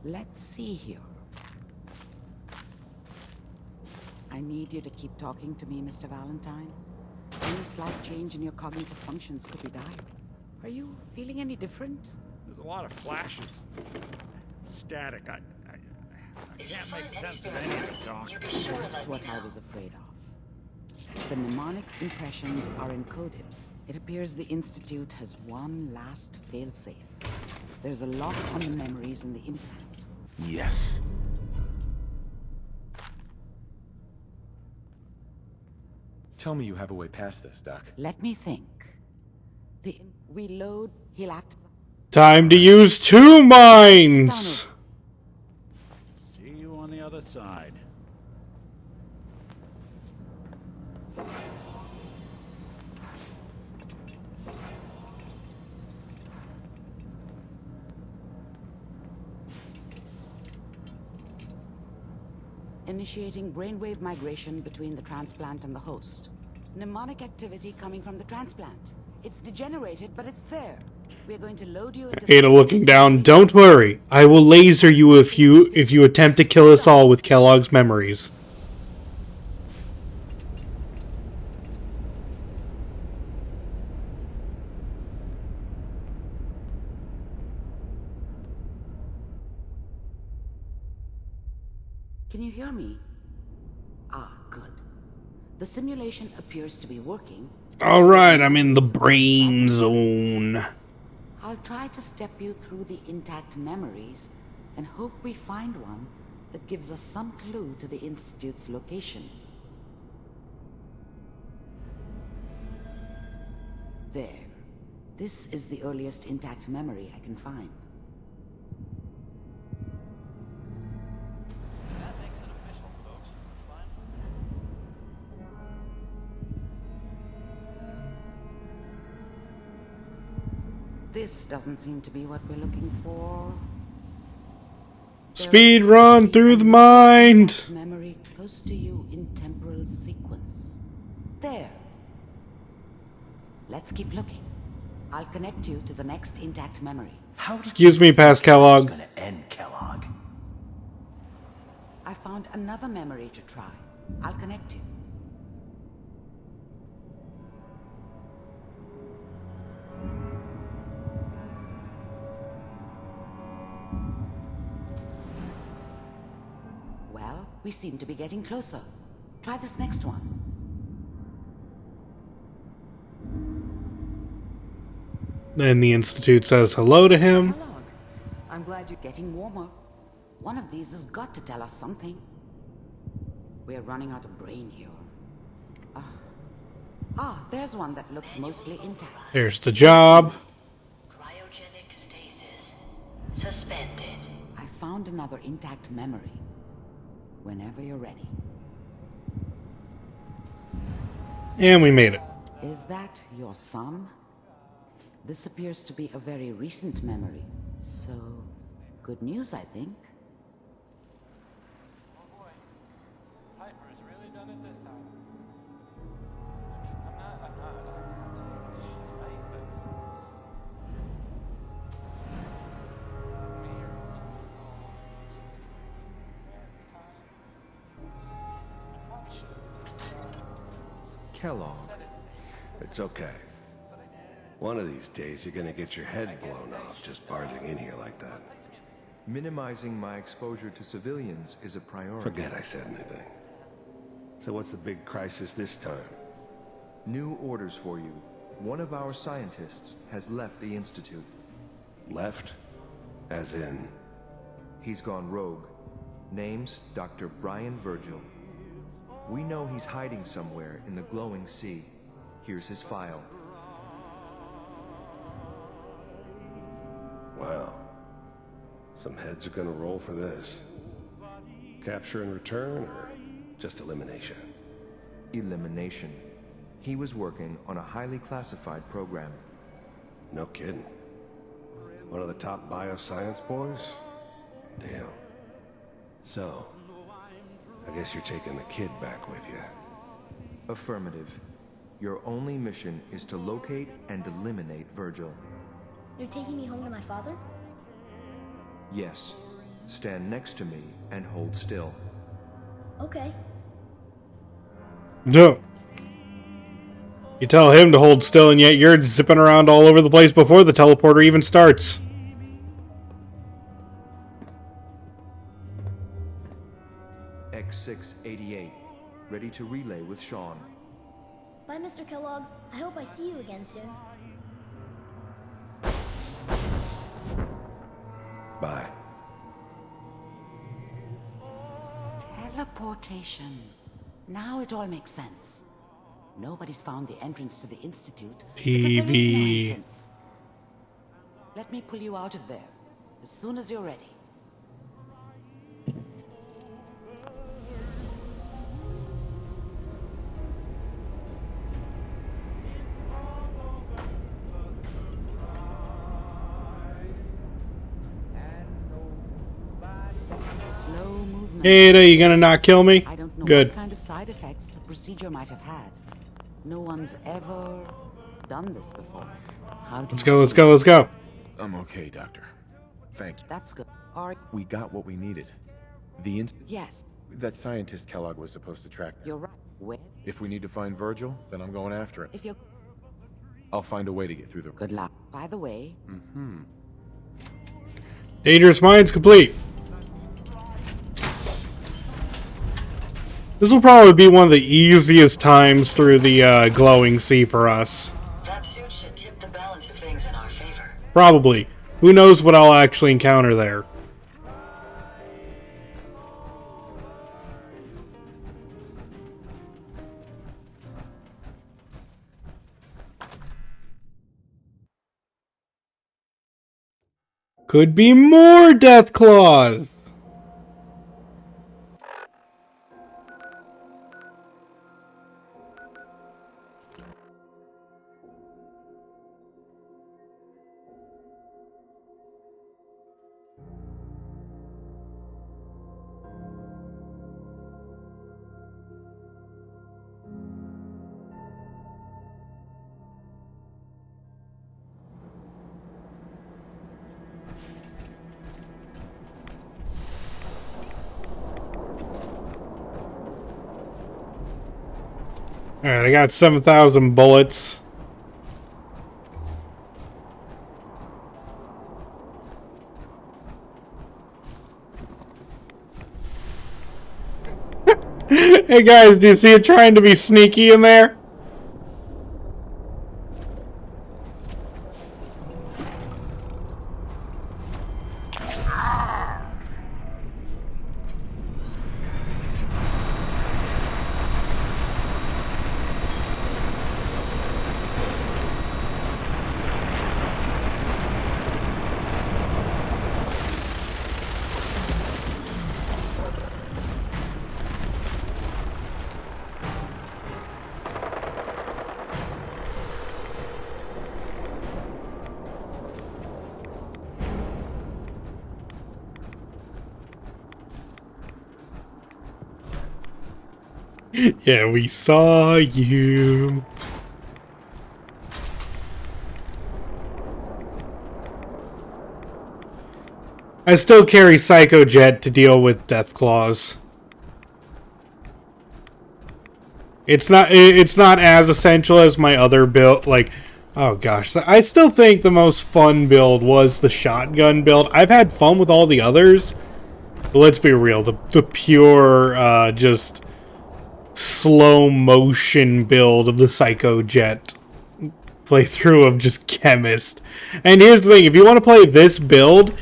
Speaker 14: Let's see here. I need you to keep talking to me, Mr. Valentine. Any slight change in your cognitive functions could be dire. Are you feeling any different?
Speaker 6: There's a lot of flashes. Static. I can't make sense of any of it, Doc.
Speaker 14: That's what I was afraid of. The mnemonic impressions are encoded. It appears the Institute has one last failsafe. There's a lock on the memories in the implant.
Speaker 22: Yes.
Speaker 4: Tell me you have a way past this, Doc.
Speaker 14: Let me think. We load, he'll act...
Speaker 1: Time to use 2 minds.
Speaker 6: See you on the other side.
Speaker 14: Initiating brainwave migration between the transplant and the host. Mnemonic activity coming from the transplant. It's degenerated, but it's there. We're going to load you into...
Speaker 1: Ada looking down. Don't worry. I will laser you if you attempt to kill us all with Kellogg's memories.
Speaker 14: Can you hear me? Ah, good. The simulation appears to be working.
Speaker 1: Alright, I'm in the brain zone.
Speaker 14: I'll try to step you through the intact memories and hope we find one that gives us some clue to the Institute's location. There. This is the earliest intact memory I can find. This doesn't seem to be what we're looking for.
Speaker 1: Speed run through the mind.
Speaker 14: Memory close to you in temporal sequence. There. Let's keep looking. I'll connect you to the next intact memory.
Speaker 1: Excuse me, past Kellogg.
Speaker 14: Gonna end Kellogg. I found another memory to try. I'll connect you. Well, we seem to be getting closer. Try this next one.
Speaker 1: Then the Institute says hello to him.
Speaker 14: I'm glad you're getting warmer. One of these has got to tell us something. We're running out of brain here. There's one that looks mostly intact.
Speaker 1: Here's the job.
Speaker 12: Cryogenic stasis. Suspended.
Speaker 14: I found another intact memory. Whenever you're ready.
Speaker 1: And we made it.
Speaker 14: Is that your son? This appears to be a very recent memory. So, good news, I think.
Speaker 15: Kellogg. It's okay. One of these days, you're gonna get your head blown off just barging in here like that.
Speaker 18: Minimizing my exposure to civilians is a priority.
Speaker 15: Forget I said anything. So what's the big crisis this time?
Speaker 18: New orders for you. One of our scientists has left the Institute.
Speaker 15: Left? As in?
Speaker 18: He's gone rogue. Name's Dr. Brian Virgil. We know he's hiding somewhere in the glowing sea. Here's his file.
Speaker 15: Wow. Some heads are gonna roll for this. Capture and return, or just elimination?
Speaker 18: Elimination. He was working on a highly classified program.
Speaker 15: No kidding. One of the top bioscience boys? Damn. So, I guess you're taking the kid back with you.
Speaker 18: Affirmative. Your only mission is to locate and eliminate Virgil.
Speaker 21: You're taking me home to my father?
Speaker 18: Yes. Stand next to me and hold still.
Speaker 21: Okay.
Speaker 1: No. You tell him to hold still, and yet you're zipping around all over the place before the teleporter even starts.
Speaker 18: X688. Ready to relay with Sean.
Speaker 21: Bye, Mr. Kellogg. I hope I see you again soon.
Speaker 15: Bye.
Speaker 14: Teleportation. Now it all makes sense. Nobody's found the entrance to the Institute. because there is no entrance. Let me pull you out of there as soon as you're ready.
Speaker 1: Ada, you gonna not kill me?
Speaker 14: I don't know
Speaker 1: Good.
Speaker 14: what kind of side effects the procedure might have had. No one's ever done this before. How do
Speaker 1: Let's go, let's go, let's go.
Speaker 4: I'm okay, Doctor. Thank you.
Speaker 14: That's good. Are
Speaker 4: We got what we needed.
Speaker 14: Yes.
Speaker 4: That scientist Kellogg was supposed to track down.
Speaker 14: You're right. Where?
Speaker 4: If we need to find Virgil, then I'm going after it.
Speaker 14: If you're
Speaker 4: I'll find a way to get through the...
Speaker 14: good luck. By the way,
Speaker 1: Dangerous Minds complete. This will probably be one of the easiest times through the glowing sea for us.
Speaker 12: That suit should tip the balance of things in our favor.
Speaker 1: Probably. Who knows what I'll actually encounter there. Could be more death claws. Alright, I got 7,000 bullets. Hey guys, do you see it trying to be sneaky in there? Yeah, we saw you. I still carry Psycho Jet to deal with Death Claws. It's not as essential as my other build. Like, oh gosh, I still think the most fun build was the shotgun build. I've had fun with all the others, but let's be real, the pure just slow motion build of the Psycho Jet playthrough of just Chemist. And here's the thing, if you want to play this build,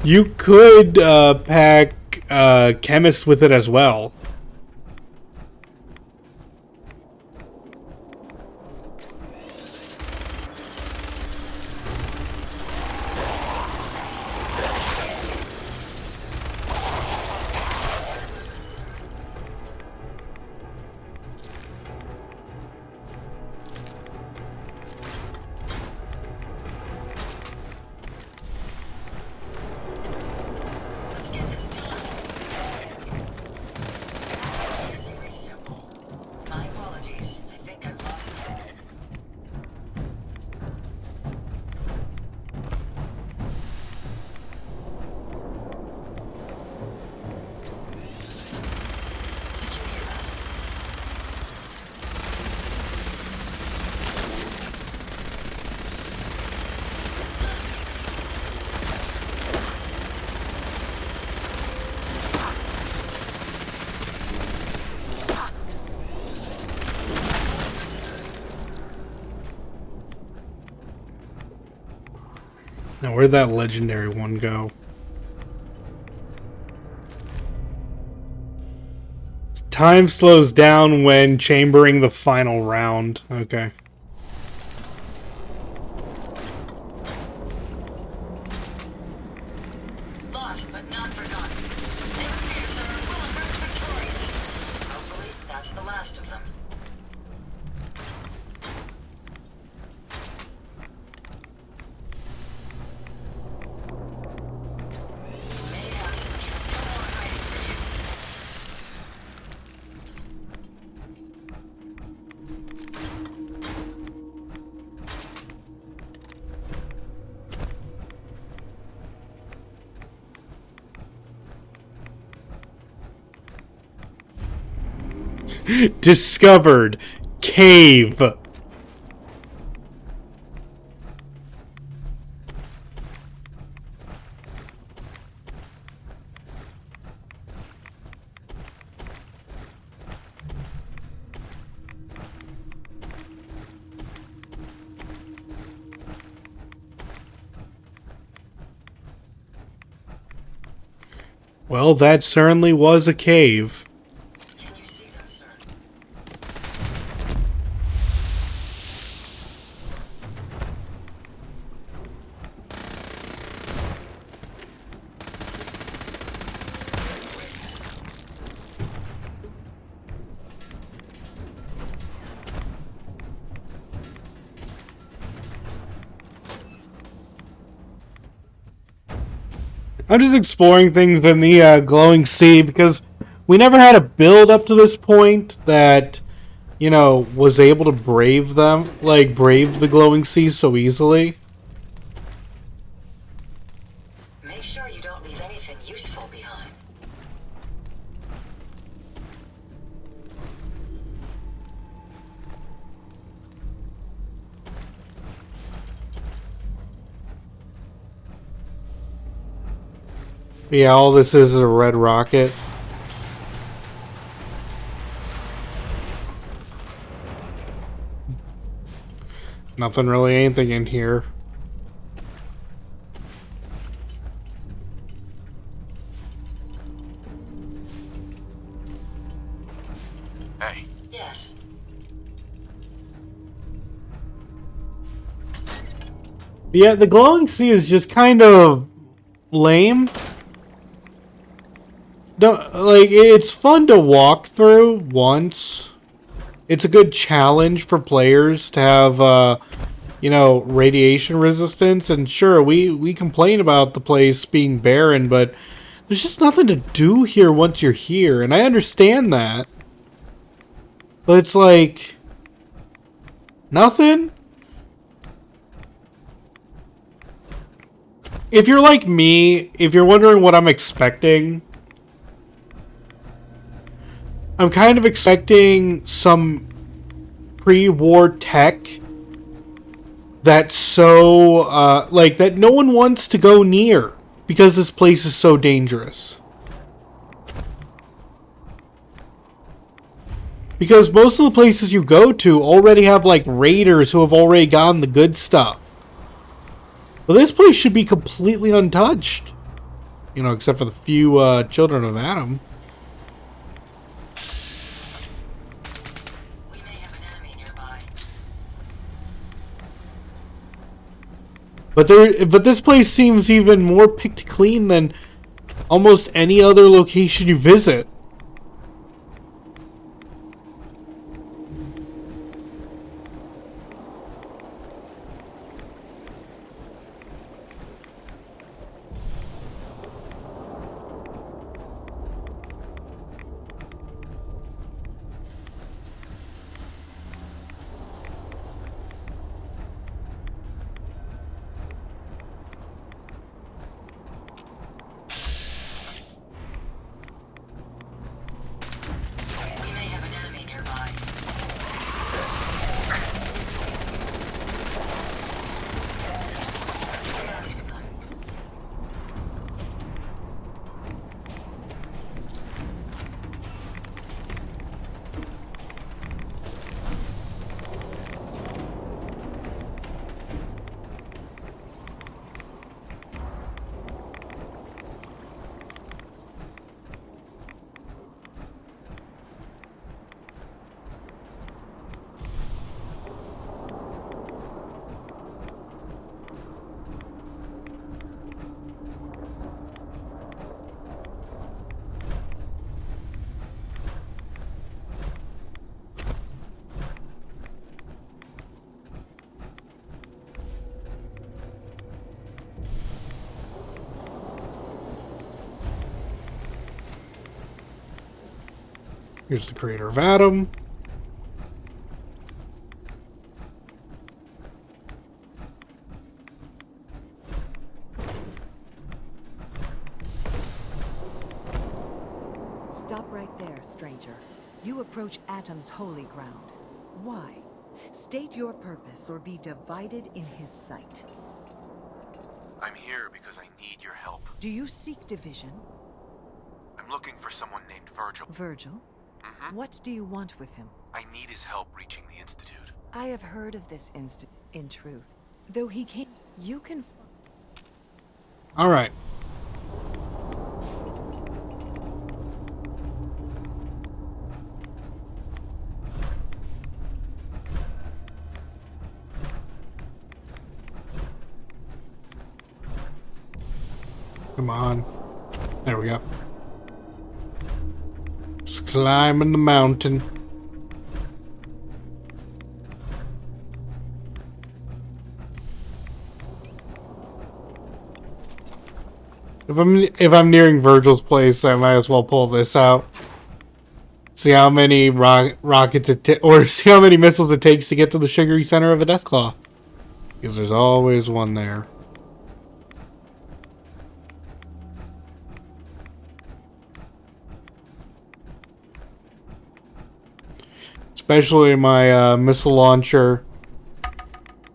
Speaker 1: you could pack Chemist with it as well.
Speaker 12: My apologies. I think I've lost the thread.
Speaker 1: Now, where'd that legendary one go? Time slows down when chambering the final round. Okay.
Speaker 12: Lost but not forgotten. Never fear, sir. We'll emerge victorious. Hopefully, that's the last of them.
Speaker 1: Discovered cave. Well, that certainly was a cave. I'm just exploring things in the glowing sea because we never had a build up to this point that, you know, was able to brave them, like brave the glowing sea so easily.
Speaker 12: Make sure you don't leave anything useful behind.
Speaker 1: Yeah, all this is a red rocket. Nothing really, anything in here.
Speaker 22: Hey.
Speaker 12: Yes.
Speaker 1: Yeah, the glowing sea is just kind of lame. Don't, like, it's fun to walk through once. It's a good challenge for players to have, you know, radiation resistance. And sure, we complain about the place being barren, but there's just nothing to do here once you're here. And I understand that. But it's like... nothing? If you're like me, if you're wondering what I'm expecting... I'm kind of expecting some pre-war tech that's so, like, that no one wants to go near because this place is so dangerous. Because most of the places you go to already have, like, raiders who have already gotten the good stuff. But this place should be completely untouched. You know, except for the few, children of Adam. But this place seems even more picked clean than almost any other location you visit. Here's the creator of Adam.
Speaker 5: Stop right there, stranger. You approach Atom's holy ground. Why? State your purpose or be divided in his sight.
Speaker 22: I'm here because I need your help.
Speaker 5: Do you seek division?
Speaker 22: I'm looking for someone named Virgil.
Speaker 5: Virgil? What do you want with him?
Speaker 22: I need his help reaching the Institute.
Speaker 5: I have heard of this institute, in truth. Though he can't, you can...
Speaker 1: Alright. Come on. There we go. Just climbing the mountain. If I'm nearing Virgil's place, I might as well pull this out. See how many rockets or see how many missiles it takes to get to the sugary center of a Deathclaw. Because there's always one there. Especially my missile launcher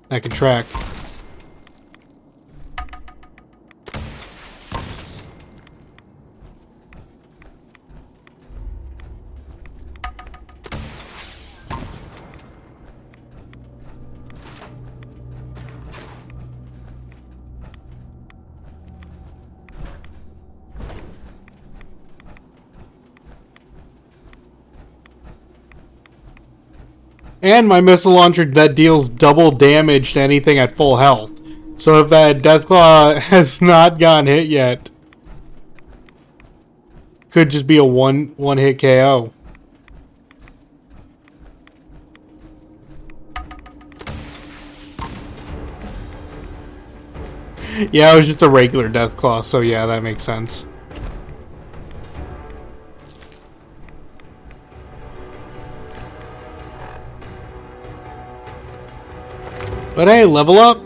Speaker 1: that can track. And my missile launcher that deals double damage to anything at full health. So if that Deathclaw has not gotten hit yet, could just be a one hit KO. Yeah, it was just a regular Deathclaw, so yeah, that makes sense. But hey, level up.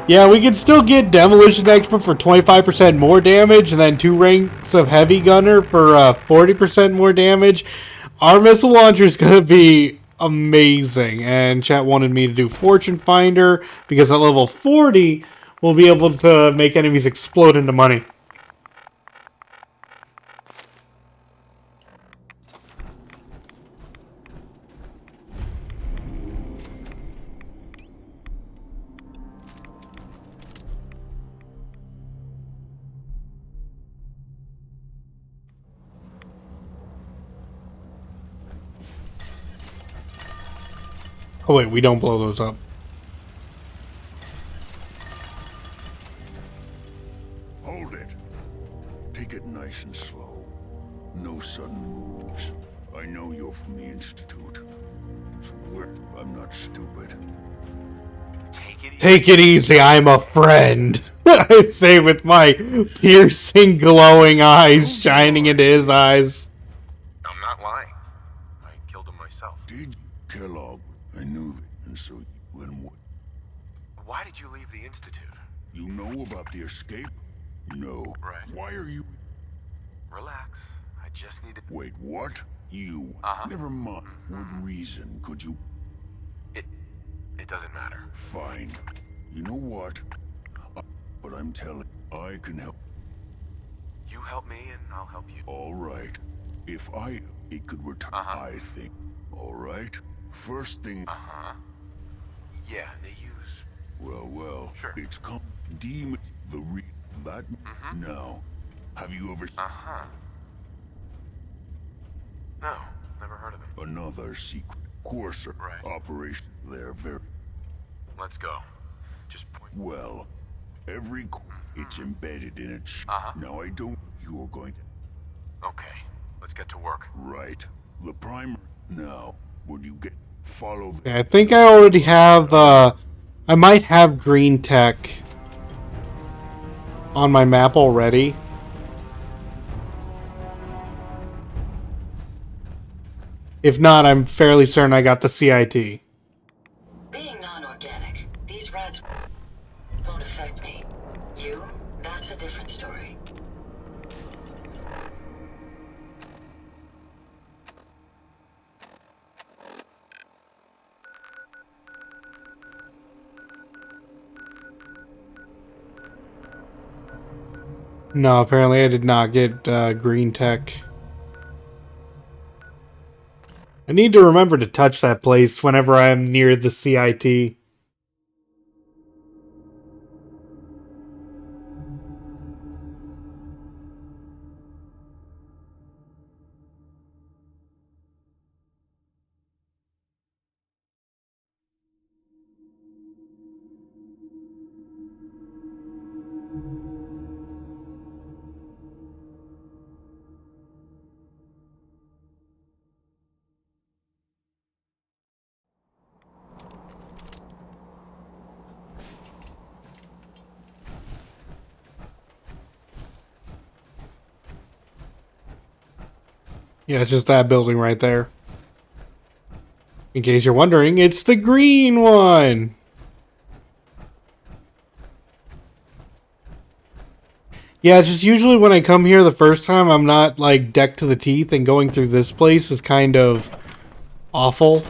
Speaker 1: Yeah, we can still get Demolition Expert for 25% more damage, and then 2 ranks of Heavy Gunner for 40% more damage. Our missile launcher is going to be amazing, and chat wanted me to do Fortune Finder, because at level 40, we'll be able to make enemies explode into money. Oh wait, we don't blow those up.
Speaker 9: Hold it. Take it nice and slow. No sudden moves. I know you're from the Institute. So I'm not stupid.
Speaker 1: Take it easy, I'm a friend. I say with my piercing, glowing eyes shining into his eyes.
Speaker 22: I'm not lying. I killed him myself.
Speaker 9: Did you? Kellogg, I knew that, and so then what?
Speaker 22: Why did you leave the Institute?
Speaker 9: You know about the escape? No.
Speaker 22: Right.
Speaker 9: Why are you...
Speaker 22: Relax. I just need to...
Speaker 9: Wait, what? You? Never mind. What reason could you...
Speaker 22: It doesn't matter.
Speaker 9: Fine. You know what? But I'm telling... I can help.
Speaker 22: You help me and I'll help you.
Speaker 9: All right. If it could return, I think. All right? First thing...
Speaker 22: Yeah, they use...
Speaker 9: Well,
Speaker 22: Sure.
Speaker 9: it's come... Demon... That... Now, have you ever...
Speaker 22: No, never heard of them.
Speaker 9: Another secret courser operation. They're very...
Speaker 22: Let's go. Just point...
Speaker 9: Well, every... It's embedded in it. Now, I don't... You're going to...
Speaker 22: Okay, let's get to work.
Speaker 9: Right. The primer... Now, when you get... Follow...
Speaker 1: I think I already have, I might have green tech on my map already. If not, I'm fairly certain I got the CIT.
Speaker 12: Being non-organic, these rats won't affect me. You, that's a different story.
Speaker 1: No, apparently I did not get green tech. I need to remember to touch that place whenever I'm near the CIT. Yeah, it's just that building right there. In case you're wondering, it's the green one! Yeah, just usually when I come here the first time, I'm not, like, decked to the teeth, and going through this place is kind of awful.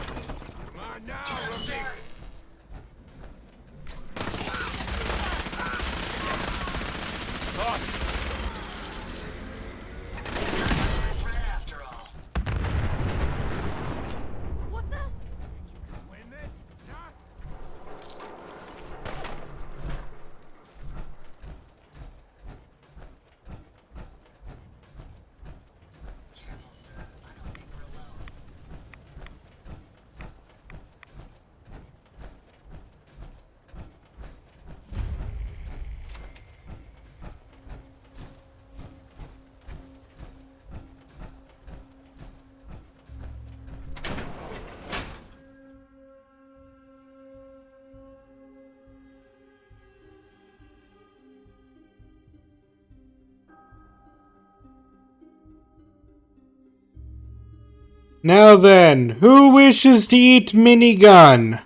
Speaker 1: Now then, who wishes to eat minigun?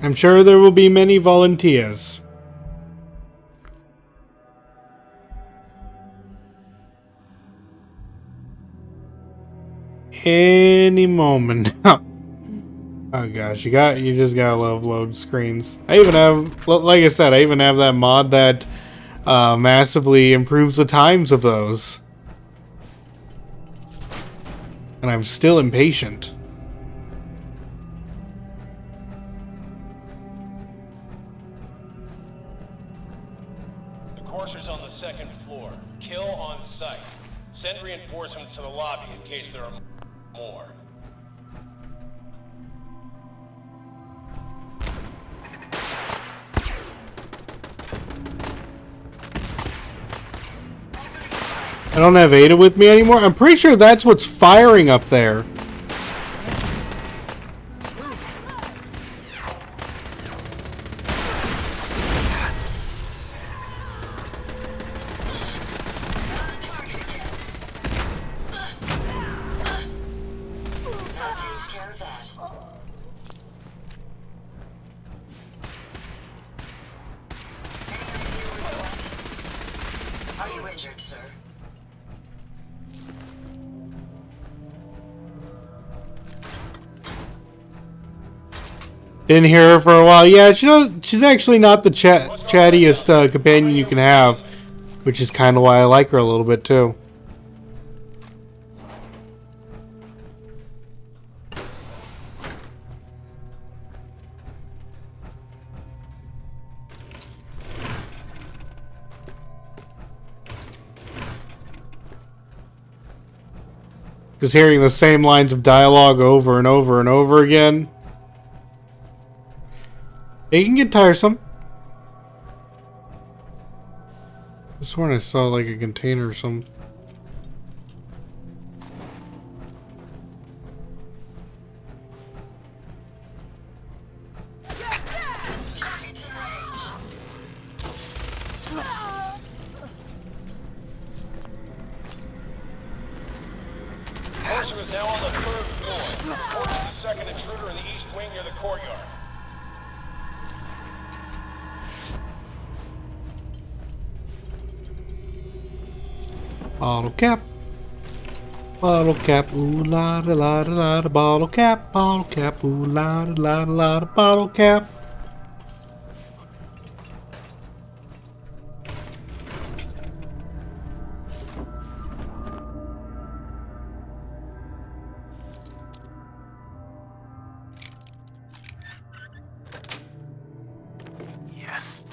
Speaker 1: I'm sure there will be many volunteers. Any moment now. Oh gosh, you just gotta love load screens. I even have, like I said, I even have that mod that massively improves the times of those. And I'm still impatient.
Speaker 10: The courser's on the second floor. Kill on sight. Send reinforcements to the lobby in case there are more.
Speaker 1: I don't have Ada with me anymore. I'm pretty sure that's what's firing up there.
Speaker 12: That takes care of that. Are you injured, sir?
Speaker 1: Didn't hear her for a while. Yeah, she's actually not the chattiest companion you can have, which is kind of why I like her a little bit too. Just hearing the same lines of dialogue over and over and over again, it can get tiresome. I swear I saw like a container or something.
Speaker 10: Courser is now on the third floor. Report to the second intruder in the east wing near the courtyard.
Speaker 1: Bottle cap. Bottle cap, ooh la da la da la da, bottle cap, ooh la da la da la da, bottle cap.
Speaker 8: Yes.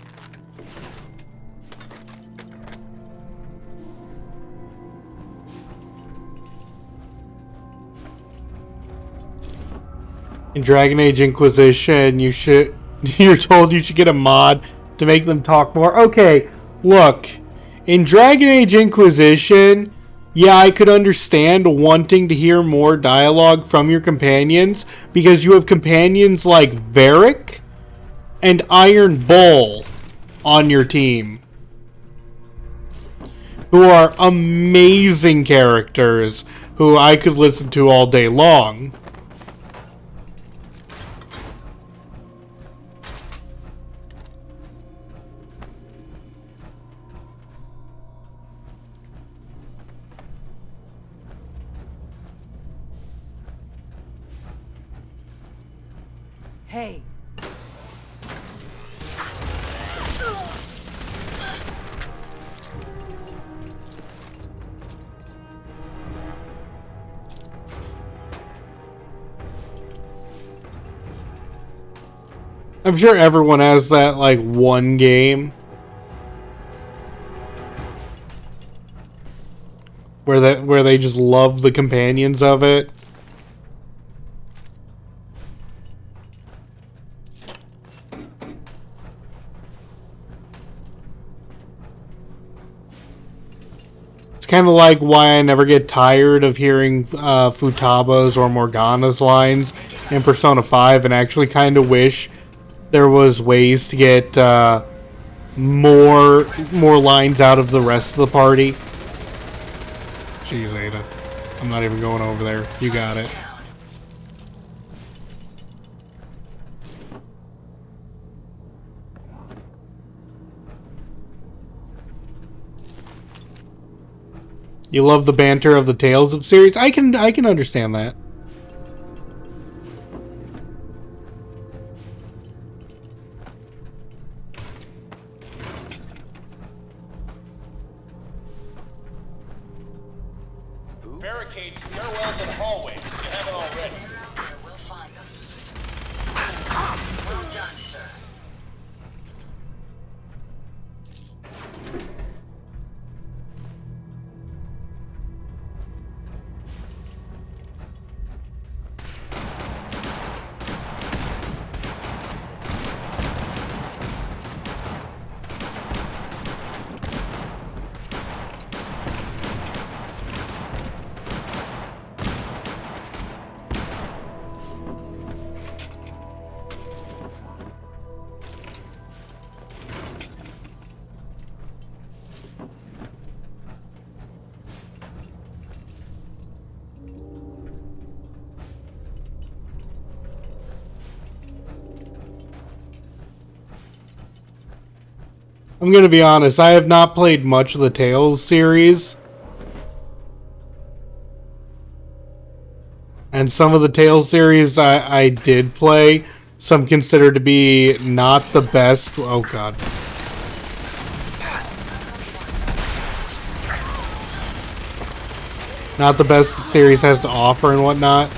Speaker 1: In Dragon Age Inquisition, you're told you should get a mod to make them talk more. Okay, look, in Dragon Age Inquisition, yeah, I could understand wanting to hear more dialogue from your companions because you have companions like Varric and Iron Bull on your team, who are amazing characters who I could listen to all day long.
Speaker 5: Hey.
Speaker 1: I'm sure everyone has that, like, one game where they just love the companions of it. It's kind of like why I never get tired of hearing Futaba's or Morgana's lines in Persona 5, and actually kind of wish there was ways to get more lines out of the rest of the party. Jeez, Ada. I'm not even going over there. You got it. You love the banter of the Tales of series? I can understand that.
Speaker 10: Barricade stairwells and hallways. You haven't already.
Speaker 12: We'll find them. Well done, sir.
Speaker 1: I'm gonna be honest, I have not played much of the Tales series. And some of the Tales series I did play, some considered to be not the best. Oh god. Not the best the series has to offer and whatnot.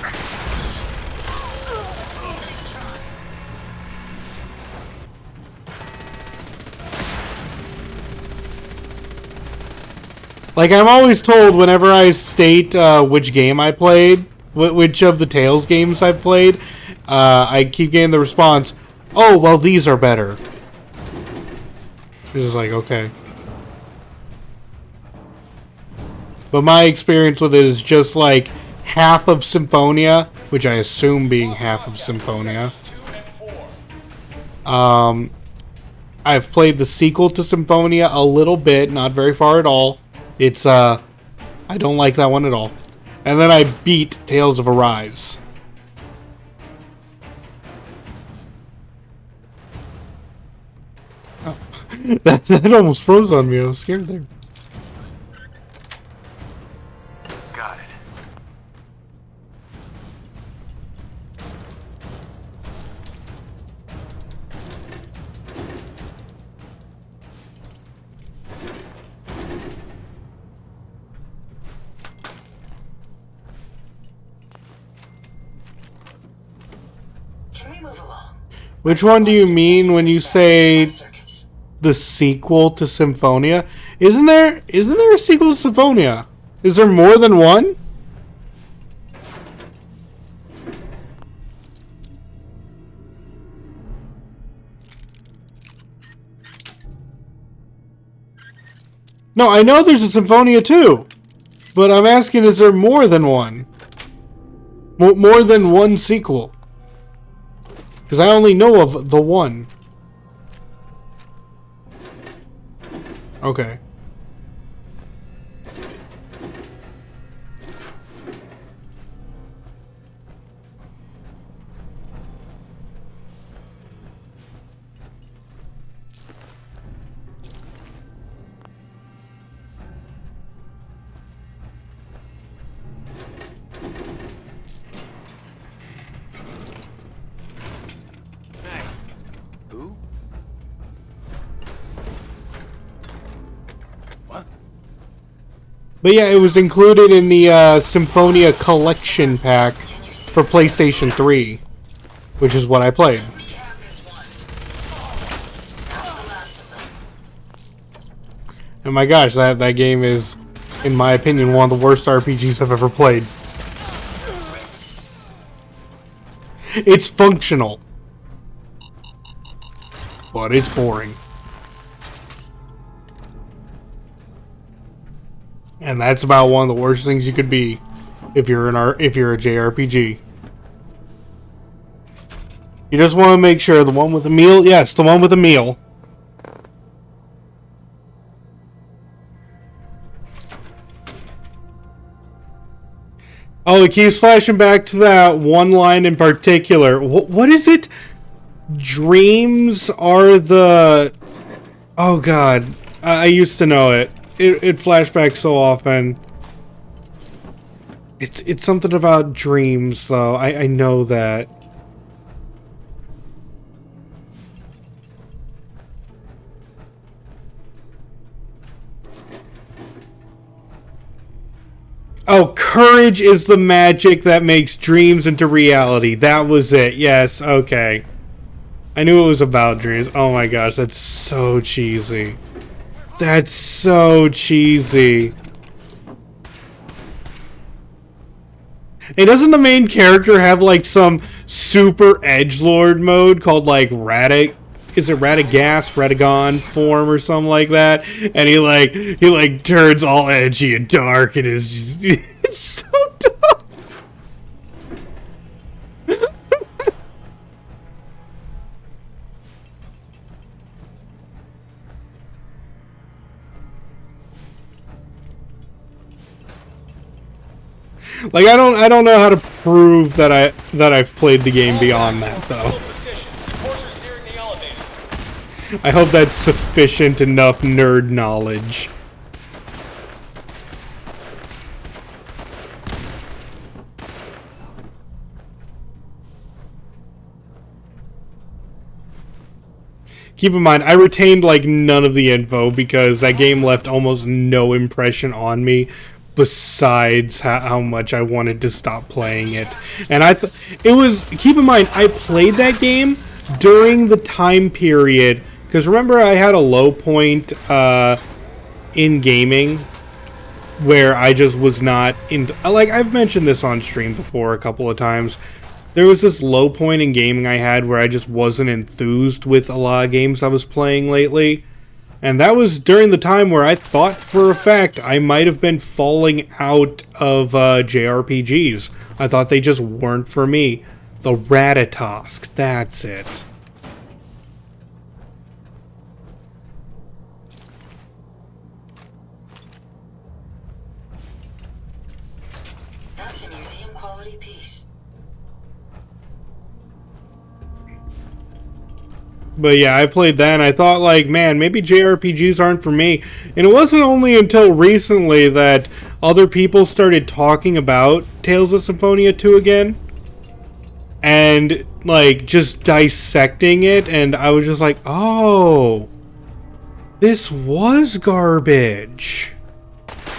Speaker 1: Like, I'm always told whenever I state which game I played, which of the Tales games I've played, I keep getting the response, oh, well, these are better. It's just like, okay. But my experience with it is just like half of Symphonia, which I assume being half of Symphonia. I've played the sequel to Symphonia a little bit, not very far at all. It's, I don't like that one at all. And then I beat Tales of Arise. Oh. that almost froze on me. I was scared there.
Speaker 22: Got it.
Speaker 1: Which one do you mean when you say the sequel to Symphonia? Isn't there a sequel to Symphonia? Is there more than one? No, I know there's a Symphonia 2, but I'm asking, is there more than one? More than one sequel? Because I only know of the one. Okay. But yeah, it was included in the Symphonia Collection Pack for PlayStation 3, which is what I played. And my gosh, that game is, in my opinion, one of the worst RPGs I've ever played. It's functional, but it's boring. And that's about one of the worst things you could be if you're a JRPG. You just want to make sure the one with the meal, yes, the one with the meal. Oh, it keeps flashing back to that one line in particular. What is it? Dreams are the... Oh god, I used to know it. It flashed back so often. It's something about dreams, though. I know that. Oh, courage is the magic that makes dreams into reality. That was it. Yes, okay. I knew it was about dreams. Oh my gosh, that's so cheesy. That's so cheesy. And doesn't the main character have like some super edgelord mode called like is it Radagon form or something like that? And he like turns all edgy and dark and is just, it's so dumb. Like I don't know how to prove that I've played the game beyond that though. I hope that's sufficient enough nerd knowledge. Keep in mind, I retained like none of the info because that game left almost no impression on me besides how much I wanted to stop playing it. And keep in mind, I played that game during the time period, because remember I had a low point in gaming where I just was not into, like I've mentioned this on stream before a couple of times. There was this low point in gaming I had where I just wasn't enthused with a lot of games I was playing lately. And that was during the time where I thought for a fact I might have been falling out of JRPGs. I thought they just weren't for me. The Ratatosk, that's it.
Speaker 12: That's a museum quality piece.
Speaker 1: But yeah, I played that and I thought like, man, maybe JRPGs aren't for me. And it wasn't only until recently that other people started talking about Tales of Symphonia 2 again. And like just dissecting it, and I was just like, oh, this was garbage.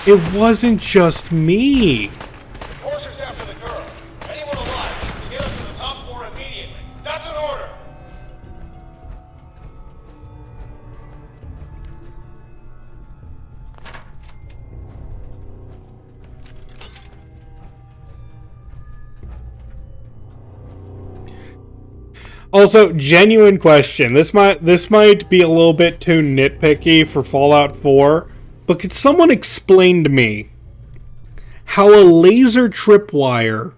Speaker 1: It wasn't just me.
Speaker 10: Enforcers after the girl. Anyone alive, get us to the top floor immediately. That's an order.
Speaker 1: Also, genuine question. This might be a little bit too nitpicky for Fallout 4, but could someone explain to me how a laser tripwire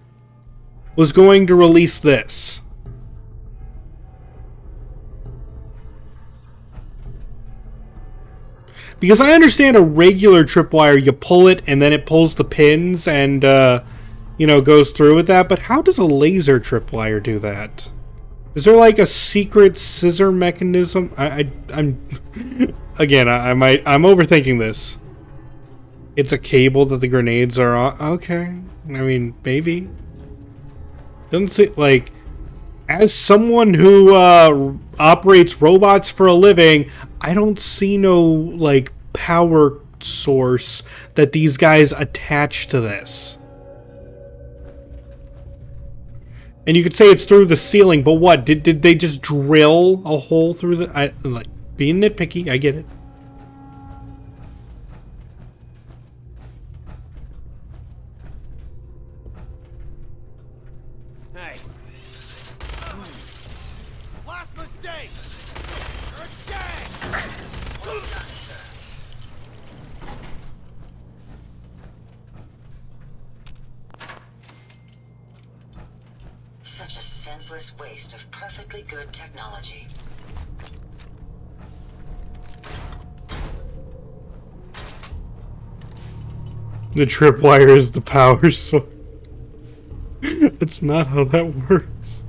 Speaker 1: was going to release this? Because I understand a regular tripwire, you pull it and then it pulls the pins and goes through with that, but how does a laser tripwire do that? Is there like a secret scissor mechanism? I'm again, I'm overthinking this. It's a cable that the grenades are on. Okay, I mean maybe. Doesn't seem like, as someone who operates robots for a living, I don't see no like power source that these guys attach to this. And you could say it's through the ceiling, but what? Did they just drill a hole through the... like, being nitpicky, I get it.
Speaker 11: Hey. Last mistake! You're a gang!
Speaker 12: Such a senseless waste of perfectly good technology.
Speaker 1: The tripwire is the power source. That's not how that works.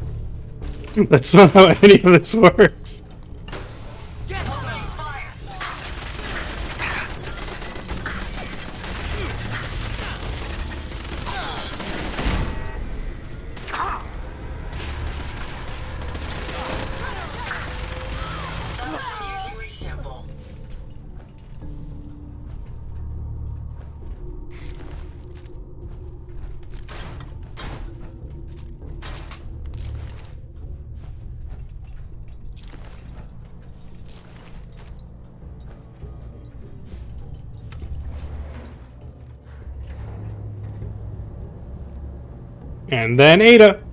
Speaker 1: That's not how any of this works.
Speaker 12: Confusingly simple.
Speaker 1: And then Ada.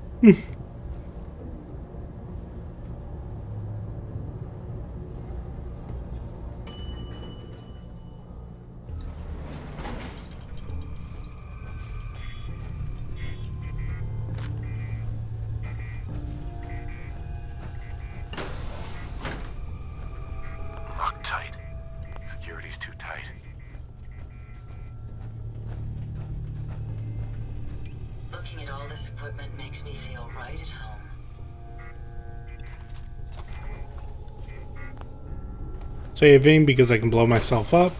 Speaker 22: Locked tight. Security's too tight.
Speaker 12: Looking at all this equipment makes me feel right at home.
Speaker 1: Saving because I can blow myself up.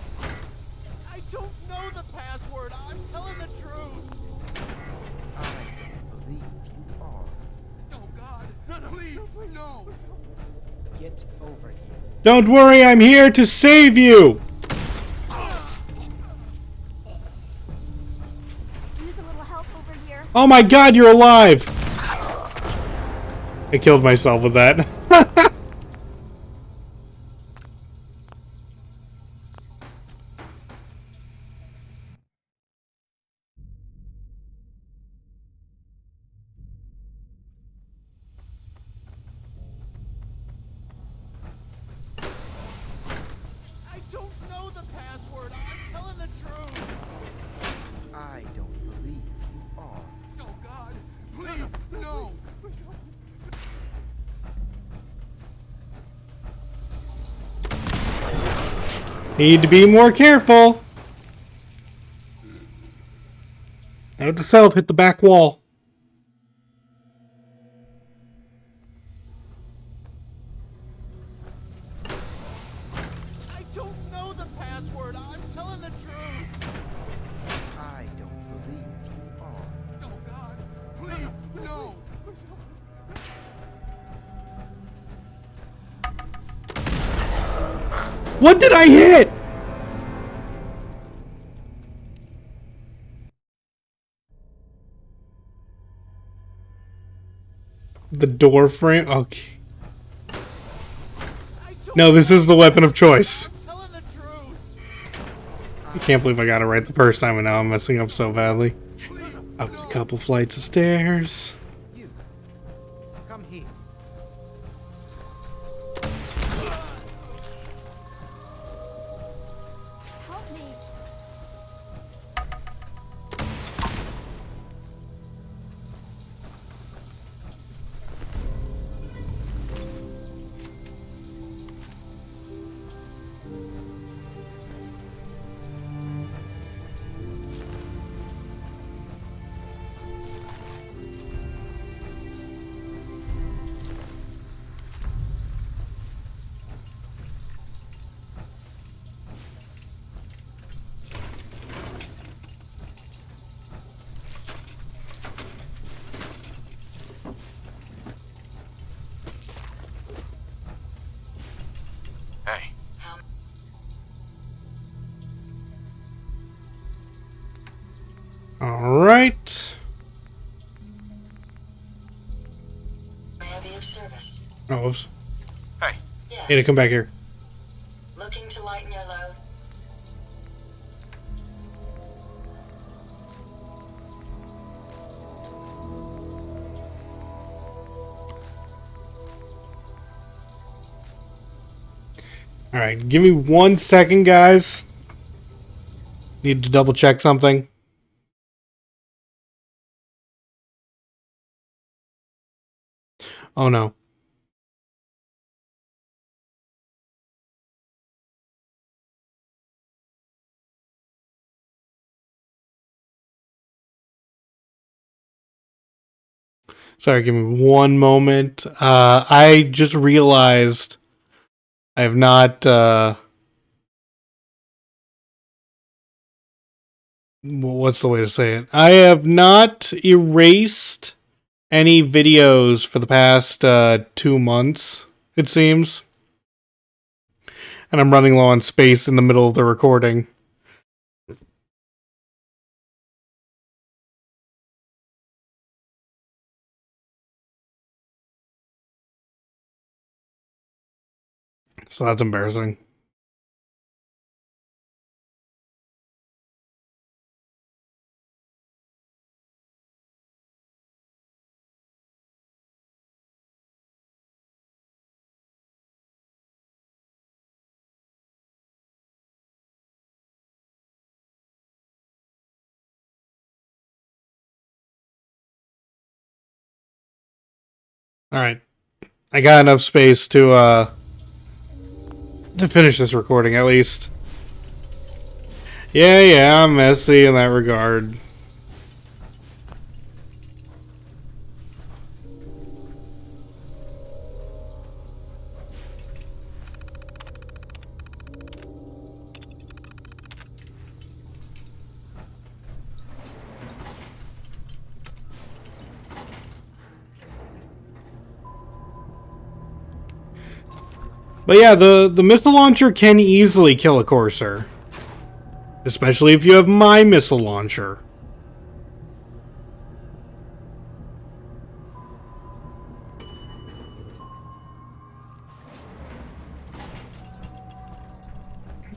Speaker 2: I don't know the password. I'm telling the truth.
Speaker 16: I don't believe you are.
Speaker 2: Oh God! No, please, no!
Speaker 16: Get over here.
Speaker 1: Don't worry, I'm here to save you.
Speaker 7: Use a little help over here.
Speaker 1: Oh my God, you're alive. I killed myself with that.
Speaker 2: I don't know the password. I'm telling the truth.
Speaker 16: I don't believe you are.
Speaker 2: Oh God! Please, no!
Speaker 1: Need to be more careful. Note to self, hit the back wall.
Speaker 2: I don't know the password. I'm telling the truth.
Speaker 16: I don't believe you are.
Speaker 2: Oh God! Please, no!
Speaker 1: What did I hit? The door frame? Okay. No, this is the weapon of choice. I can't believe I got it right the first time and now I'm messing up so badly. Up a couple flights of stairs.
Speaker 16: You. Come here.
Speaker 7: Help me.
Speaker 22: Hey,
Speaker 1: Alright.
Speaker 12: May I be of service?
Speaker 1: Oh, oops.
Speaker 22: hey.
Speaker 12: Yes.
Speaker 1: Ada, come back here.
Speaker 12: Looking to lighten your load?
Speaker 1: Alright, give me 1 second, guys. Need to double check something. Oh no. Sorry, give me one moment. I just realized I have not, what's the way to say it? I have not erased any videos for the past 2 months, it seems. And I'm running low on space in the middle of the recording. So that's embarrassing. Alright. I got enough space to finish this recording, at least. Yeah, I'm messy in that regard. But yeah, the missile launcher can easily kill a Courser. Especially if you have my missile launcher.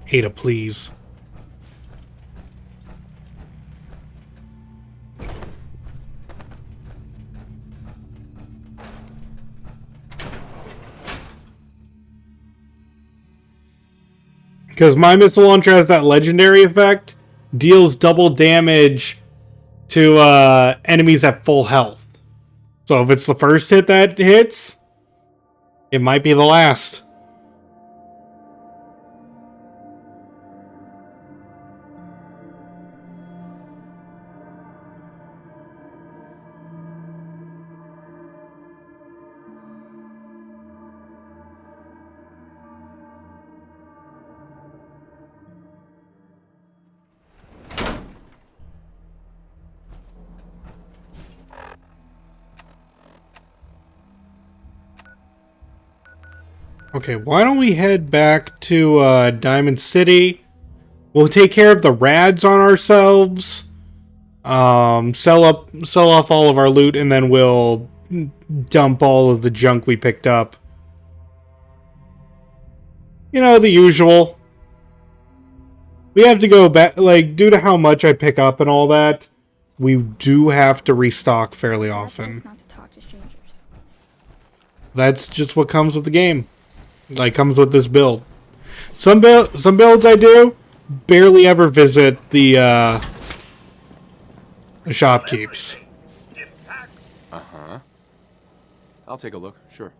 Speaker 1: Ada, please. Because my missile launcher has that legendary effect. Deals double damage to enemies at full health. So if it's the first hit that hits, it might be the last. Okay, why don't we head back to Diamond City? We'll take care of the rads on ourselves. Sell off all of our loot, and then we'll dump all of the junk we picked up. You know, the usual. We have to go back, like, due to how much I pick up and all that, we do have to restock fairly often.
Speaker 19: Not to talk to strangers.
Speaker 1: That's just what comes with the game. Like, comes with this build. Some builds I do barely ever visit the shopkeeps.
Speaker 4: Uh-huh. I'll take a look, sure.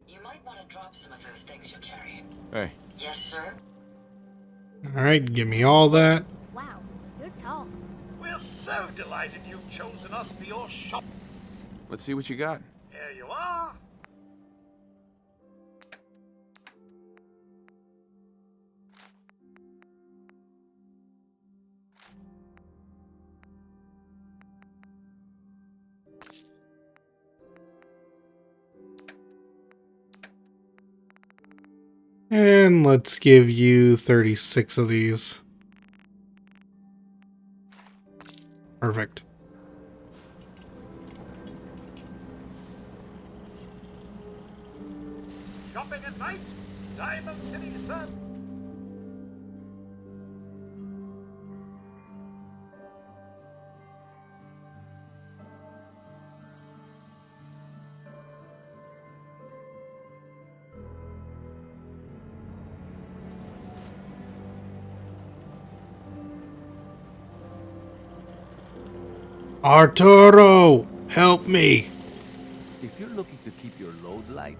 Speaker 12: You might want to drop some of those things you're carrying.
Speaker 4: Hey.
Speaker 12: Yes, sir?
Speaker 1: Alright, give me all that.
Speaker 19: Wow, you're tall.
Speaker 20: We're so delighted you've chosen us for your shop.
Speaker 4: Let's see what you got.
Speaker 20: Here you are.
Speaker 1: And let's give you 36 of these. Perfect.
Speaker 20: shopping at night? Diamond City, son.
Speaker 1: Arturo, help me.
Speaker 11: If you're looking to keep your load light,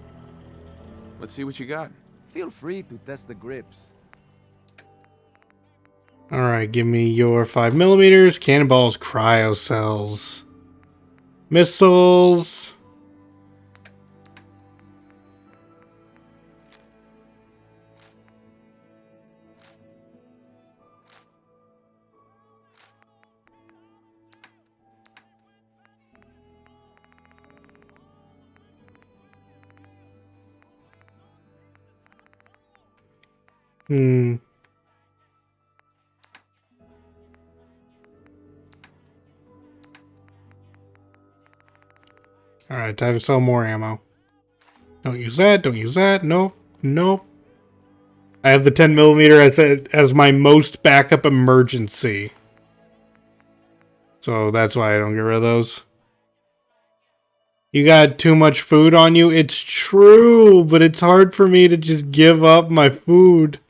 Speaker 4: Let's see what you got.
Speaker 11: feel free to test the grips.
Speaker 1: Alright, give me your 5mm, cannonballs, cryo cells, missiles. Alright, time to sell more ammo. Don't use that, don't use that. Nope, nope. I have the 10mm as my most backup emergency. So that's why I don't get rid of those. You got too much food on you? It's true, but it's hard for me to just give up my food.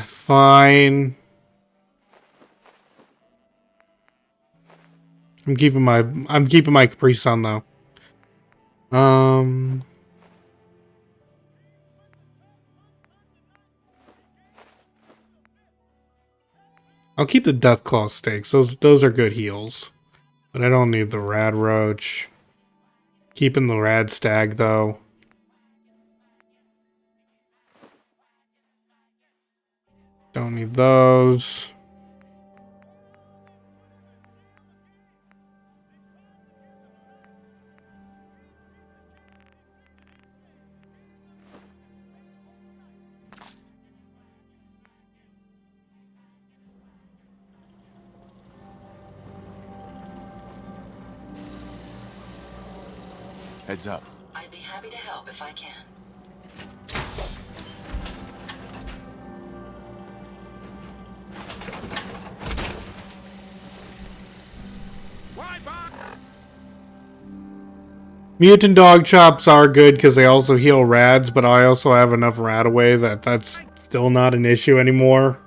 Speaker 1: Fine. I'm keeping my Capri Sun though. I'll keep the Deathclaw steaks. Those are good heals. But I don't need the Rad Roach. Keeping the Rad Stag though. Don't need those.
Speaker 4: Heads up.
Speaker 12: I'd be happy to help if I can.
Speaker 1: Mutant dog chops are good because they also heal rads, but I also have enough rad away that's still not an issue anymore.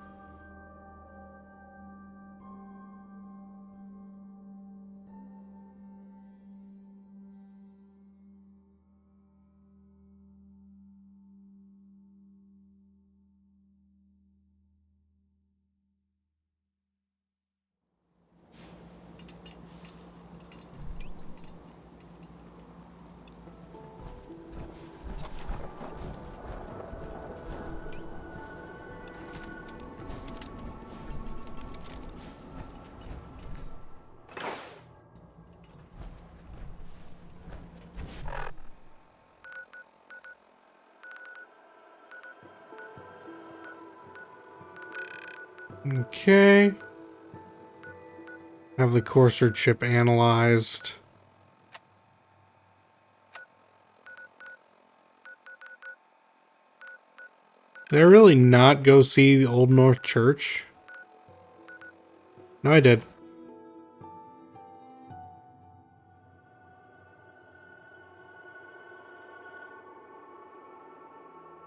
Speaker 1: Okay. Have the courser chip analyzed. Did I really not go see the Old North Church? No, I did.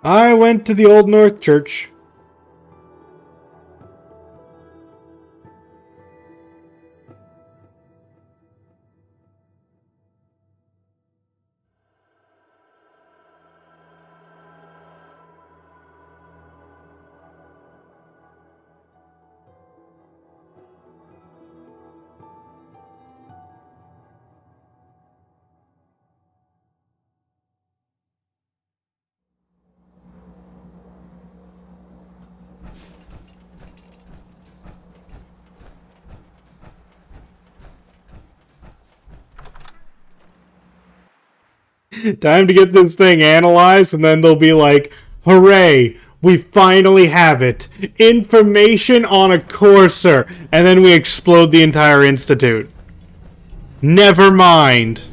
Speaker 1: I went to the Old North Church. Time to get this thing analyzed, and then they'll be like, hooray, we finally have it. Information on a courser. And then we explode the entire institute. Never mind.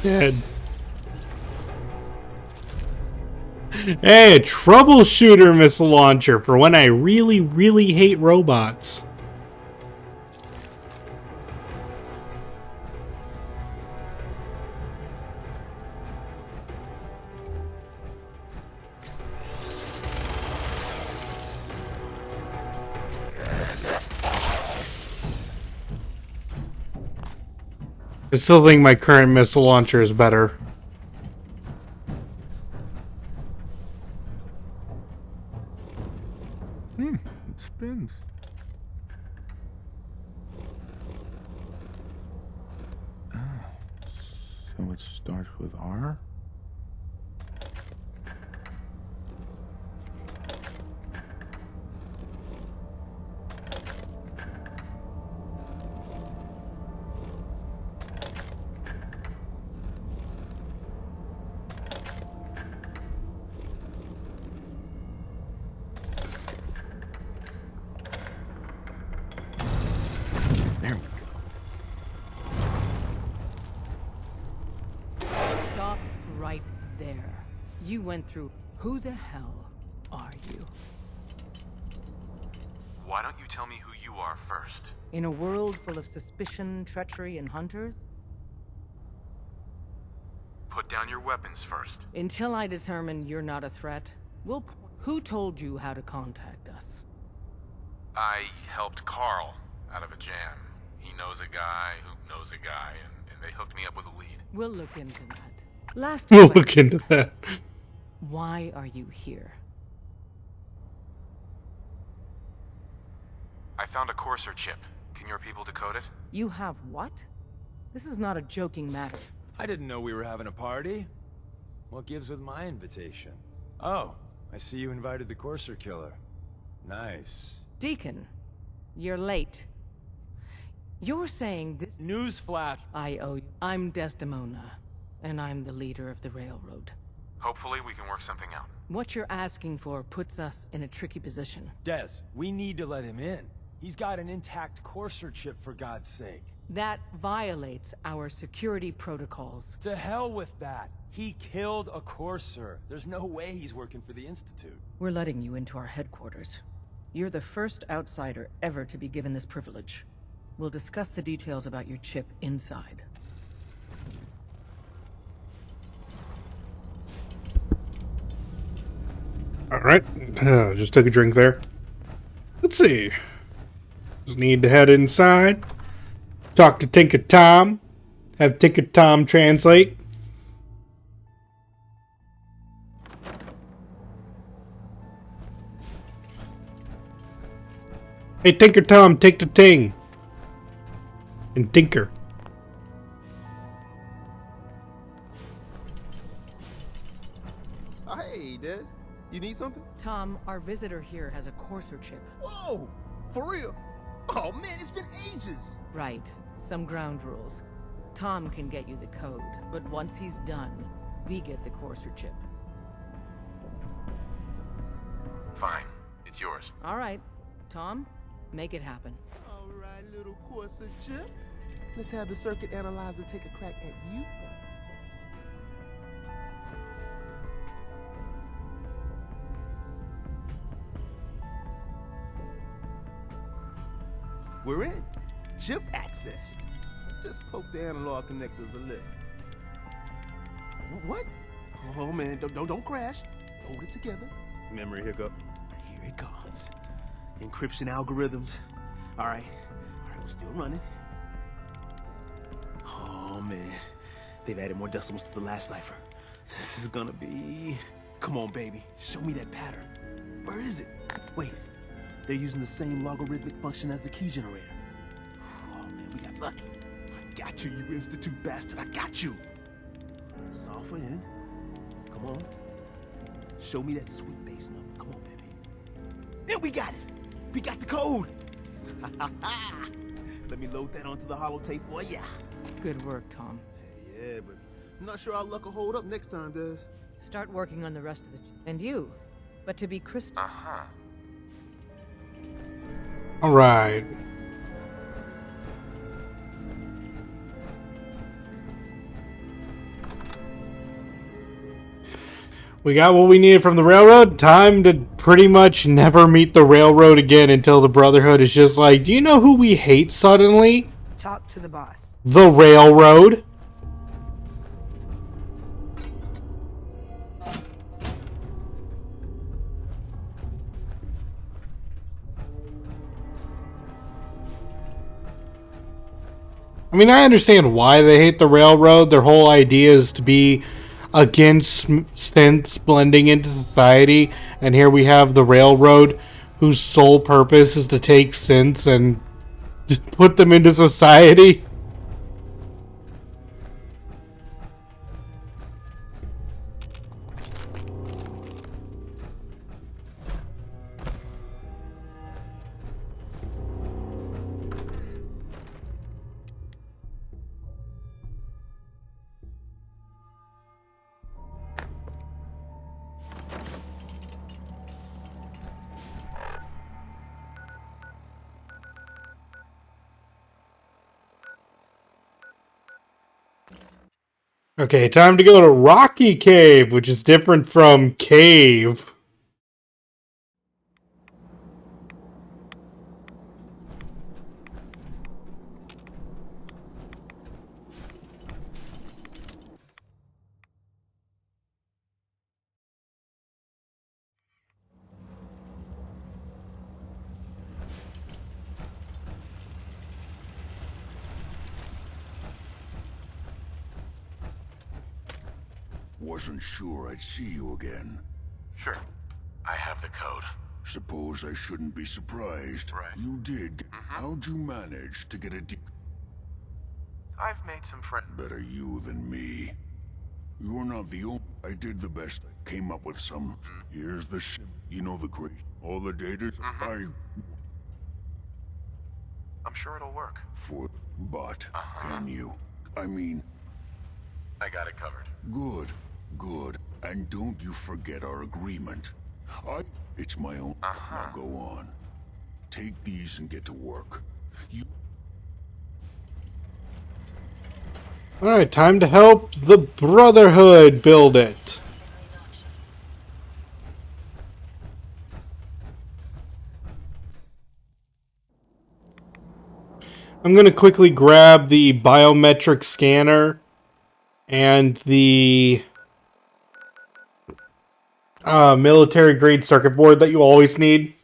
Speaker 1: Dead. Hey, a troubleshooter missile launcher for when I really, really hate robots. I still think my current missile launcher is better.
Speaker 3: It spins. So it starts with R? There we go.
Speaker 17: Stop right there. You went through. Who the hell are you?
Speaker 22: Why don't you tell me who you are first?
Speaker 17: In a world full of suspicion, treachery, and hunters?
Speaker 22: Put down your weapons first.
Speaker 17: Until I determine you're not a threat, who told you how to contact us?
Speaker 22: I helped Carl out of a jam. He knows a guy who knows a guy, and they hooked me up with a lead.
Speaker 17: We'll look into that. Last
Speaker 1: We'll
Speaker 17: question.
Speaker 1: look into that.
Speaker 17: Why are you here?
Speaker 22: I found a Courser chip. Can your people decode it?
Speaker 17: You have what? This is not a joking matter.
Speaker 23: I didn't know we were having a party. What gives with my invitation? Oh, I see you invited the Courser killer. Nice.
Speaker 17: Deacon, you're late. You're saying this—
Speaker 23: Newsflash!
Speaker 17: I owe you. I'm Desdemona, and I'm the leader of the railroad.
Speaker 22: Hopefully we can work something out.
Speaker 17: What you're asking for puts us in a tricky position.
Speaker 23: Des, we need to let him in. He's got an intact Courser chip, for God's sake.
Speaker 17: That violates our security protocols.
Speaker 23: To hell with that. He killed a Courser. There's no way he's working for the Institute.
Speaker 17: We're letting you into our headquarters. You're the first outsider ever to be given this privilege. We'll discuss the details about your chip inside.
Speaker 1: Alright, just took a drink there. Let's see. Just need to head inside. Talk to Tinker Tom. Have Tinker Tom translate. Hey, Tinker Tom, take the ting. And Tinker.
Speaker 16: Hey, Dad. You need something?
Speaker 17: Tom, our visitor here has a Courser chip.
Speaker 16: Whoa! For real? Oh man, it's been ages!
Speaker 17: Right. Some ground rules. Tom can get you the code, but once he's done, we get the Courser chip.
Speaker 22: Fine. It's yours.
Speaker 17: All right. Tom, make it happen.
Speaker 16: All right, little Courser chip. Let's have the circuit analyzer take a crack at you. We're in. Chip accessed. Just poke the analog connectors a little. What? Oh man, don't crash. Hold it together.
Speaker 6: Memory hiccup.
Speaker 16: Here it comes. Encryption algorithms. All right, we're still running. Oh man, they've added more decimals to the last cipher. This is gonna be... Come on, baby, show me that pattern. Where is it? Wait, they're using the same logarithmic function as the key generator. Oh man, we got lucky. I got you, you Institute bastard, I got you. Solve for N. Come on. Show me that sweet base number. Come on, baby. Then we got it. We got the code. Let me load that onto the holotape for ya.
Speaker 17: Good work, Tom.
Speaker 16: Hey, yeah, but I'm not sure our luck will hold up next time, Des.
Speaker 17: Start working on the rest of the... And you. But to be crystal...
Speaker 1: Alright. We got what we needed from the railroad. Time to pretty much never meet the railroad again until the Brotherhood is just like, do you know who we hate suddenly?
Speaker 13: Talk to the boss.
Speaker 1: The railroad. I mean, I understand why they hate the railroad. Their whole idea is to be against synths blending into society. And here we have the railroad, whose sole purpose is to take synths and put them into society. Okay, time to go to Rocky Cave, which is different from Cave.
Speaker 9: Wasn't sure I'd see you again.
Speaker 22: Sure. I have the code.
Speaker 9: Suppose I shouldn't be surprised.
Speaker 22: Right.
Speaker 9: You did. How'd you manage to get a
Speaker 22: I've made some friends.
Speaker 9: Better you than me. You're not the only... I did the best. I came up with some... Here's the ship. You know the crate. All the data...
Speaker 22: I'm sure it'll work.
Speaker 9: But... Can you? I mean...
Speaker 22: I got it covered.
Speaker 9: Good. Good. And don't you forget our agreement. It's my own... Now go on. Take these and get to work.
Speaker 1: Alright, time to help the Brotherhood build it. I'm going to quickly grab the biometric scanner and the military grade circuit board that you always need.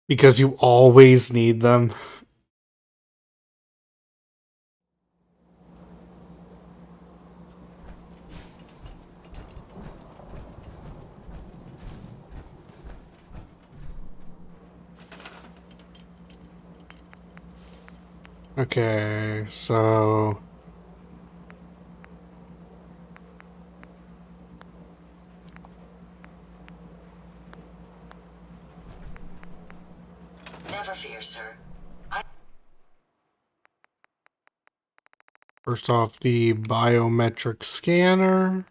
Speaker 1: Because you always need them. Okay, so...
Speaker 12: Never fear, sir.
Speaker 1: First off, the biometric scanner.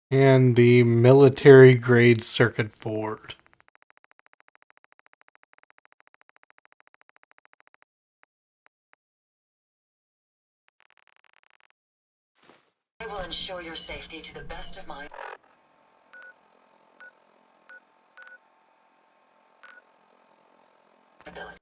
Speaker 1: And the military grade circuit board.
Speaker 12: ensure your safety to the best of my ability.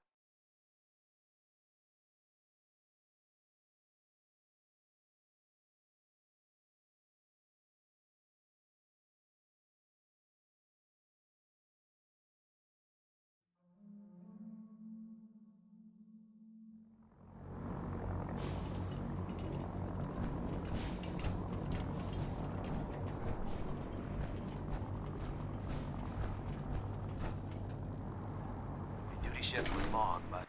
Speaker 11: The duty shift was long, but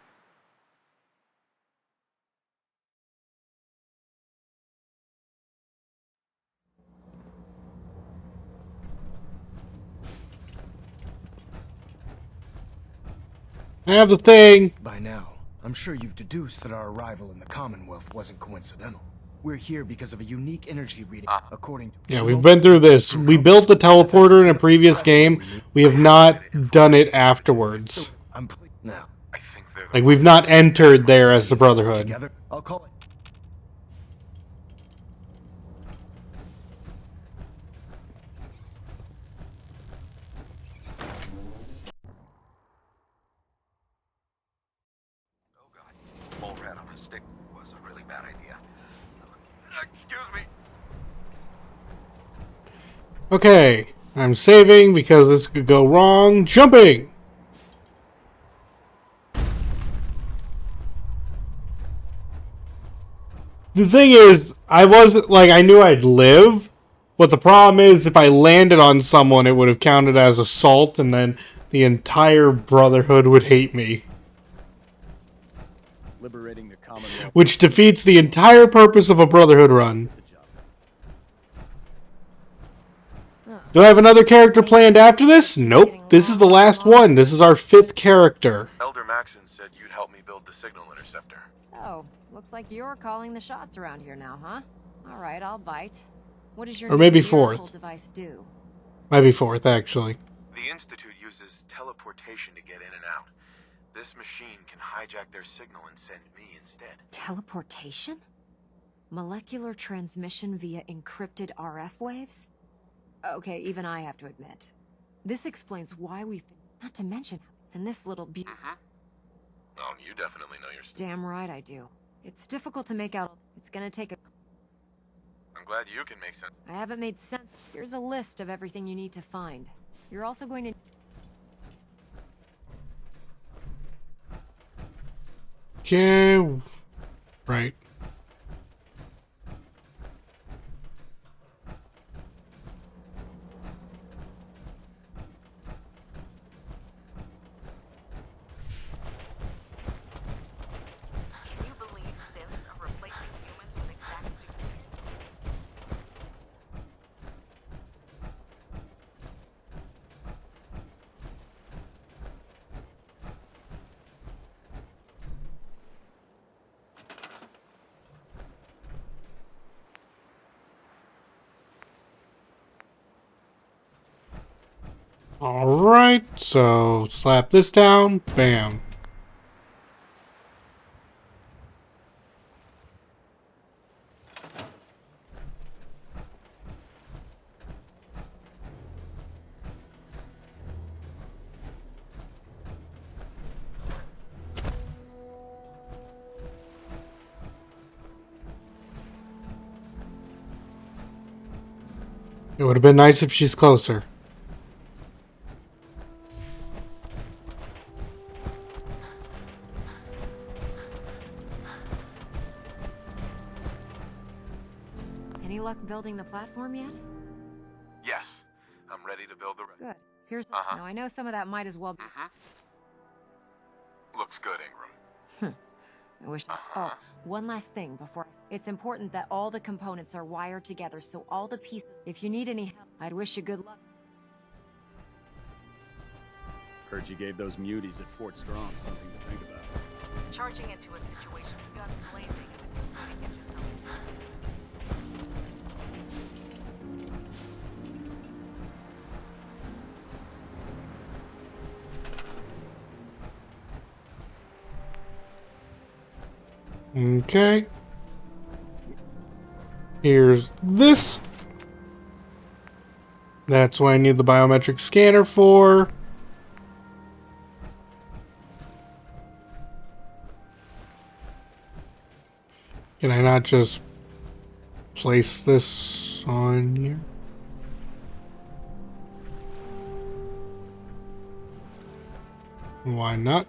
Speaker 1: I have the thing.
Speaker 6: By now, I'm sure you've deduced that our arrival in the Commonwealth wasn't coincidental. We're here because of a unique energy reading, according to...
Speaker 1: Yeah, we've been through this. We built the teleporter in a previous game. We have not done it afterwards.
Speaker 6: Now,
Speaker 1: Like, we've not entered there as the Brotherhood.
Speaker 6: I'll call it.
Speaker 11: mole rat on a stick was a really bad idea. Excuse me.
Speaker 1: Okay, I'm saving because this could go wrong. Jumping! The thing is, I wasn't, like, I knew I'd live, but the problem is if I landed on someone, it would have counted as assault, and then the entire Brotherhood would hate me.
Speaker 2: Liberating the Commonwealth.
Speaker 1: Which defeats the entire purpose of a Brotherhood run. Do I have another character planned after this? Nope. This is the last one. This is our 5th character.
Speaker 22: Elder Maxon said you'd help me build the signal interceptor.
Speaker 13: So, looks like you're calling the shots around here now, huh? All right, I'll bite. What does your
Speaker 1: Or maybe
Speaker 13: new miracle
Speaker 1: 4th.
Speaker 13: device do?
Speaker 1: Might be 4th, actually.
Speaker 22: The Institute uses teleportation to get in and out. This machine can hijack their signal and send me instead.
Speaker 13: Teleportation? Molecular transmission via encrypted RF waves? Okay, even I have to admit. This explains why we've been... Not to mention, and this little
Speaker 22: Oh, you definitely know your stuff.
Speaker 13: Damn right I do. It's difficult to make out... It's gonna take a...
Speaker 22: I'm glad you can make sense.
Speaker 13: I haven't made sense. Here's a list of everything you need to find. You're also going to...
Speaker 1: Okay. Right.
Speaker 7: Can you believe Sims are replacing humans with exact duplicates?
Speaker 1: Alright, so slap this down. Bam. It would have been nice if she's closer.
Speaker 13: Any luck building the platform yet?
Speaker 22: Yes, I'm ready to build the...
Speaker 13: Good. Here's... Now, I know some of that might as well be...
Speaker 22: Looks good, Ingram.
Speaker 13: I wish... Oh, one last thing before... It's important that all the components are wired together so all the pieces... If you need any help, I'd wish you good luck.
Speaker 2: Heard you gave those muties at Fort Strong something to think about.
Speaker 7: Charging into a situation, guns blazing, is a good way to get yourself.
Speaker 1: Okay. Here's this. That's what I need the biometric scanner for. Can I not just place this on here? Why not?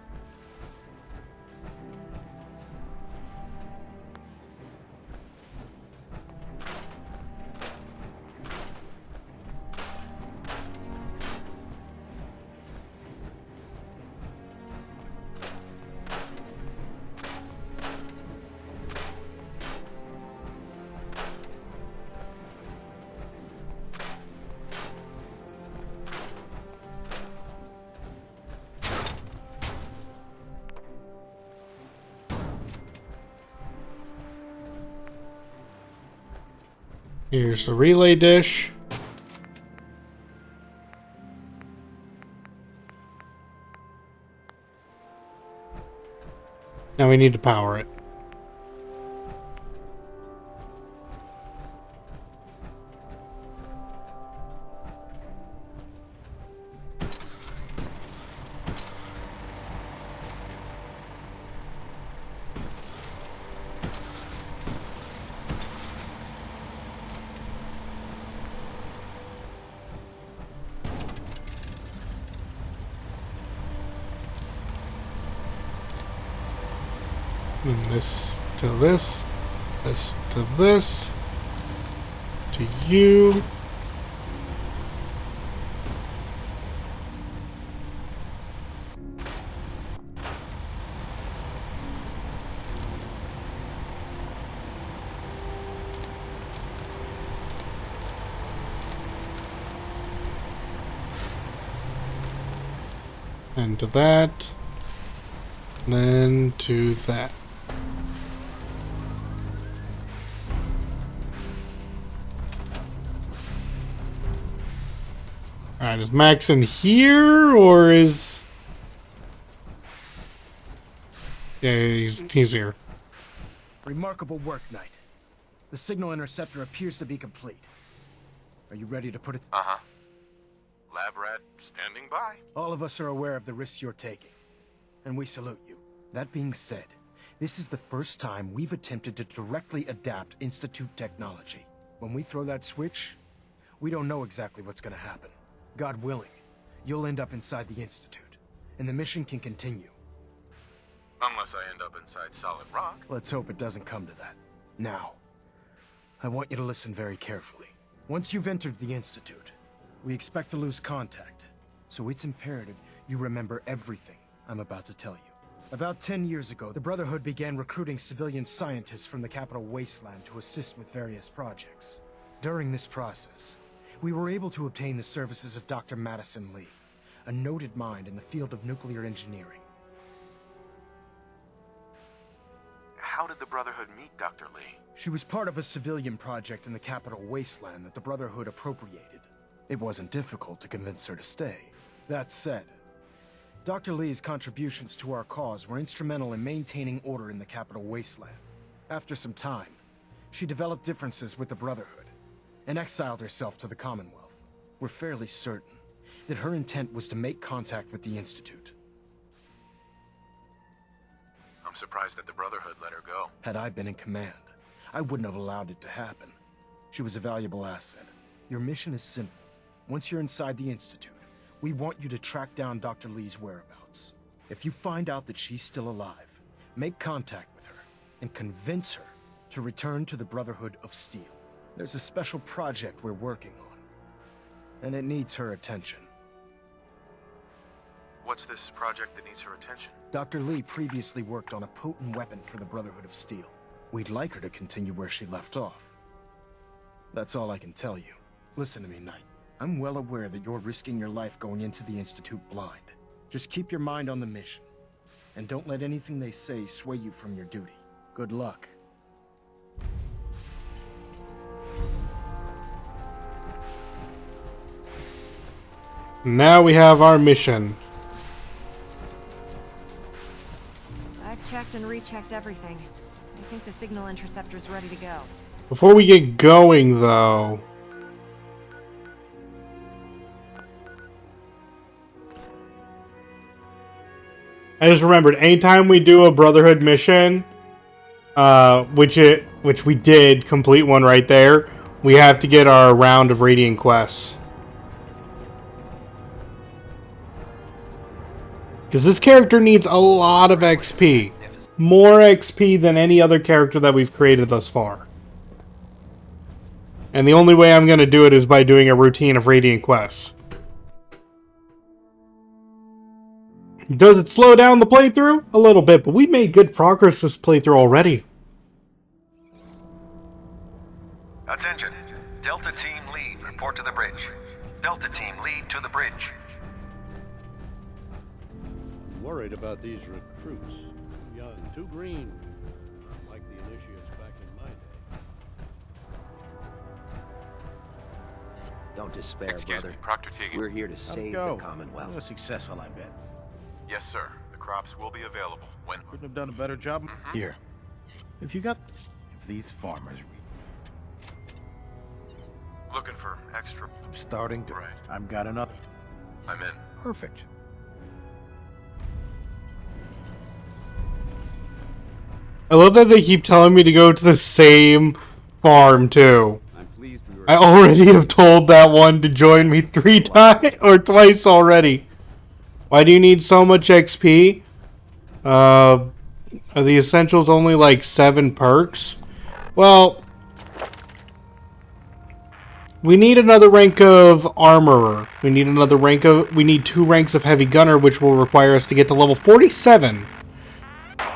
Speaker 1: Here's the relay dish. Now we need to power it. And this to this, this to this, to you. And to that, then to that. Alright, is Max in here, or is... Yeah, he's here.
Speaker 6: Remarkable work, Knight. The signal interceptor appears to be complete. Are you ready to put it...
Speaker 22: Uh-huh. Lab rat standing by.
Speaker 6: All of us are aware of the risks you're taking, and we salute you. That being said, this is the first time we've attempted to directly adapt Institute technology. When we throw that switch, we don't know exactly what's gonna happen. God willing, you'll end up inside the Institute, and the mission can continue.
Speaker 22: Unless I end up inside solid rock.
Speaker 6: Let's hope it doesn't come to that. Now, I want you to listen very carefully. Once you've entered the Institute, we expect to lose contact, so it's imperative you remember everything I'm about to tell you. About 10 years ago, the Brotherhood began recruiting civilian scientists from the capital wasteland to assist with various projects. During this process, we were able to obtain the services of Dr. Madison Lee, a noted mind in the field of nuclear engineering.
Speaker 22: How did the Brotherhood meet Dr. Lee?
Speaker 6: She was part of a civilian project in the capital wasteland that the Brotherhood appropriated. It wasn't difficult to convince her to stay. That said, Dr. Lee's contributions to our cause were instrumental in maintaining order in the capital wasteland. After some time, she developed differences with the Brotherhood and exiled herself to the Commonwealth. We're fairly certain that her intent was to make contact with the Institute.
Speaker 22: I'm surprised that the Brotherhood let her go.
Speaker 6: Had I been in command, I wouldn't have allowed it to happen. She was a valuable asset. Your mission is simple. Once you're inside the Institute, we want you to track down Dr. Lee's whereabouts. If you find out that she's still alive, make contact with her and convince her to return to the Brotherhood of Steel. There's a special project we're working on, and it needs her attention.
Speaker 22: What's this project that needs her attention?
Speaker 6: Dr. Lee previously worked on a potent weapon for the Brotherhood of Steel. We'd like her to continue where she left off. That's all I can tell you. Listen to me, Knight. I'm well aware that you're risking your life going into the Institute blind. Just keep your mind on the mission, and don't let anything they say sway you from your duty. Good luck.
Speaker 1: Now we have our mission.
Speaker 13: I've checked and rechecked everything. I think the signal interceptor's ready to go.
Speaker 1: Before we get going, though... I just remembered, anytime we do a Brotherhood mission, which we did complete one right there, we have to get our round of Radiant quests. Because this character needs a lot of XP. More XP than any other character that we've created thus far. And the only way I'm going to do it is by doing a routine of Radiant quests. Does it slow down the playthrough? A little bit, but we've made good progress this playthrough already.
Speaker 15: Attention. Delta Team Lead, report to the bridge. Delta Team Lead to the bridge.
Speaker 18: Worried about these recruits. Too young, too green. Not like the initiates back in my day.
Speaker 21: Don't despair,
Speaker 22: Excuse
Speaker 21: brother.
Speaker 22: me, Proctor Teagan.
Speaker 21: We're here to save the Commonwealth.
Speaker 18: Well, successful, I bet.
Speaker 22: Yes, sir. The crops will be available when...
Speaker 18: Couldn't have done a better job. Here. If these farmers...
Speaker 22: Looking for extra...
Speaker 18: I'm starting to...
Speaker 22: Right.
Speaker 18: I've got another.
Speaker 22: I'm in.
Speaker 18: Perfect.
Speaker 1: I love that they keep telling me to go to the same farm, too. I already have told that one to join me 3 times, or twice already. Why do you need so much XP? Are the essentials only like 7 perks? Well, we need another rank of armorer. We need 2 ranks of heavy gunner, which will require us to get to level 47.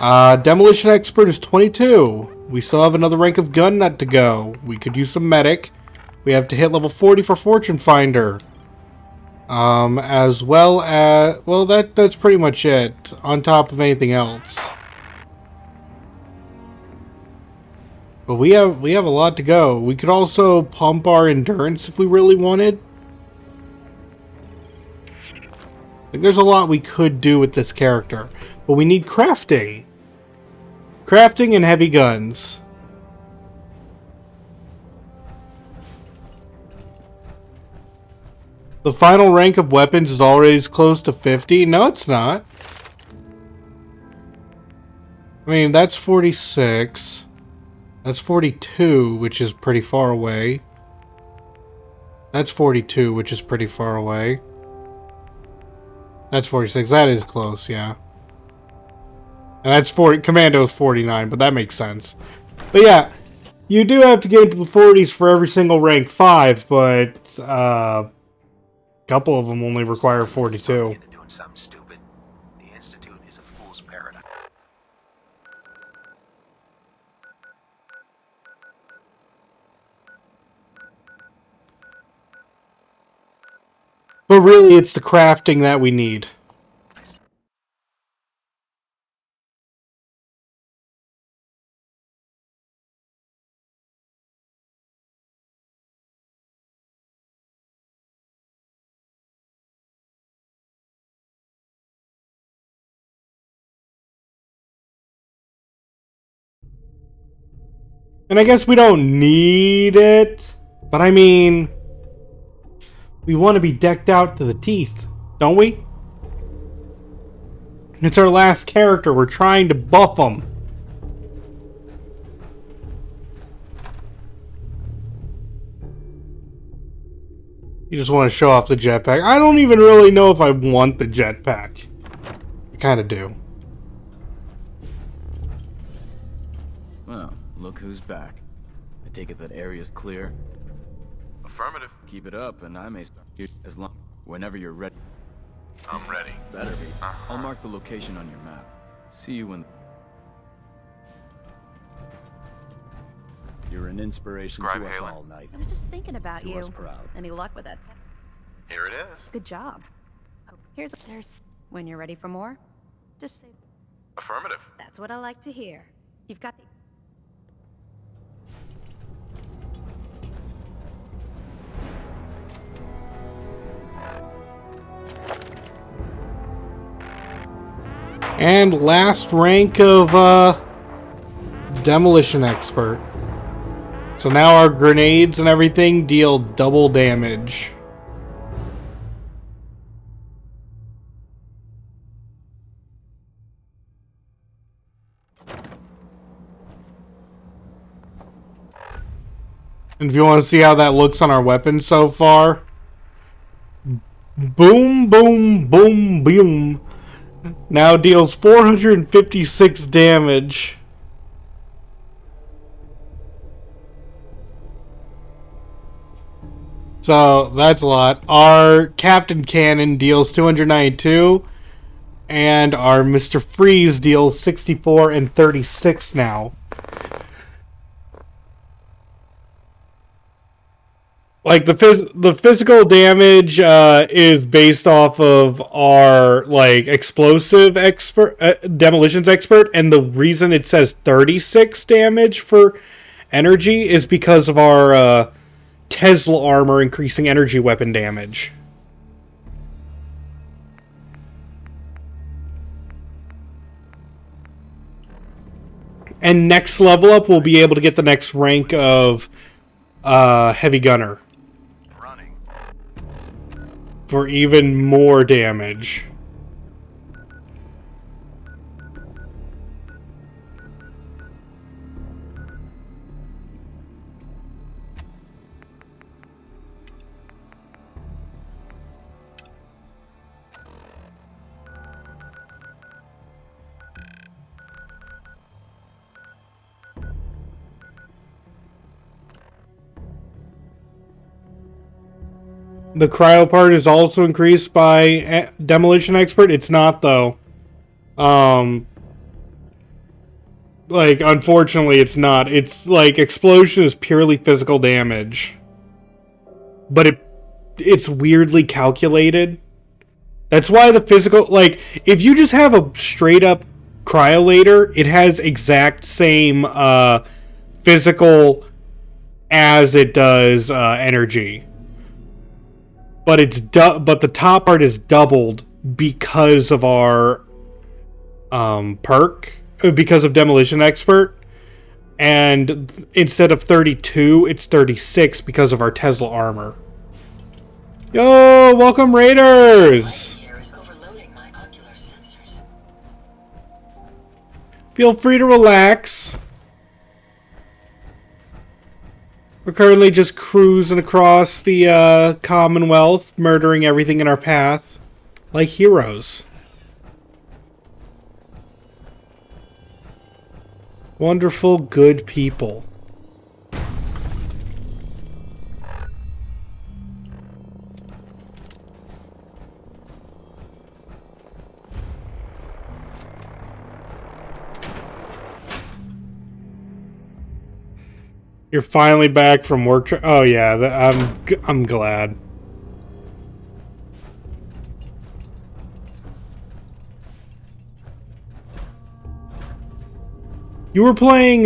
Speaker 1: Demolition expert is 22. We still have another rank of gun nut to go. We could use some medic. We have to hit level 40 for fortune finder. As well as, well, that's pretty much it, on top of anything else. But we have a lot to go. We could also pump our endurance if we really wanted. Like, there's a lot we could do with this character, but we need crafting. Crafting and heavy guns. The final rank of weapons is already close to 50. No, it's not. I mean, that's 46. That's 42, which is pretty far away. That's 42, which is pretty far away. That's 46. That is close, yeah. And that's 40. Commando's 49, but that makes sense. But yeah, you do have to get into the 40s for every single rank 5, but couple of them only require 42.
Speaker 15: Doing something stupid. The Institute is a fool's paradise.
Speaker 1: But really, it's the crafting that we need. And I guess we don't need it, but I mean, we want to be decked out to the teeth, don't we? It's our last character. We're trying to buff them. You just want to show off the jetpack. I don't even really know if I want the jetpack. I kind of do.
Speaker 8: Well, look who's back. I take it that area's clear.
Speaker 22: Affirmative.
Speaker 8: Keep it up, and I may start you as long whenever you're ready.
Speaker 22: I'm ready.
Speaker 8: Better be. I'll mark the location on your map. See you when.
Speaker 11: You're an inspiration
Speaker 22: Scribe
Speaker 11: to us
Speaker 22: Halen.
Speaker 11: all, Knight.
Speaker 7: I was just thinking about
Speaker 11: Do
Speaker 7: you.
Speaker 11: us proud.
Speaker 7: Any luck with that?
Speaker 22: Here it is.
Speaker 7: Good job. Oh, there's. When you're ready for more, just say.
Speaker 22: Affirmative.
Speaker 7: That's what I like to hear. You've got the.
Speaker 1: And last rank of demolition expert. So now our grenades and everything deal double damage. And if you want to see how that looks on our weapons so far, boom, boom, boom, boom. Now deals 456 damage. So that's a lot. Our Captain Cannon deals 292, and our Mr. Freeze deals 64 and 36 now. Like the physical damage is based off of our like explosive expert, demolitions expert, and the reason it says 36 damage for energy is because of our Tesla armor increasing energy weapon damage. And next level up, we'll be able to get the next rank of heavy gunner. For even more damage. The cryo part is also increased by demolition expert. It's not though. Like unfortunately it's not. It's like explosion is purely physical damage. But it's weirdly calculated. That's why the physical, like if you just have a straight up cryolator, it has exact same physical as it does energy. But but the top part is doubled because of our perk, because of Demolition Expert, and instead of 32, it's 36 because of our Tesla armor. Yo, welcome Raiders! Feel free to relax. We're currently just cruising across the Commonwealth, murdering everything in our path, like heroes. Wonderful, good people. You're finally back from work. Oh yeah, I'm glad. You were playing.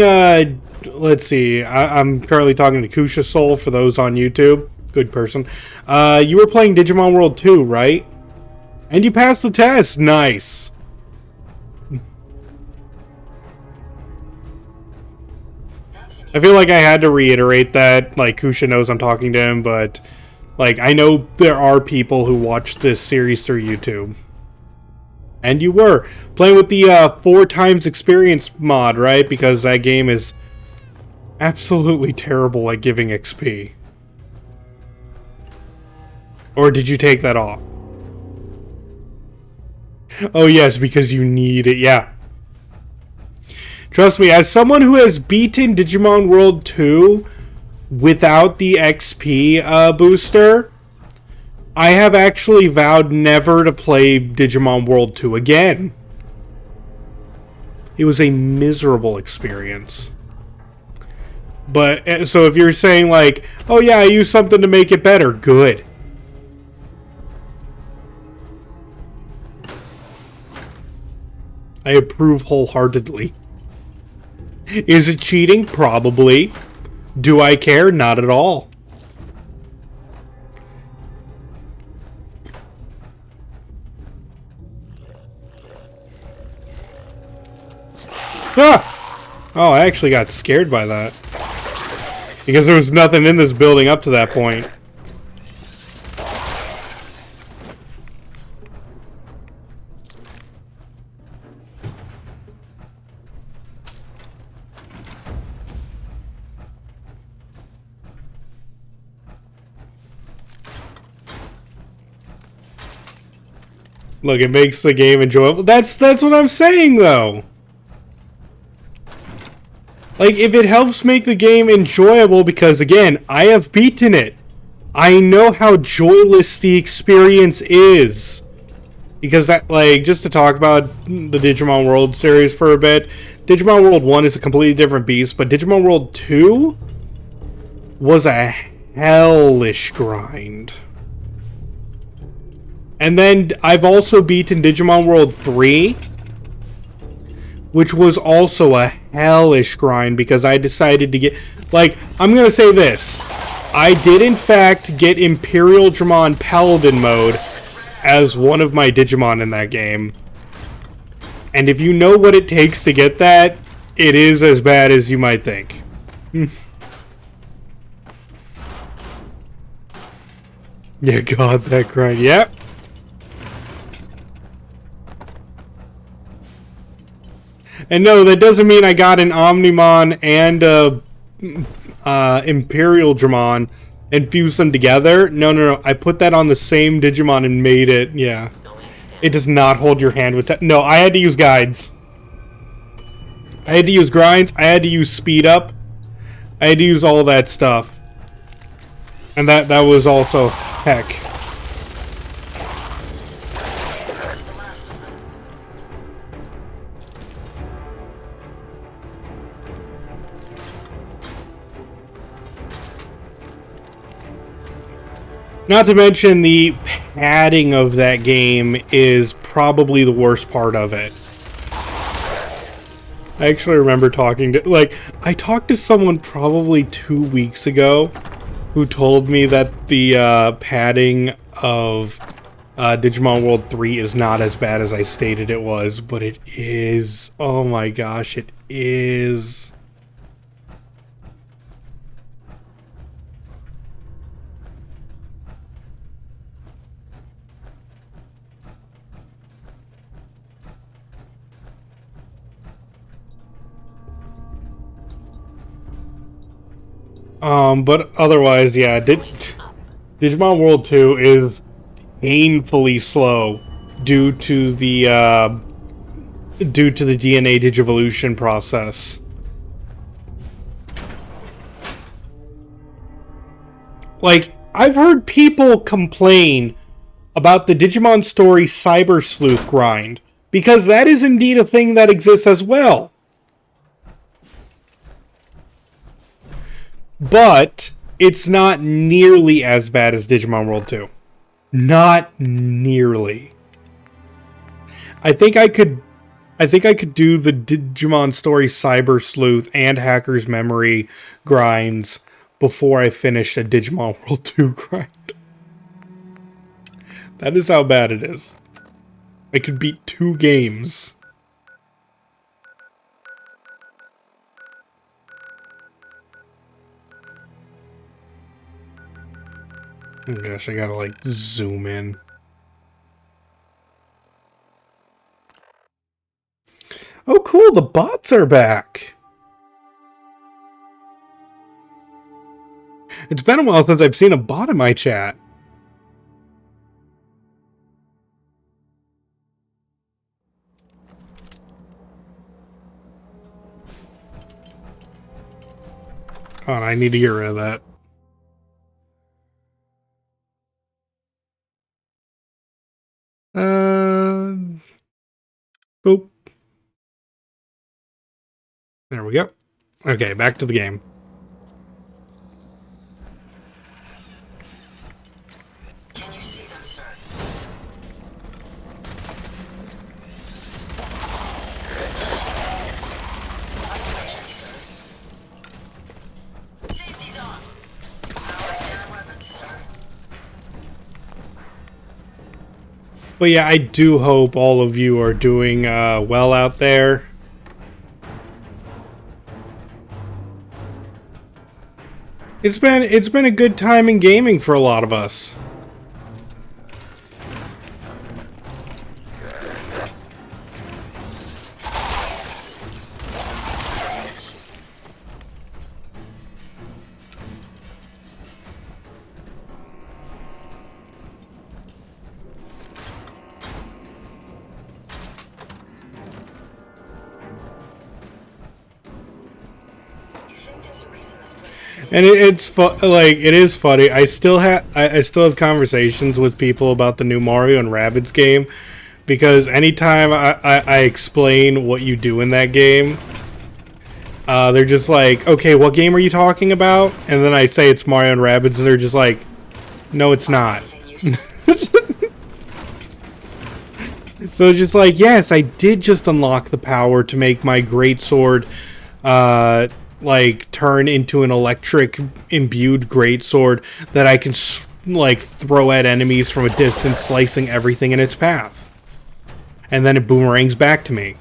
Speaker 1: Let's see. I'm currently talking to Kusha Soul for those on YouTube. Good person. You were playing Digimon World 2, right? And you passed the test. Nice. I feel like I had to reiterate that, like, Kusha knows I'm talking to him, but, like, I know there are people who watch this series through YouTube. And you were playing with the 4 times experience mod, right? Because that game is absolutely terrible at giving XP. Or did you take that off? Oh yes, because you need it, yeah. Trust me, as someone who has beaten Digimon World 2 without the XP booster, I have actually vowed never to play Digimon World 2 again. It was a miserable experience. But, so if you're saying like, oh yeah, I used something to make it better, good. I approve wholeheartedly. Is it cheating? Probably. Do I care? Not at all. Ah! Oh, I actually got scared by that. Because there was nothing in this building up to that point. Look, it makes the game enjoyable. That's what I'm saying, though. Like, if it helps make the game enjoyable, because, again, I have beaten it. I know how joyless the experience is. Because that, like, just to talk about the Digimon World series for a bit, Digimon World 1 is a completely different beast, but Digimon World 2 was a hellish grind. And then I've also beaten Digimon World 3, which was also a hellish grind because I decided to get... Like, I'm going to say this. I did, in fact, get Imperial Dramon Paladin mode as one of my Digimon in that game. And if you know what it takes to get that, it is as bad as you might think. Yeah, God, that grind. Yep. And no, that doesn't mean I got an Omnimon and Imperial Dramon and fused them together. No. I put that on the same Digimon and made it. Yeah. It does not hold your hand with that. No, I had to use guides. I had to use grinds. I had to use speed up. I had to use all that stuff. And that was also heck. Not to mention the padding of that game is probably the worst part of it. I actually remember talking to... Like, I talked to someone probably 2 weeks ago who told me that the padding of Digimon World 3 is not as bad as I stated it was, but it is. Oh my gosh, it is. But otherwise, yeah, Digimon World 2 is painfully slow due to the DNA digivolution process. Like, I've heard people complain about the Digimon Story Cyber Sleuth grind, because that is indeed a thing that exists as well. But it's not nearly as bad as Digimon World 2. Not nearly. I think I could do the Digimon Story Cyber Sleuth and Hacker's Memory grinds before I finished a Digimon World 2 grind. That is how bad it is. I could beat 2 games. Oh gosh, I gotta like zoom in. Oh cool, the bots are back. It's been a while since I've seen a bot in my chat. Hold on, I need to get rid of that. Boop. There we go. Okay, back to the game.
Speaker 12: Can you see them, sir? Safety's on. Powering their weapons, sir.
Speaker 1: But yeah, I do hope all of you are doing well out there. It's been a good time in gaming for a lot of us. And it is funny. I still have conversations with people about the new Mario and Rabbids game, because anytime I explain what you do in that game, they're just like, okay, what game are you talking about? And then I say it's Mario and Rabbids, and they're just like, no, it's not. So it's just like, yes, I did just unlock the power to make my greatsword like turn into an electric imbued greatsword that I can like throw at enemies from a distance, slicing everything in its path, and then it boomerangs back to me.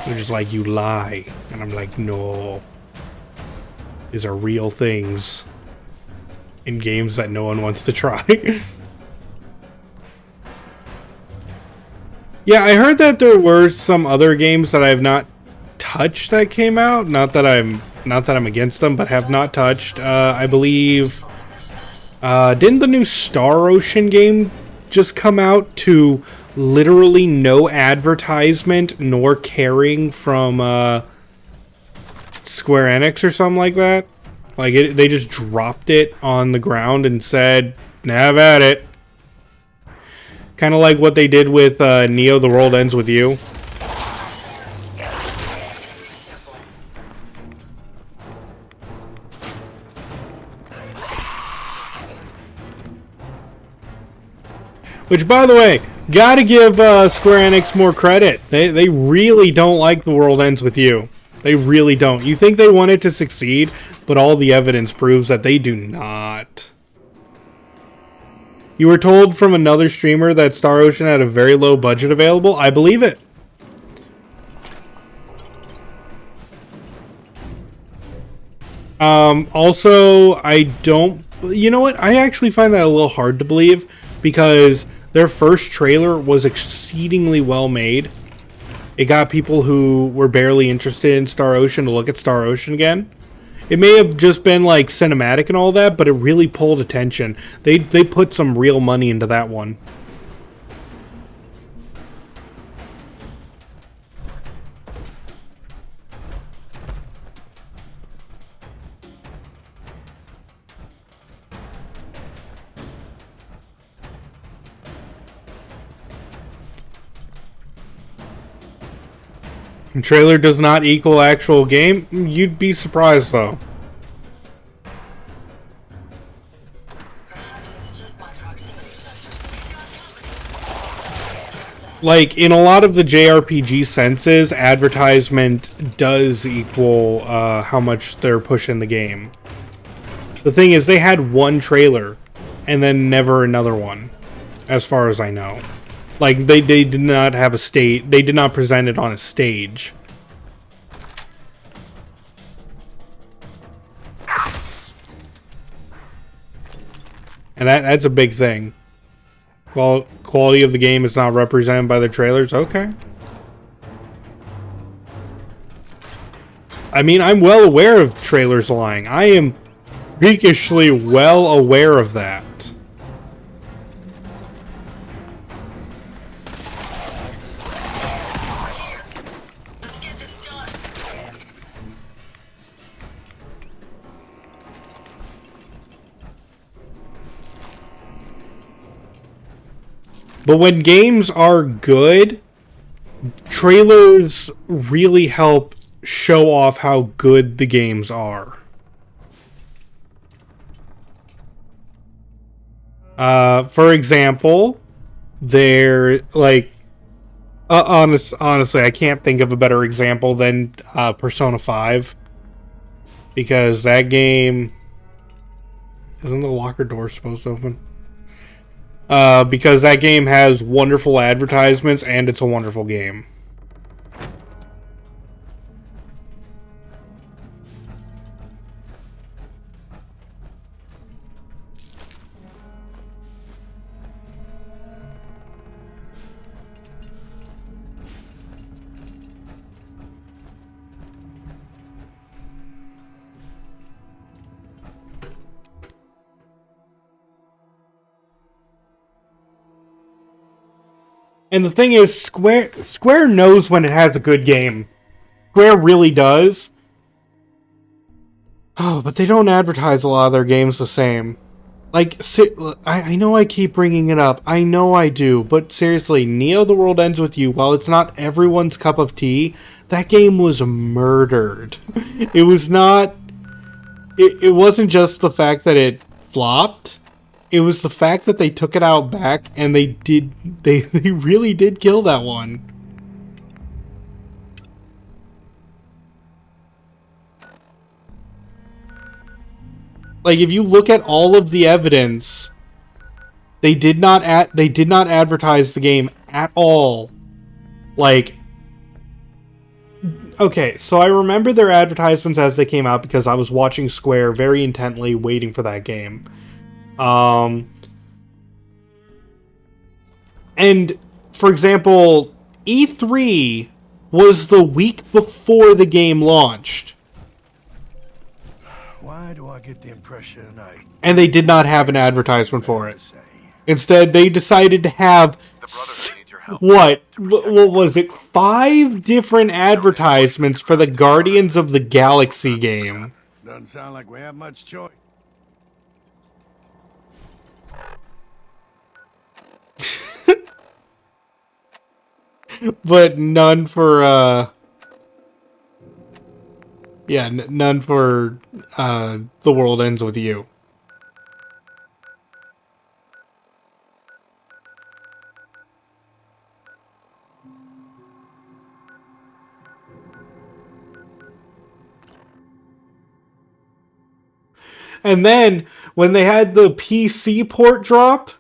Speaker 1: They're just like, you lie, and I'm like, no, these are real things in games that no one wants to try. Yeah, I heard that there were some other games that I have not touched that came out. Not that I'm against them, but have not touched. I believe didn't the new Star Ocean game just come out to literally no advertisement nor caring from Square Enix or something like that? Like they just dropped it on the ground and said, "Have at it." Kind of like what they did with Neo, The World Ends With You. Which, by the way, gotta give Square Enix more credit. They really don't like The World Ends With You. They really don't. You think they want it to succeed, but all the evidence proves that they do not. You were told from another streamer that Star Ocean had a very low budget available. I believe it. Also, I don't... You know what? I actually find that a little hard to believe, because their first trailer was exceedingly well made. It got people who were barely interested in Star Ocean to look at Star Ocean again. It may have just been like cinematic and all that, but it really pulled attention. They put some real money into that one. Trailer does not equal actual game? You'd be surprised, though. Like, in a lot of the JRPG senses, advertisement does equal how much they're pushing the game. The thing is, they had one trailer, and then never another one, as far as I know. Like, they did not have a stage. They did not present it on a stage. And that's a big thing. Quality of the game is not represented by the trailers. Okay. I mean, I'm well aware of trailers lying. I am freakishly well aware of that. But when games are good, trailers really help show off how good the games are. For example, they're like, honestly, I can't think of a better example than Persona 5. Because that game... Isn't the locker door supposed to open? Because that game has wonderful advertisements and it's a wonderful game. And the thing is, Square knows when it has a good game. Square really does. Oh, but they don't advertise a lot of their games the same. Like, I know I keep bringing it up. I know I do. But seriously, Neo The World Ends With You, while it's not everyone's cup of tea, that game was murdered. It was not... It wasn't just the fact that it flopped. It was the fact that they took it out back and they really did kill that one. Like, if you look at all of the evidence, they did not advertise the game at all. Like, okay, so I remember their advertisements as they came out because I was watching Square very intently, waiting for that game. And, for example, E3 was the week before the game launched.
Speaker 20: Why do I get the impression tonight?
Speaker 1: And they did not have an advertisement for it. Instead, they decided to have, what was it, 5 different advertisements for the Guardians of the Galaxy game.
Speaker 20: Doesn't sound like we have much choice.
Speaker 1: But none for, yeah, none for, The World Ends With You. And then, when they had the PC port drop,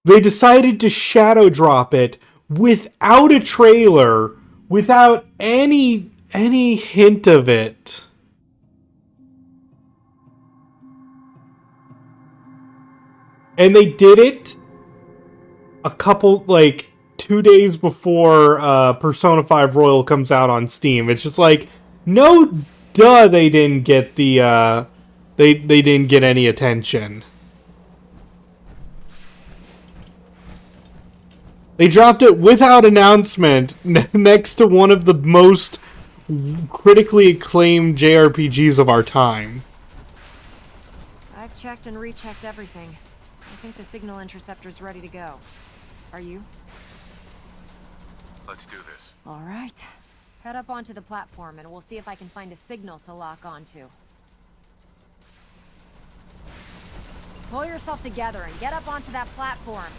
Speaker 1: they decided to shadow drop it without a trailer, without any hint of it. And they did it a couple, like, 2 days before Persona 5 Royal comes out on Steam. It's just like, no duh they didn't get the, they didn't get any attention. They dropped it without announcement next to one of the most critically acclaimed JRPGs of our time.
Speaker 13: I've checked and rechecked everything. I think the signal interceptor's ready to go. Are you?
Speaker 22: Let's do this.
Speaker 13: All right. Head up onto the platform and we'll see if I can find a signal to lock onto. Pull yourself together and get up onto that platform.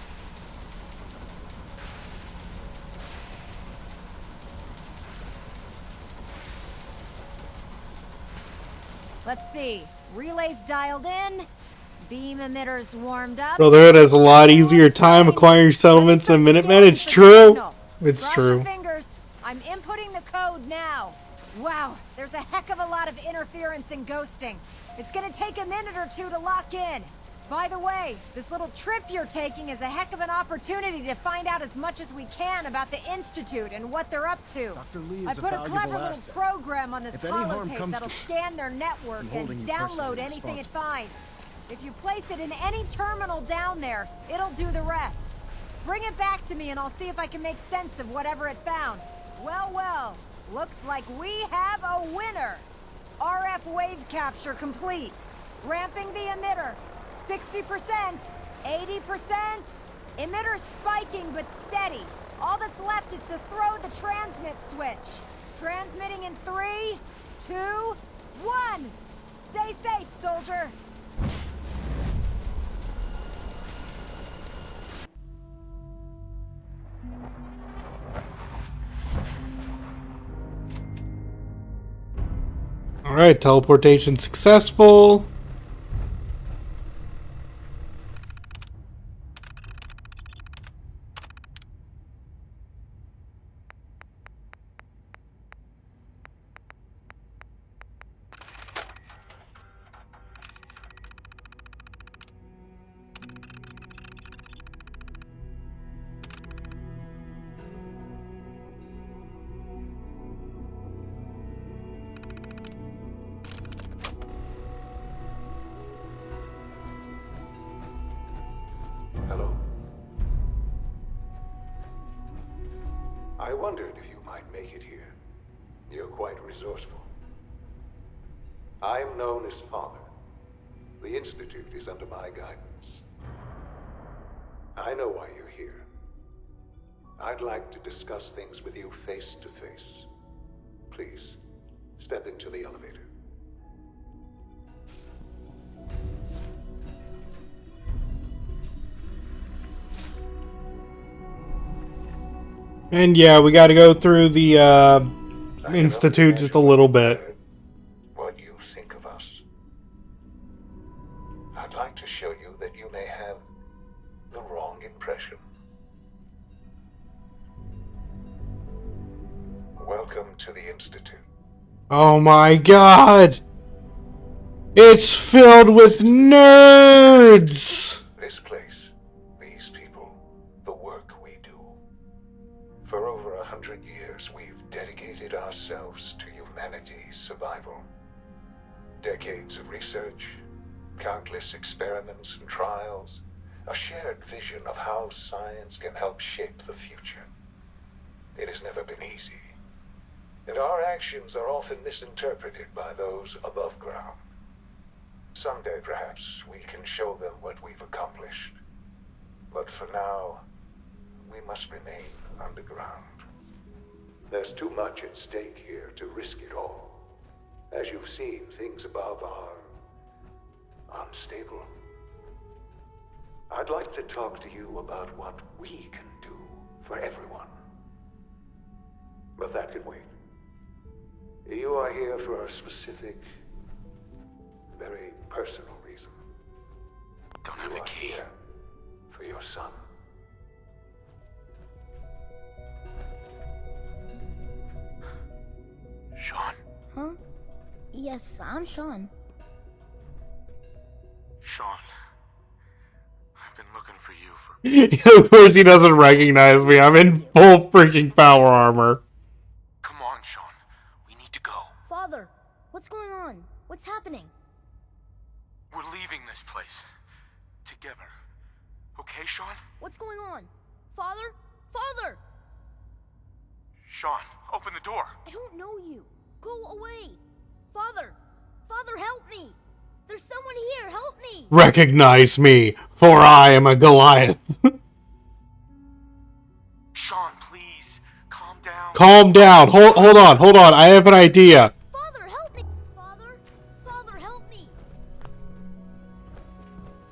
Speaker 13: Let's see. Relays dialed in. Beam emitters warmed up.
Speaker 1: Brotherhood has a lot easier time acquiring settlements than Minutemen. It's true. It's true.
Speaker 13: Your fingers. I'm inputting the code now. Wow, there's a heck of a lot of interference and ghosting. It's gonna take a minute or two to lock in. By the way, this little trip you're taking is a heck of an opportunity to find out as much as we can about the Institute and what they're up to.
Speaker 6: Dr. Lee
Speaker 13: I
Speaker 6: is a
Speaker 13: put a
Speaker 6: valuable
Speaker 13: clever little
Speaker 6: asset.
Speaker 13: program on this
Speaker 6: If any harm
Speaker 13: holotape
Speaker 6: comes
Speaker 13: that'll
Speaker 6: to
Speaker 13: scan their network and
Speaker 6: holding you
Speaker 13: download
Speaker 6: personally
Speaker 13: anything it
Speaker 6: responsible.
Speaker 13: finds. If you place it in any terminal down there, it'll do the rest. Bring it back to me and I'll see if I can make sense of whatever it found. Well, well, looks like we have a winner. RF wave capture complete. Ramping the emitter. 60%, 80%. Emitter spiking but steady. All that's left is to throw the transmit switch. Transmitting in 3, 2, 1. Stay safe, soldier.
Speaker 1: Alright, teleportation successful.
Speaker 5: I wondered if you might make it here. You're quite resourceful. I'm known as Father. The Institute is under my guidance. I know why you're here. I'd like to discuss things with you face to face. Please, step into the elevator.
Speaker 1: And yeah, we got to go through the Institute just a little bit.
Speaker 5: What you think of us. I'd like to show you that you may have the wrong impression. Welcome to the Institute.
Speaker 1: Oh my god! It's filled with nerds!
Speaker 5: This place, these people, the work we do. For over 100 years, we've dedicated ourselves to humanity's survival. Decades of research, countless experiments and trials, a shared vision of how science can help shape the future. It has never been easy, and our actions are often misinterpreted by those above ground. Someday, perhaps, we can show them what we've accomplished. But for now, we must remain underground. There's too much at stake here to risk it all. As you've seen, things above are unstable. I'd like to talk to you about what we can do for everyone. But that can wait. You are here for a specific, very personal reason.
Speaker 22: Don't have the key.
Speaker 5: Here for your son.
Speaker 22: Sean?
Speaker 19: Huh? Yes, I'm Sean.
Speaker 22: Sean. I've been looking for you for...
Speaker 1: Of course he doesn't recognize me. I'm in full freaking power armor.
Speaker 22: Come on, Sean. We need to go.
Speaker 19: Father, what's going on? What's happening?
Speaker 22: We're leaving this place. Together. Okay, Sean?
Speaker 19: What's going on? Father? Father!
Speaker 22: Sean, open the door.
Speaker 19: I don't know you. Go away. Father! Father, help me! There's someone here, help me!
Speaker 1: Recognize me, for I am a Goliath.
Speaker 22: Sean, please. Calm down.
Speaker 1: Calm down. Hold on. I have an idea.
Speaker 19: Father, help me! Father, help me!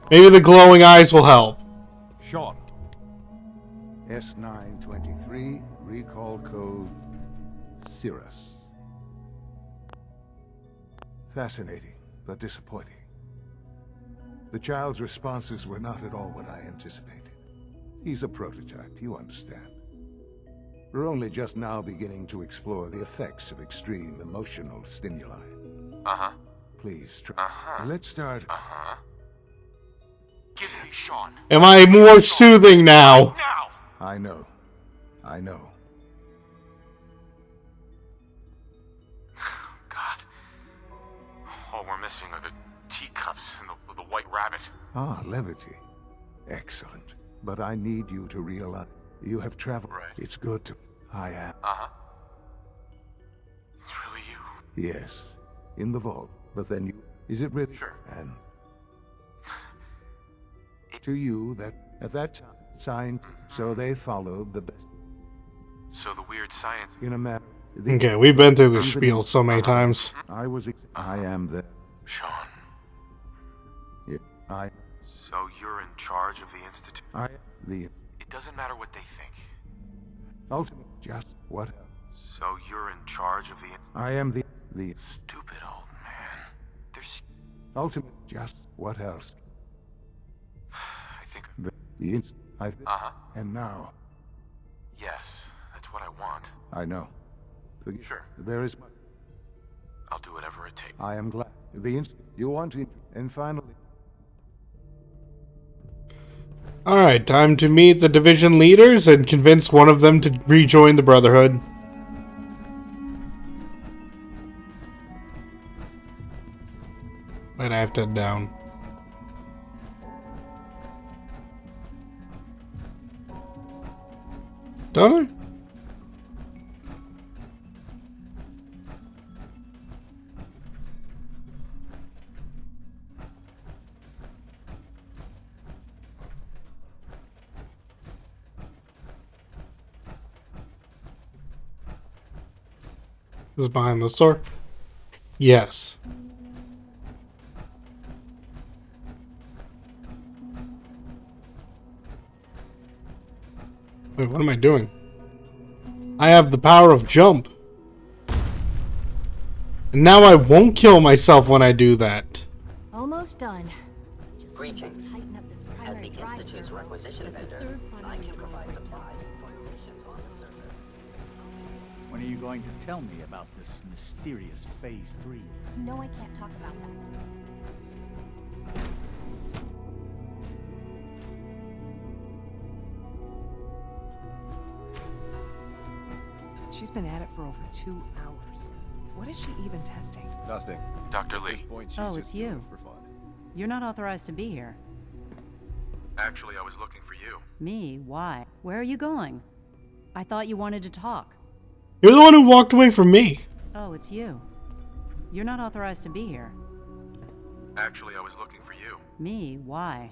Speaker 1: Maybe the glowing eyes will help.
Speaker 9: Sean. S923, recall code Cirrus. Fascinating, but disappointing. The child's responses were not at all what I anticipated. He's a prototype, you understand. We're only just now beginning to explore the effects of extreme emotional stimuli.
Speaker 22: Uh-huh.
Speaker 9: Please try.
Speaker 22: Uh-huh.
Speaker 9: Let's start.
Speaker 22: Uh-huh. Give me Sean.
Speaker 1: Am I more soothing now?
Speaker 22: Now!
Speaker 9: I know.
Speaker 22: God. All we're missing are the teacups and the white rabbit.
Speaker 9: Ah, levity. Excellent. But I need you to realize you have traveled.
Speaker 22: Right.
Speaker 9: It's good to... I am.
Speaker 22: Uh-huh. It's really you.
Speaker 9: Yes. In the vault. But then you... Is it really?
Speaker 22: Sure.
Speaker 9: And... to you, that... At that time, signed... So they followed the best...
Speaker 22: So the weird science...
Speaker 9: In a matter...
Speaker 1: Okay, we've been through the spiel so many times.
Speaker 9: I am the...
Speaker 22: Sean.
Speaker 9: I...
Speaker 22: So you're in charge of the Institute?
Speaker 9: It
Speaker 22: doesn't matter what they think.
Speaker 9: Ultimate, just what?
Speaker 22: So you're in charge of the...
Speaker 9: I am the...
Speaker 22: Stupid old man. There's...
Speaker 9: Ultimate, just what else?
Speaker 22: I think...
Speaker 9: Uh-huh. And now...
Speaker 22: Yes, that's what I want.
Speaker 9: I know.
Speaker 22: Sure.
Speaker 9: There is...
Speaker 22: I'll do whatever it takes.
Speaker 9: I am glad. You want to... And finally...
Speaker 1: Alright, time to meet the division leaders and convince one of them to rejoin the Brotherhood. Wait, I have to head down. Don't I? Is it behind the store? Yes. Wait, what am I doing? I have the power of jump. And now I won't kill myself when I do that.
Speaker 4: Almost done.
Speaker 12: Greetings. As the Institute's requisition vendor, I can provide supplies for your missions on the surface.
Speaker 2: When are you going to tell me about this mysterious Phase 3?
Speaker 4: No, I can't talk about that.
Speaker 10: She's been at it for over 2 hours. What is she even testing?
Speaker 23: Nothing.
Speaker 22: Dr. Lee.
Speaker 14: Oh, it's you. You're not authorized to be here.
Speaker 22: Actually, I was looking for you.
Speaker 14: Me? Why? Where are you going? I thought you wanted to talk.
Speaker 1: You're the one who walked away from me.
Speaker 14: Oh, it's you. You're not authorized to be here.
Speaker 22: Actually, I was looking for you.
Speaker 14: Me? Why?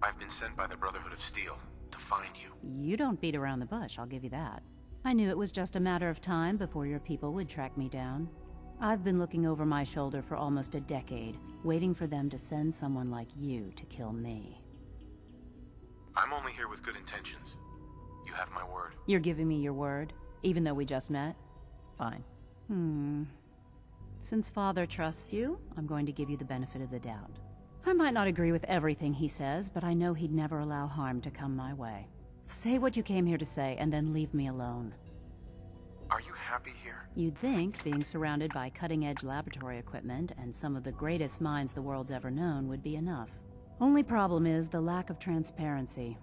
Speaker 22: I've been sent by the Brotherhood of Steel to find you.
Speaker 14: You don't beat around the bush, I'll give you that. I knew it was just a matter of time before your people would track me down. I've been looking over my shoulder for almost a decade, waiting for them to send someone like you to kill me.
Speaker 22: I'm only here with good intentions. You have my word.
Speaker 14: You're giving me your word, even though we just met? Fine. Since Father trusts you, I'm going to give you the benefit of the doubt. I might not agree with everything he says, but I know he'd never allow harm to come my way. Say what you came here to say, and then leave me alone.
Speaker 22: Are you happy here?
Speaker 14: You'd think being surrounded by cutting-edge laboratory equipment and some of the greatest minds the world's ever known would be enough. Only problem is the lack of transparency.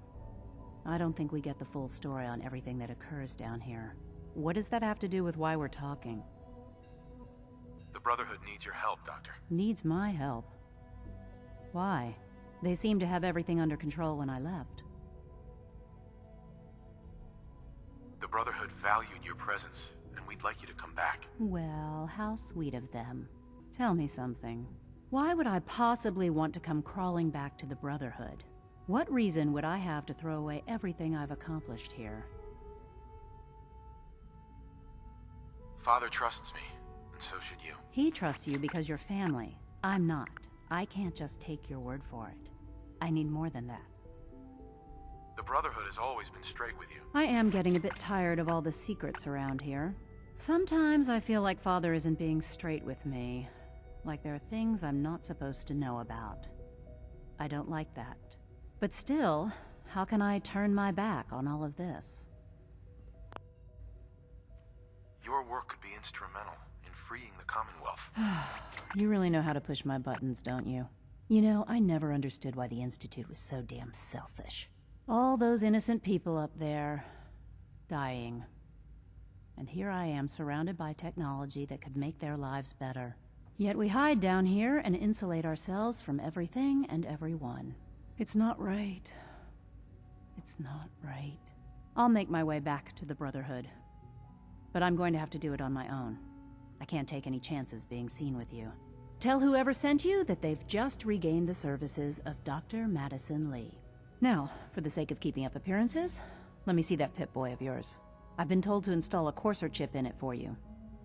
Speaker 14: I don't think we get the full story on everything that occurs down here. What does that have to do with why we're talking?
Speaker 22: The Brotherhood needs your help, Doctor.
Speaker 14: Needs my help? Why? They seemed to have everything under control when I left.
Speaker 22: The Brotherhood valued your presence, and we'd like you to come back.
Speaker 14: Well, how sweet of them. Tell me something. Why would I possibly want to come crawling back to the Brotherhood? What reason would I have to throw away everything I've accomplished here?
Speaker 22: Father trusts me, and so should you.
Speaker 14: He trusts you because you're family. I'm not. I can't just take your word for it. I need more than that.
Speaker 22: The Brotherhood has always been straight with you.
Speaker 14: I am getting a bit tired of all the secrets around here. Sometimes I feel like Father isn't being straight with me. Like there are things I'm not supposed to know about. I don't like that. But still, how can I turn my back on all of this?
Speaker 22: Your work could be instrumental in freeing the Commonwealth.
Speaker 14: You really know how to push my buttons, don't you? You know, I never understood why the Institute was so damn selfish. All those innocent people up there, dying. And here I am surrounded by technology that could make their lives better. Yet we hide down here and insulate ourselves from everything and everyone. It's not right. It's not right. I'll make my way back to the Brotherhood. But I'm going to have to do it on my own. I can't take any chances being seen with you. Tell whoever sent you that they've just regained the services of Dr. Madison Lee. Now, for the sake of keeping up appearances, let me see that Pip-Boy of yours. I've been told to install a courser chip in it for you.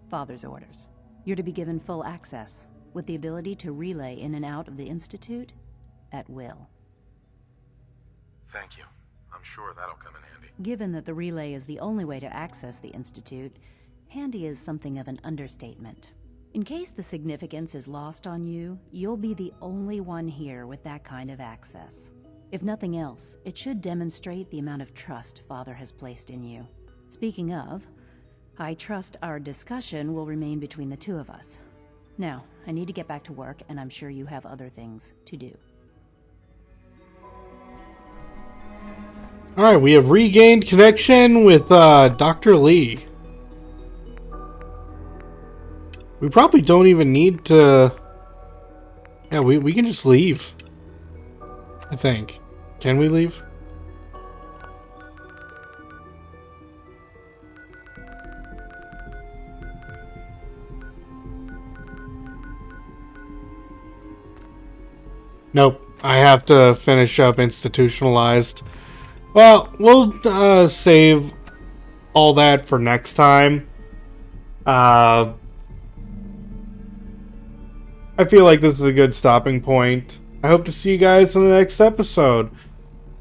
Speaker 14: Father's orders. You're to be given full access, with the ability to relay in and out of the Institute at will.
Speaker 22: Thank you. I'm sure that'll come in handy.
Speaker 14: Given that the relay is the only way to access the Institute, handy is something of an understatement. In case the significance is lost on you, you'll be the only one here with that kind of access. If nothing else, it should demonstrate the amount of trust Father has placed in you. Speaking of, I trust our discussion will remain between the two of us. Now, I need to get back to work, and I'm sure you have other things to do.
Speaker 1: Alright, we have regained connection with Dr. Lee. We probably don't even need to... Yeah, we can just leave. I think. Can we leave? Nope. I have to finish up institutionalized. Well, we'll save all that for next time. I feel like this is a good stopping point. I hope to see you guys in the next episode.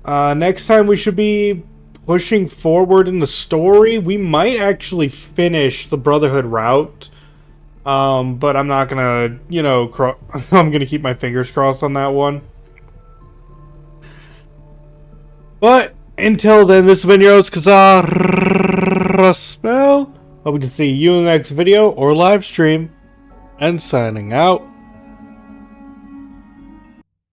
Speaker 1: Next time we should be pushing forward in the story. We might actually finish the Brotherhood route. But I'm not gonna, you know, I'm gonna keep my fingers crossed on that one. But until then, this has been your host, Spell. Hope we can see you in the next video or live stream. And signing out.